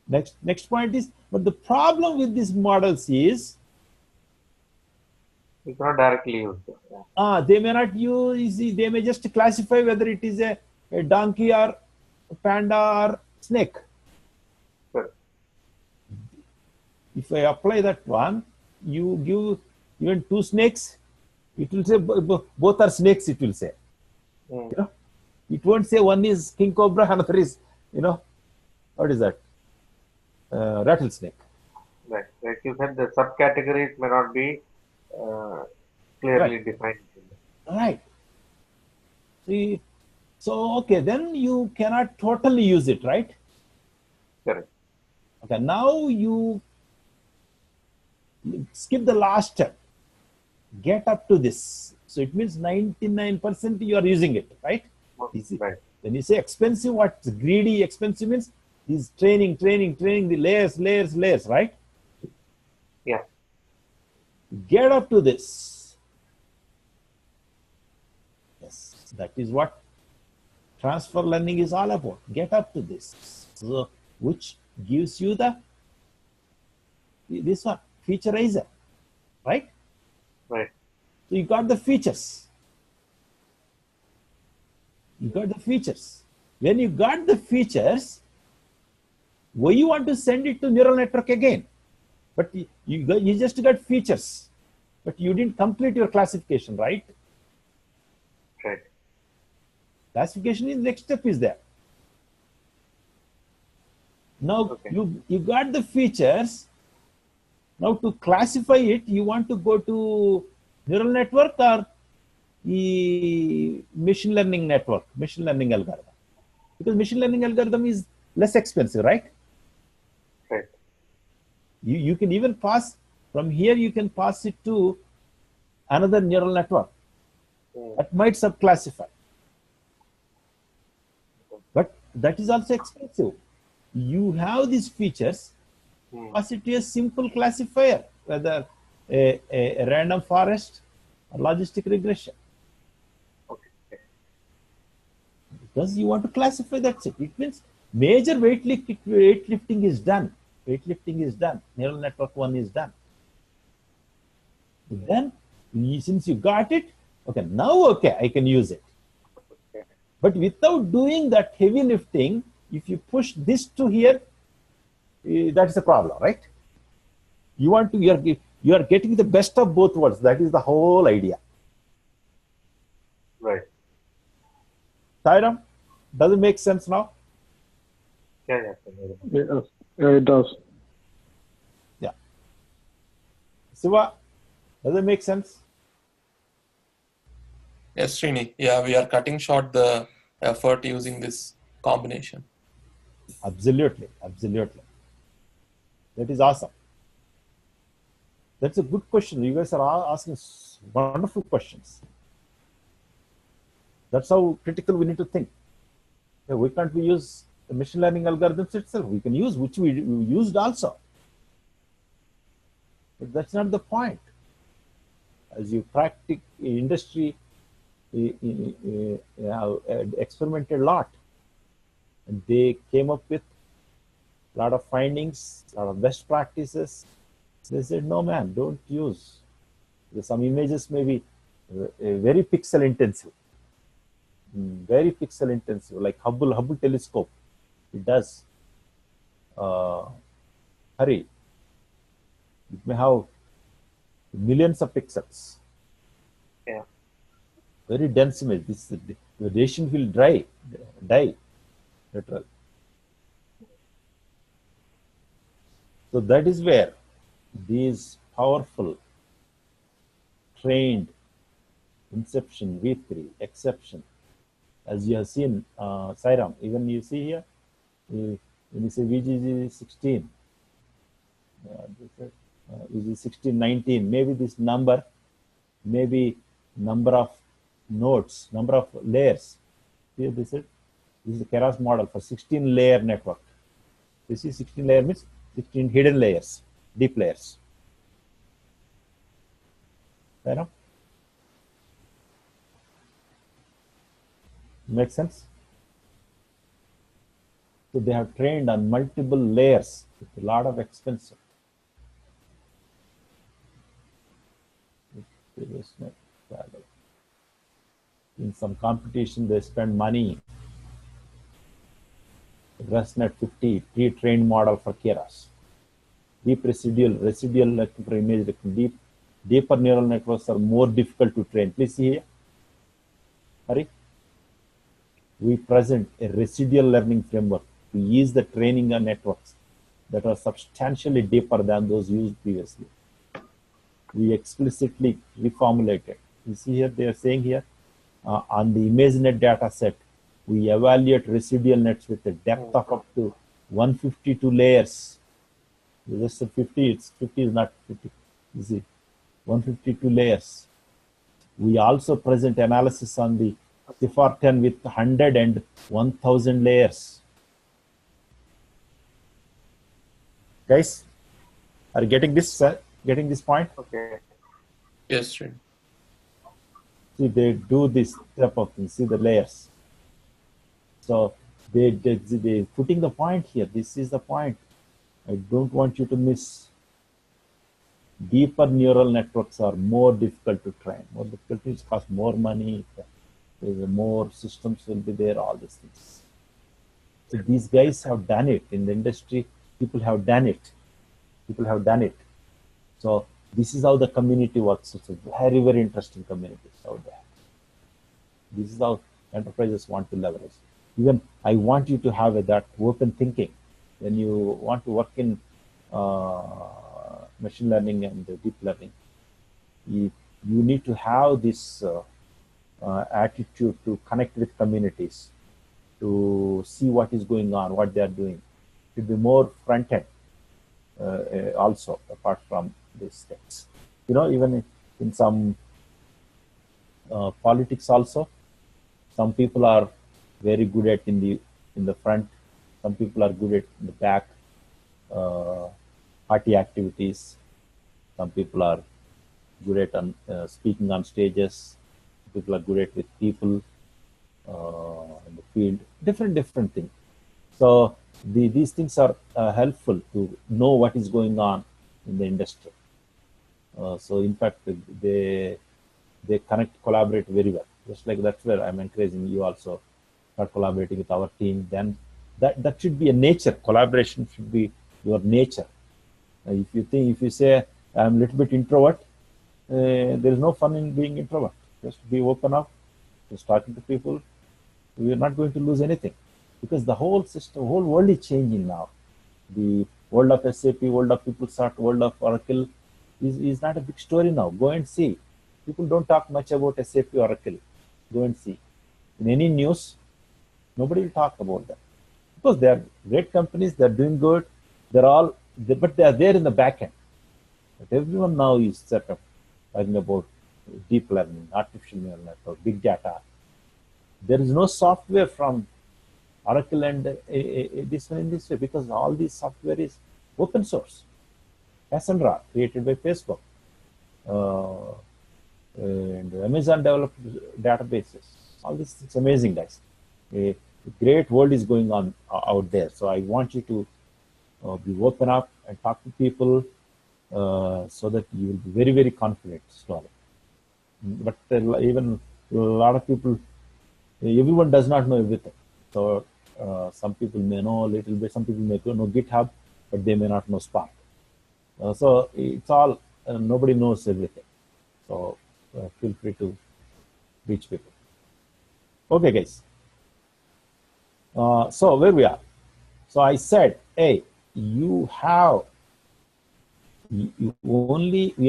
Next point is, but the problem with these models is you cannot directly use them. They may not use, they may just classify whether it is a donkey or a panda or snake. Sure. If I apply that one, you give even two snakes, it will say both are snakes, it will say. You know? It won't say one is king cobra, another is, what is that? Rattlesnake. Right. Like you said, the subcategories may not be clearly defined. Right. See, so okay, then you cannot totally use it, right? Correct. Okay, now you skip the last step. Get up to this. So it means 99% you are using it, right? Right. When you say expensive, what's greedy? Expensive means is training the layers, right? Yeah. Get up to this. Yes, that is what transfer learning is all about. Get up to this. So, which gives you this one, featureizer, right? Right. So you got the features. When you got the features, why you want to send it to neural network again? But you just got features, but you didn't complete your classification, right? Right. Classification is next step is there. Now you got the features. Now to classify it, you want to go to neural network or the machine learning algorithm, because machine learning algorithm is less expensive, right? Right. You can even pass from here. You can pass it to another neural network that might subclassify, but that is also expensive. You have these features, pass it to a simple classifier, whether a random forest or logistic regression. Because you want to classify, that's it. It means major weightlifting is done. Neural network 1 is done. Then, since you got it, I can use it. But without doing that heavy lifting, if you push this to here, that's a problem, right? You are getting the best of both worlds. That is the whole idea. Right. Sairam, Does it make sense now? Yeah. Yes, it does. Yeah. Siva, does it make sense? Yes, Srini. Yeah, we are cutting short the effort using this combination. Absolutely. That is awesome. That's a good question. You guys are asking wonderful questions. That's how critical we need to think. Yeah, we can't use the machine learning algorithms itself. We can use, which we used also. But that's not the point. As you practice industry, experimented a lot. And they came up with a lot of findings, a lot of best practices. They said, no, man, don't use. Some images may be very pixel intensive. Very pixel intensive, like Hubble telescope. It does. Hurry. It may have millions of pixels. Yeah. Very dense image. The radiation will die. Literally. So that is where these powerful, trained, inception, V3, exception, as you have seen, Sairam, even you see here, when you say VGG16, VGG16, 19, maybe this number, maybe number of nodes, number of layers. Here this is the Keras model for 16 layer network. You see 16 layer means 16 hidden layers, deep layers. Sairam? Make sense? So they have trained on multiple layers with a lot of expense. In some competition, they spend money. ResNet 50 pre-trained model for Keras. Deep residual network for image recognition. Deeper neural networks are more difficult to train. Please see here. Hurry. We present a residual learning framework to ease the training on networks that are substantially deeper than those used previously. We explicitly reformulated. You see here, they are saying here, on the ImageNet data set, we evaluate residual nets with a depth of up to 152 layers. Just 50, it's 50 is not 50. You see, 152 layers. We also present analysis on the CIFAR 10 with 100 and 1000 layers. Guys, are you getting this point? Okay. Yes, Srini. See, they do this type of thing. See the layers. So they putting the point here. This is the point. I don't want you to miss. Deeper neural networks are more difficult to train. More difficult to cost more money. There's more systems will be there. All these things. So these guys have done it in the industry. People have done it. So this is how the community works. It's a very, very interesting community out there. This is how enterprises want to leverage. Even I want you to have that open thinking. When you want to work in machine learning and deep learning, you need to have this attitude to connect with communities, to see what is going on, what they are doing. It should be more front-end also, apart from these things. You know, even in some politics also, some people are very good at in the front. Some people are good at in the back, party activities. Some people are good at speaking on stages. People are good at with people in the field. Different things. So these things are helpful to know what is going on in the industry. So in fact, they collaborate very well. Just like that's where I'm encouraging you also start collaborating with our team. Then that should be a nature. Collaboration should be your nature. If you say I'm a little bit introvert, there is no fun in being introvert. Just be open up, just talking to people, We are not going to lose anything because the whole system, whole world is changing now. The world of SAP, world of PeopleSoft, world of Oracle is not a big story now. Go and see. People don't talk much about SAP, Oracle. Go and see. In any news, nobody will talk about that because they are great companies. They're doing good. But they are there in the back end. But everyone now is set up talking about deep learning, artificial neural network, big data. There is no software from Oracle and this one in this way because all this software is open source. Cassandra created by Facebook. And Amazon developed databases. All this is amazing, guys. A great world is going on out there. So I want you to be open up and talk to people so that you will be very, very confident slowly. But even a lot of people, everyone does not know everything. So some people may know a little bit, some people may know GitHub, but they may not know Spark. So it's all, nobody knows everything. So feel free to reach people. Okay, guys. So where we are. So I said, hey, we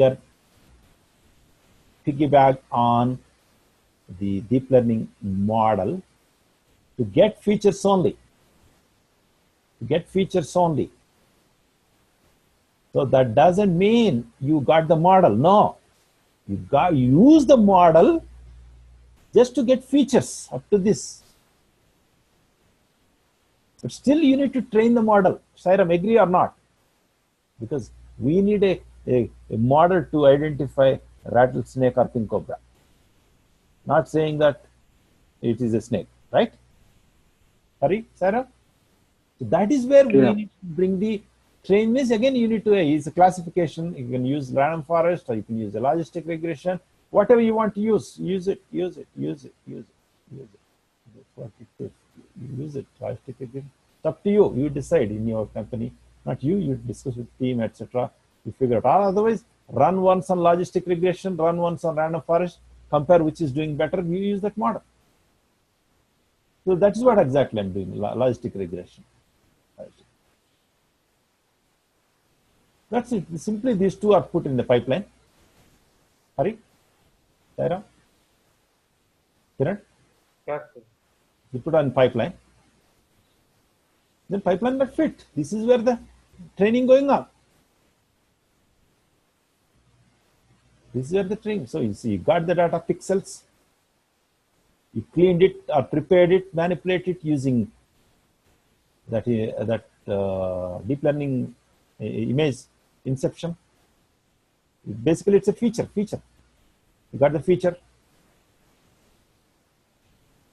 are piggyback on the deep learning model to get features only. So that doesn't mean you got the model. No, you use the model just to get features up to this. But still you need to train the model. Sairam, agree or not? Because we need a model to identify rattlesnake or king cobra. Not saying that it is a snake, right? Sorry, Sarah? So that is where we need to bring the train means again you need to use a classification. You can use random forest or you can use a logistic regression. Whatever you want to use it. That's what it is. Use it. Logistic regression. It's up to you. You decide in your company. Not you. You discuss with team, etc. You figure it out. Otherwise, run once on logistic regression, run once on random forest, compare which is doing better. You use that model. So that is what exactly I'm doing. Logistic regression. That's it. Simply these two are put in the pipeline. Hari? Saira? Kiran? Yes, sir. You put on pipeline. Then pipeline must fit. This is where the training going on. This is where the training. So you see, you got the data pixels. You cleaned it or prepared it, manipulate it using that deep learning image inception. Basically, it's a feature. You got the feature.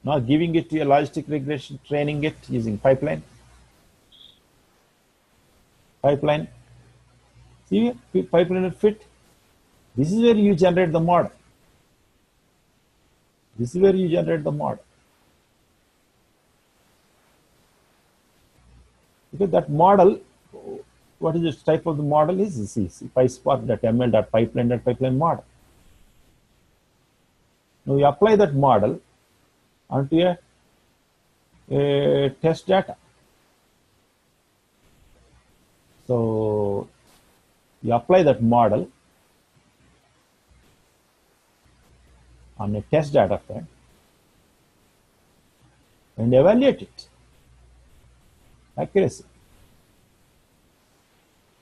Now giving it to a logistic regression, training it using pipeline. See, pipeline will fit. This is where you generate the model. Because that model, what is the type of the model is? PySpark.ml.pipeline.pipeline model. Now you apply that model onto a test data. So you apply that model on a test data frame and evaluate it. Accuracy.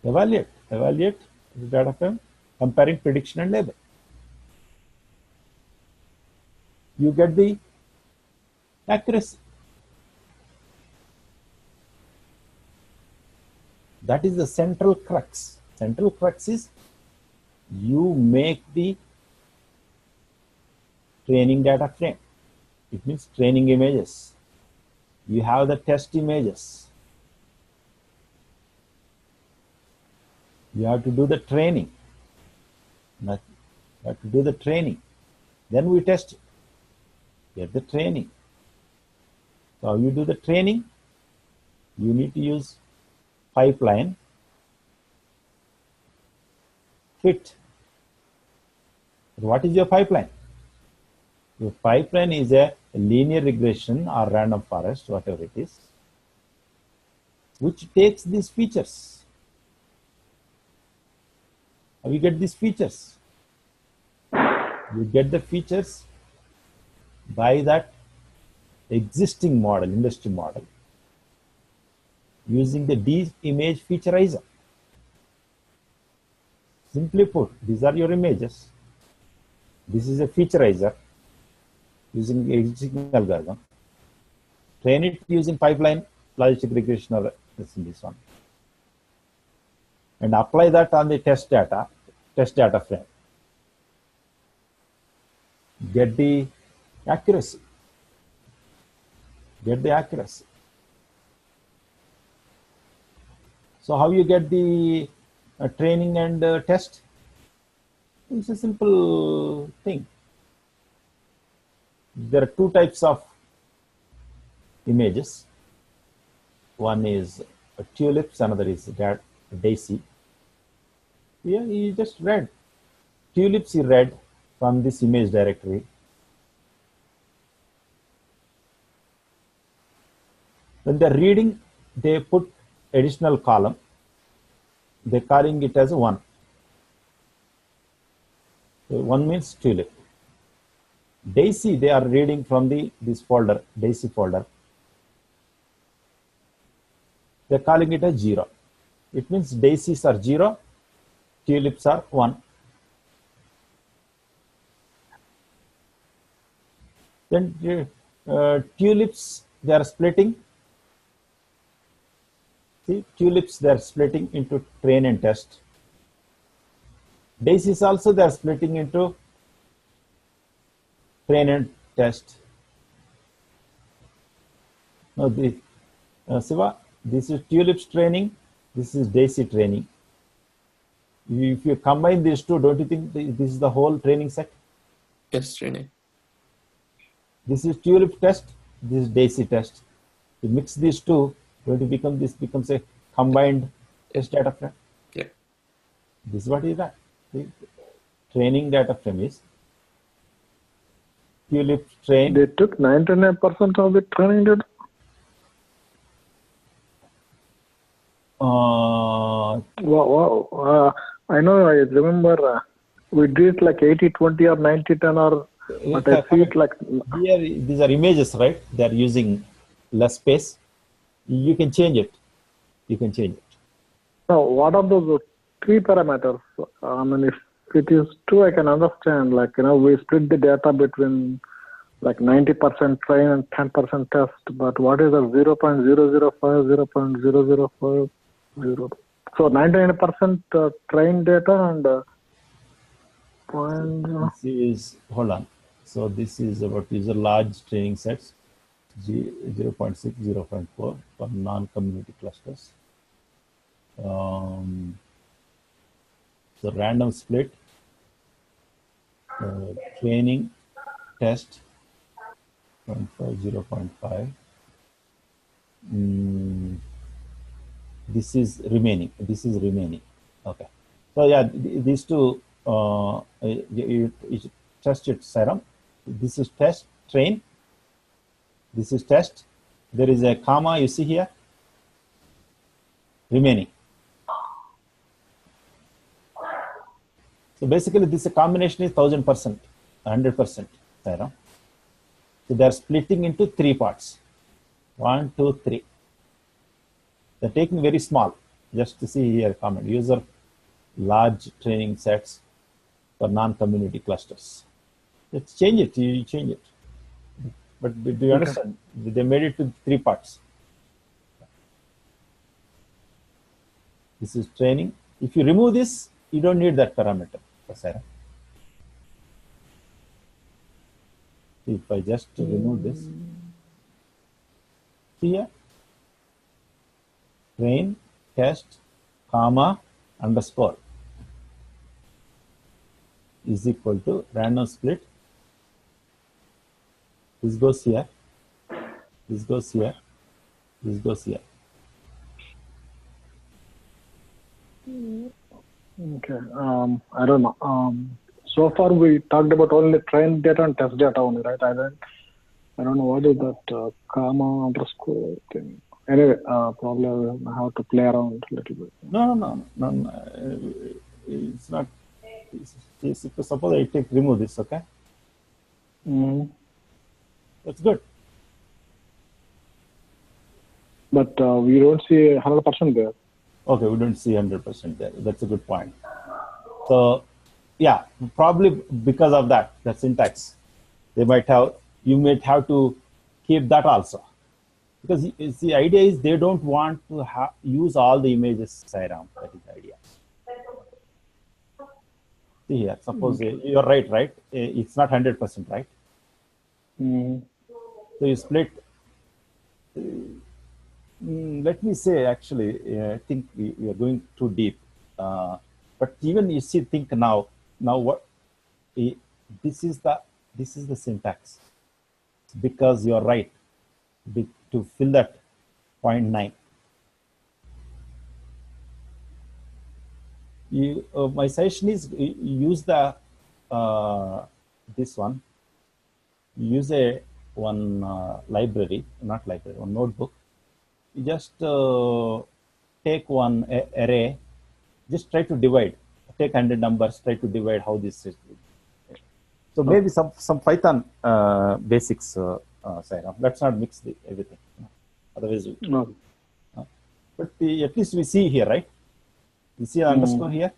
Evaluate the data frame, comparing prediction and label. You get the accuracy. That is the central crux. Central crux is you make the training data frame. It means training images. You have the test images. You have to do the training. You have to do the training. Then we test it. Get the training. So how you do the training? You need to use pipeline, fit. What is your pipeline? If pipeline is a linear regression or random forest, whatever it is, which takes these features. We get these features. You get the features by that existing model, industry model, using the deep image featureizer. Simply put, these are your images. This is a featureizer using existing algorithm. Train it using pipeline logistic regression or this one. And apply that on the test data frame. Get the accuracy. So how you get the training and test? It's a simple thing. There are two types of images. One is tulips, another is daisy. Here you just read. Tulips you read from this image directory. When they're reading, they put additional column. They're calling it as 1. So 1 means tulip. Daisy, they are reading from this folder, daisy folder. They're calling it as 0. It means daisies are 0, tulips are 1. Then tulips, they are splitting. See, tulips, they are splitting into train and test. Daisies also, they are splitting into train and test. Now, Siva, this is tulips training, this is daisy training. If you combine these two, don't you think this is the whole training set? Yes, training. This is tulip test, this is daisy test. You mix these two, this becomes a combined test data frame. Yeah. This is what is that. The training data frame is tulip train. They took 99% of the training data. I know, I remember we did like 80-20 or 90-10 or, but I see it like... Here, these are images, right? They are using less space. You can change it. Now, what are those 3 parameters? I mean, if it is 2, I can understand, like, we split the data between like 90% train and 10% test, but what is the 0.005, 0.005? So 99% train data and this is, hold on. So this is about user large training sets, 0.6, 0.4 for non-community clusters. So random split, training, test, 0.5, 0.5. This is remaining. Okay. So yeah, these two, you test it, Saram. This is test, train. This is test. There is a comma, you see here. Remaining. So basically, this combination is 1000%, 100%, Saram. So they are splitting into 3 parts. 1, 2, 3. They're taking very small. Just to see here, comment. User large training sets for non-community clusters. Let's change it. You change it. But do you understand? They made it to 3 parts. This is training. If you remove this, you don't need that parameter. If I just remove this, see here, train, test, comma, underscore is equal to random split. This goes here, this goes here, this goes here. Okay, I don't know. so far we talked about only train data and test data only, right? I don't know what is that comma underscore thing. Anyway, probably I have to play around a little bit. No. It's not. Suppose I remove this, okay? That's good. But we don't see 100% there. Okay, we don't see 100% there. That's a good point. So, yeah, probably because of that syntax, you might have to keep that also. Because the idea is they don't want to use all the images, Sairam. That is the idea. See here, suppose you're right? It's not 100%, right? So you split. Let me say, actually, I think we are going too deep. But even you see, think now what? This is the syntax, because you are right. To fill that 0.9. My suggestion is use the this one. Use one notebook. You just take one array. Just try to divide. Take 100 numbers. Try to divide how this is. So maybe some Python basics. Sairam. Let's not mix everything. Otherwise, but at least we see here, right? You see the underscore here?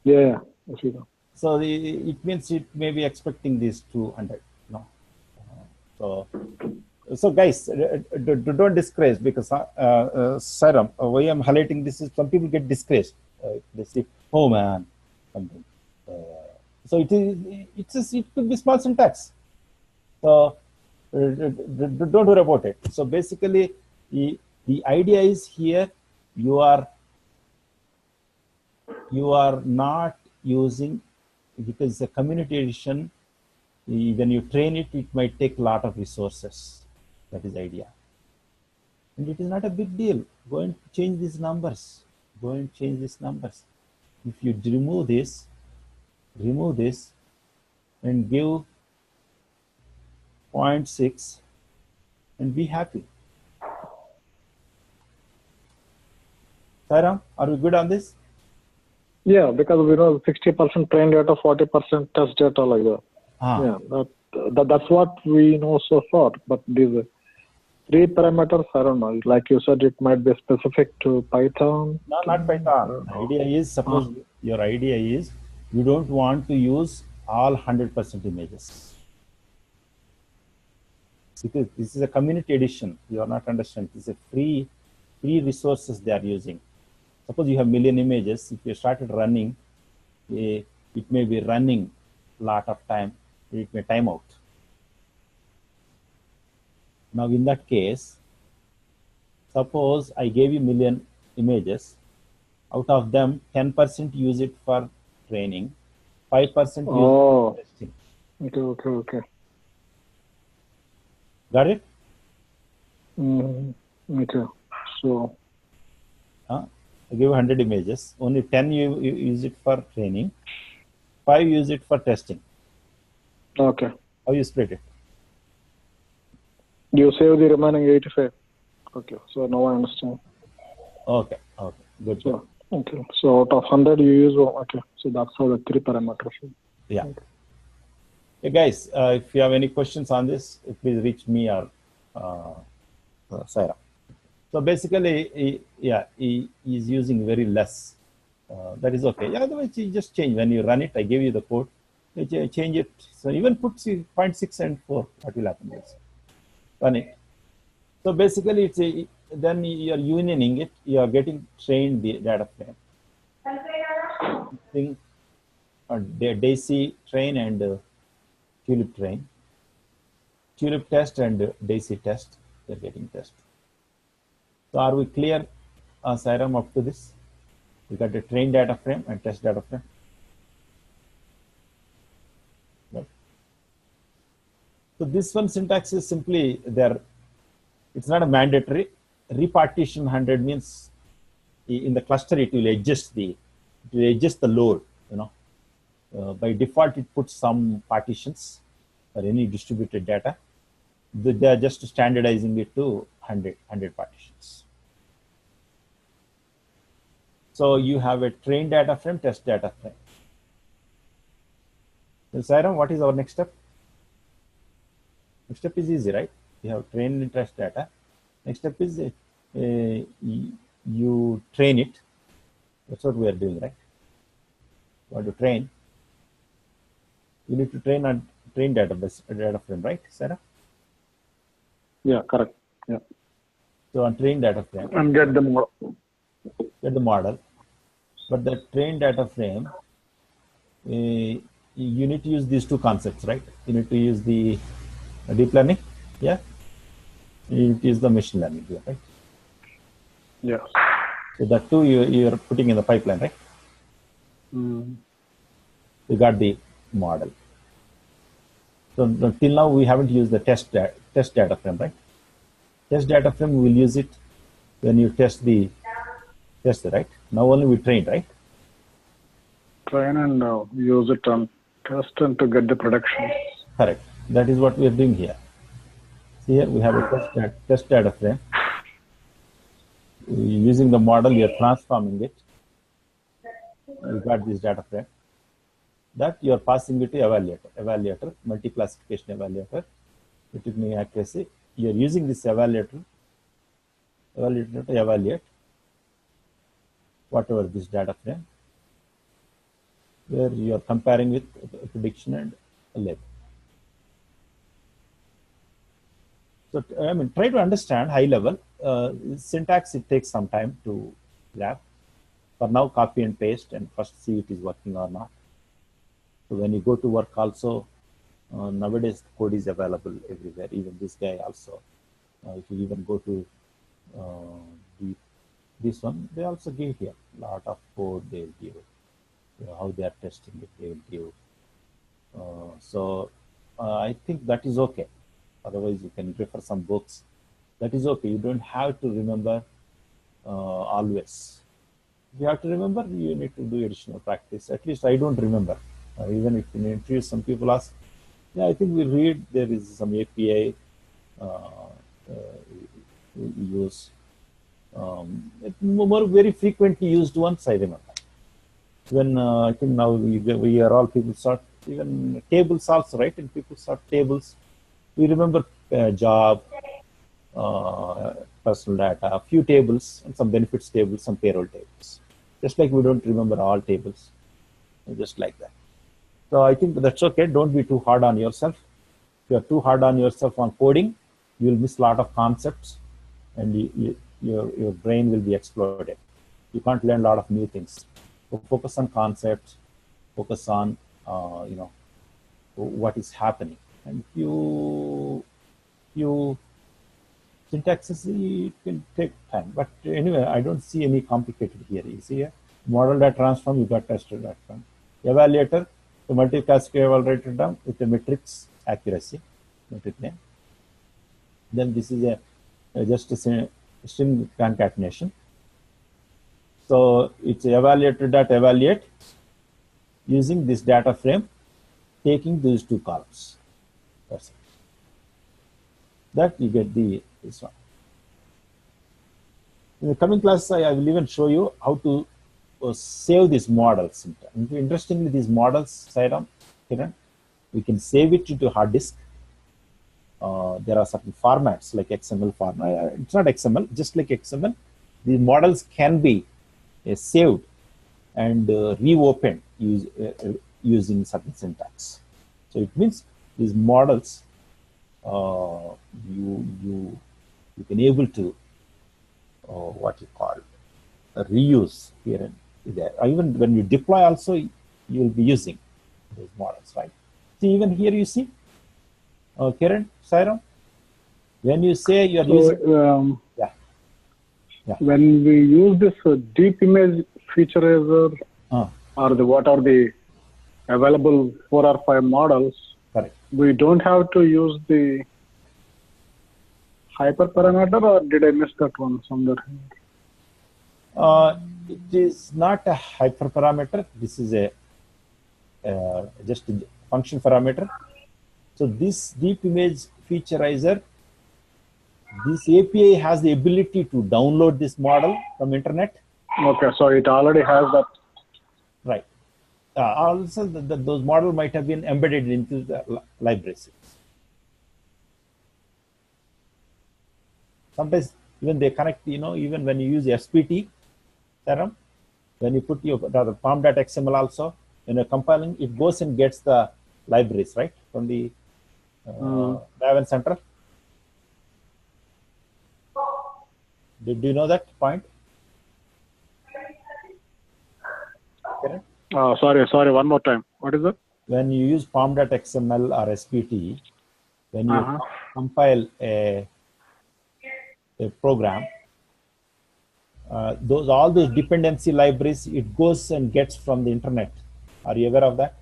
Yeah, I see that. So it means it may be expecting these 200. No. So guys, don't discourage, because Sairam, why I'm highlighting this is some people get discouraged. They say, "Oh man," something. So it could be small syntax. So don't worry about it. So basically, the idea is here you are not using, because it's a community edition. When you train it, it might take a lot of resources. That is the idea. And it is not a big deal. Go and change these numbers. If you remove this, and give 0.6 and be happy. Sairam, are we good on this? Yeah, because we know 60% train data, 40% test data, like that. Yeah, that's what we know so far. But these 3 parameters, I don't know. Like you said, it might be specific to Python. No, not Python. The idea is, suppose your idea is you don't want to use all 100% images. Because this is a community edition. You are not understanding. This is a free resources they are using. Suppose you have million images. If you started running, it may be running a lot of time. It may time out. Now in that case, suppose I gave you million images. Out of them, 10% use it for training, 5% use it for testing. Okay. Got it? Okay. So I give 100 images. Only 10 you use it for training, 5 use it for testing. Okay. How you split it? You save the remaining 85. Okay. So now I understand. Okay. Good. So, okay. So out of 100 you use. Okay. So that's how the 3 parameters. Yeah. Okay. Hey guys, if you have any questions on this, please reach me or Sarah. So basically, he is using very less. That is okay. Yeah, otherwise you just change. When you run it, I gave you the code. You change it. So even put 0.6 and 4. What will happen is run it. So basically, then you are unioning it. You are getting trained the data frame. DAISY train and Tulip train. Tulip test and DAISY test. They are getting test. So are we clear, Sairam, up to this? We got a train data frame and test data frame. Right. So this one syntax is simply there. It's not a mandatory. Repartition 100 means in the cluster it will adjust the load. by default, it puts some partitions for any distributed data. They are just standardizing it to 100 partitions. So you have a train data frame, test data frame. So Sairam, what is our next step? Next step is easy, right? You have train and test data. Next step is you train it. That's what we are doing, right? You want to train. You need to train on train data frame, right, Sarah? Yeah, correct. Yeah. So on train data frame. And get the model. Get the model. But the train data frame, you need to use these two concepts, right? You need to use the deep learning, yeah? You need to use the machine learning here, right? Yeah. So that two you're putting in the pipeline, right? Mm. You got the model. So till now we haven't used the test data frame, right? Test data frame, we will use it when you test, right? Now only we train, right? Train and use it on test and to get the prediction. Correct. That is what we are doing here. See here we have a test data frame. Using the model, we are transforming it. We got this data frame. That you are passing it to evaluator, multi-classification evaluator, determining accuracy. You are using this evaluator to evaluate whatever this data frame, where you are comparing with a prediction and a label. So, I mean, try to understand high level. Syntax, it takes some time to grab. For now, copy and paste and first see it is working or not. So when you go to work also, nowadays code is available everywhere. Even this guy also, if you even go to this one, they also give here a lot of code. They will give how they are testing it. They will give. So I think that is okay. Otherwise, you can refer some books. That is okay. You don't have to remember always. If you have to remember, you need to do additional practice. At least I don't remember. Even if in interviews, some people ask, yeah, I think we read there is some API we use. More very frequently used ones, I remember. When I think now we are all people sort, even tables also, right? And people sort tables. We remember job, personal data, a few tables, and some benefits tables, some payroll tables. Just like we don't remember all tables, just like that. So I think that's okay. Don't be too hard on yourself. If you're too hard on yourself on coding, you'll miss a lot of concepts, and your brain will be exploded. You can't learn a lot of new things. So focus on concepts. Focus on what is happening. And you syntaxes, it can take time. But anyway, I don't see any complicated here. You see here, model data transform, you got tested data transform. Evaluator, the multi-classifier evaluator done with the metrics accuracy, metric name. Then this is just a string concatenation. So it's evaluator dot evaluate using this data frame, taking these two columns. That's it. That you get this one. In the coming class, I will even show you how to save these models. Interestingly, these models, Sairam, Kiran, we can save it into hard disk. There are certain formats like XML format. It's not XML, just like XML. These models can be saved and reopened using certain syntax. So it means these models you can able to what you call reuse here and there. Even when you deploy also, you will be using those models, right? See, even here you see, Kiran, Sairam, when you say you are using, yeah. When we use this deep image featureizer, or what are the available 4 or 5 models, correct. We don't have to use the hyperparameter, or did I miss that one somewhere? It is not a hyperparameter. This is a just a function parameter. So this deep image featureizer, this API has the ability to download this model from internet. Okay, so it already has that. Right. Also, those models might have been embedded into the libraries. Sometimes even they connect, even when you use SPT theorem, when you put your the pom.xml also, when you're compiling, it goes and gets the libraries, right, from the Maven Central. Did you know that point? Sorry, one more time. What is that? When you use pom.xml or SPT, when you compile a program, all those dependency libraries, it goes and gets from the internet. Are you aware of that?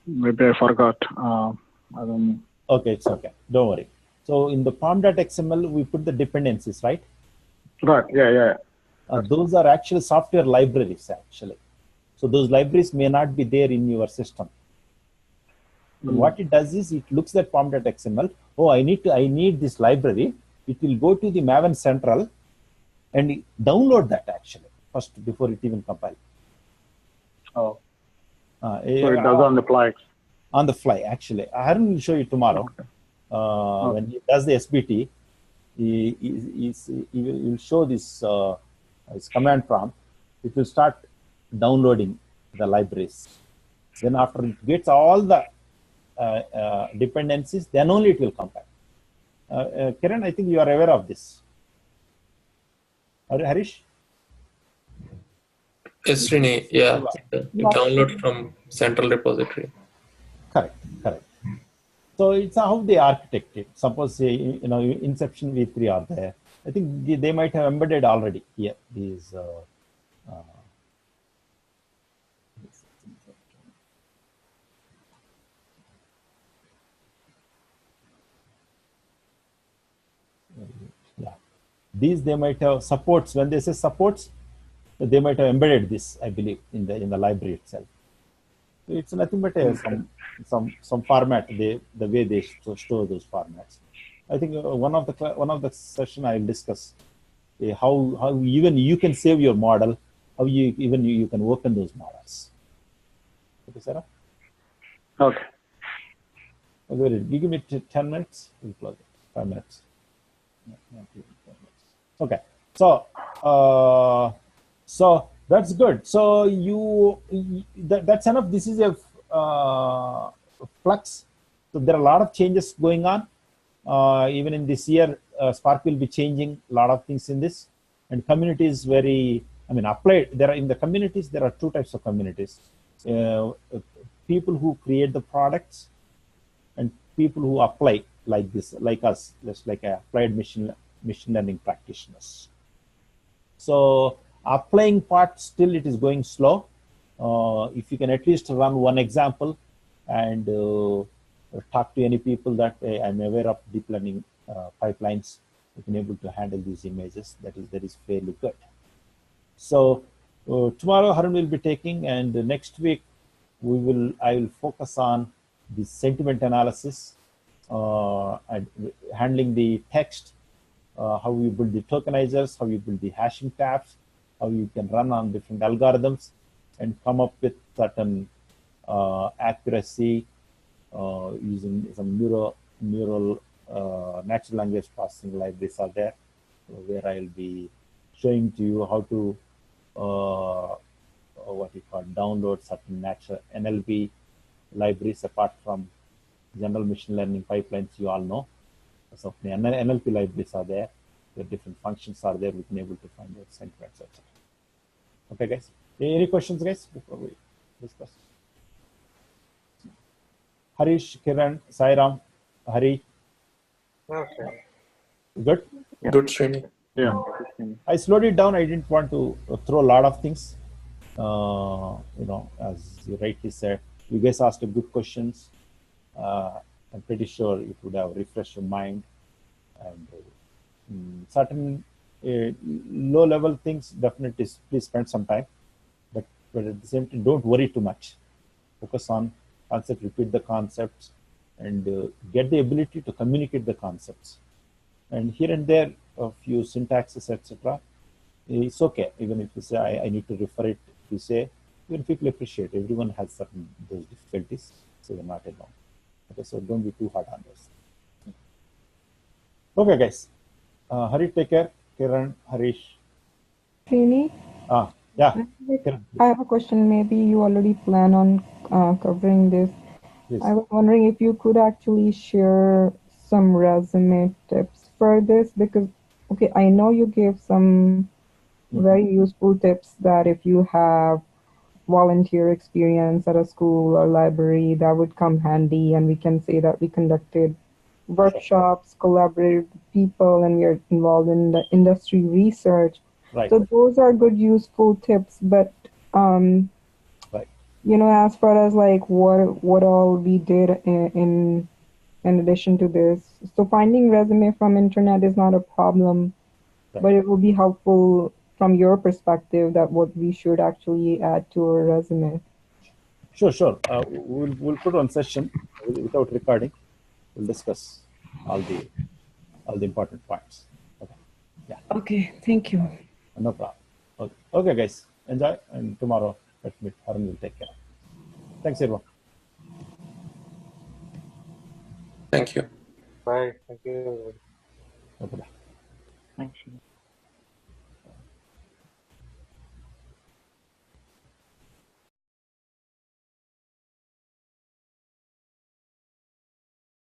Maybe I forgot. I don't know. Okay, it's okay. Don't worry. So in the pom.xml, we put the dependencies, right? Right. Yeah. Those are actually software libraries, actually. So those libraries may not be there in your system. What it does is it looks at pom.xml. Oh, I need this library. It will go to the Maven Central and download that actually first before it even compiles. Oh. So it does on the fly. On the fly, actually. Harun will show you tomorrow. When he does the SBT, he will show this his command prompt. It will start downloading the libraries. Then after it gets all the dependencies, then only it will compile. Kiran, I think you are aware of this. Harish? Yes, Srini, yeah. Download from central repository. Correct. So it's how they architect it. Suppose Inception v3 are there. I think they might have embedded already here these. These they might have supports. When they say supports, they might have embedded this, I believe, in the library itself. So it's nothing but some format. The way they store those formats. I think one of the session I will discuss how even you can save your model, how you can work on those models. Okay, Sarah. Okay. You give me 10 minutes. We'll close it. 5 minutes. Okay. So that's good. So that's enough. This is a flux. So there are a lot of changes going on. Even in this year, Spark will be changing a lot of things in this. And community is applied. In the communities, there are two types of communities. People who create the products and people who apply like this, like us, just like applied machine learning practitioners. So applying part, still it is going slow. If you can at least run one example and talk to any people that I'm aware of deep learning pipelines, you can able to handle these images. That is fairly good. So tomorrow Harun will be taking, and next week I will focus on the sentiment analysis and handling the text, how you build the tokenizers, how you build the hashing tabs, how you can run on different algorithms and come up with certain accuracy using some neural natural language processing libraries are there, where I'll be showing to you how to download certain natural NLP libraries apart from general machine learning pipelines you all know. So the NLP libraries are there. The different functions are there. We can able to find out sentiments, etc. Okay, guys. Any questions, guys, before we discuss? Harish, Kiran, Sairam, Hari. Okay. Good? Yeah. Good, Srini. Yeah. I slowed it down. I didn't want to throw a lot of things. As you rightly said, you guys asked good questions. I'm pretty sure it would have refreshed your mind. And certain low-level things, definitely please spend some time. But but at the same time, don't worry too much. Focus on concept, repeat the concepts, and get the ability to communicate the concepts. And here and there, a few syntaxes, etc. It's okay. Even if you say, I need to refer it, if you say, even people appreciate. Everyone has certain those difficulties, so you're not alone. Okay, so don't be too hard on this. Okay, guys. Hari, take care. Kiran, Harish. Srini, Yeah. I have a question. Maybe you already plan on covering this. Yes. I was wondering if you could actually share some resume tips for this, because, okay, I know you gave some very useful tips that if you have volunteer experience at a school or library, that would come handy, and we can say that we conducted workshops, collaborated with people, and we are involved in the industry research. Right. So those are good, useful tips. But right. You know, as far as like what all we did in addition to this, so finding resume from internet is not a problem, right. But it will be helpful from your perspective that what we should actually add to our resume. Sure. We'll put on session without recording. We'll discuss all the important points. Okay. Yeah. Okay. Thank you. No problem. Okay, guys. Enjoy, and tomorrow let's meet. Harun will take care. Thanks, everyone. Thank you. Bye. Thank you.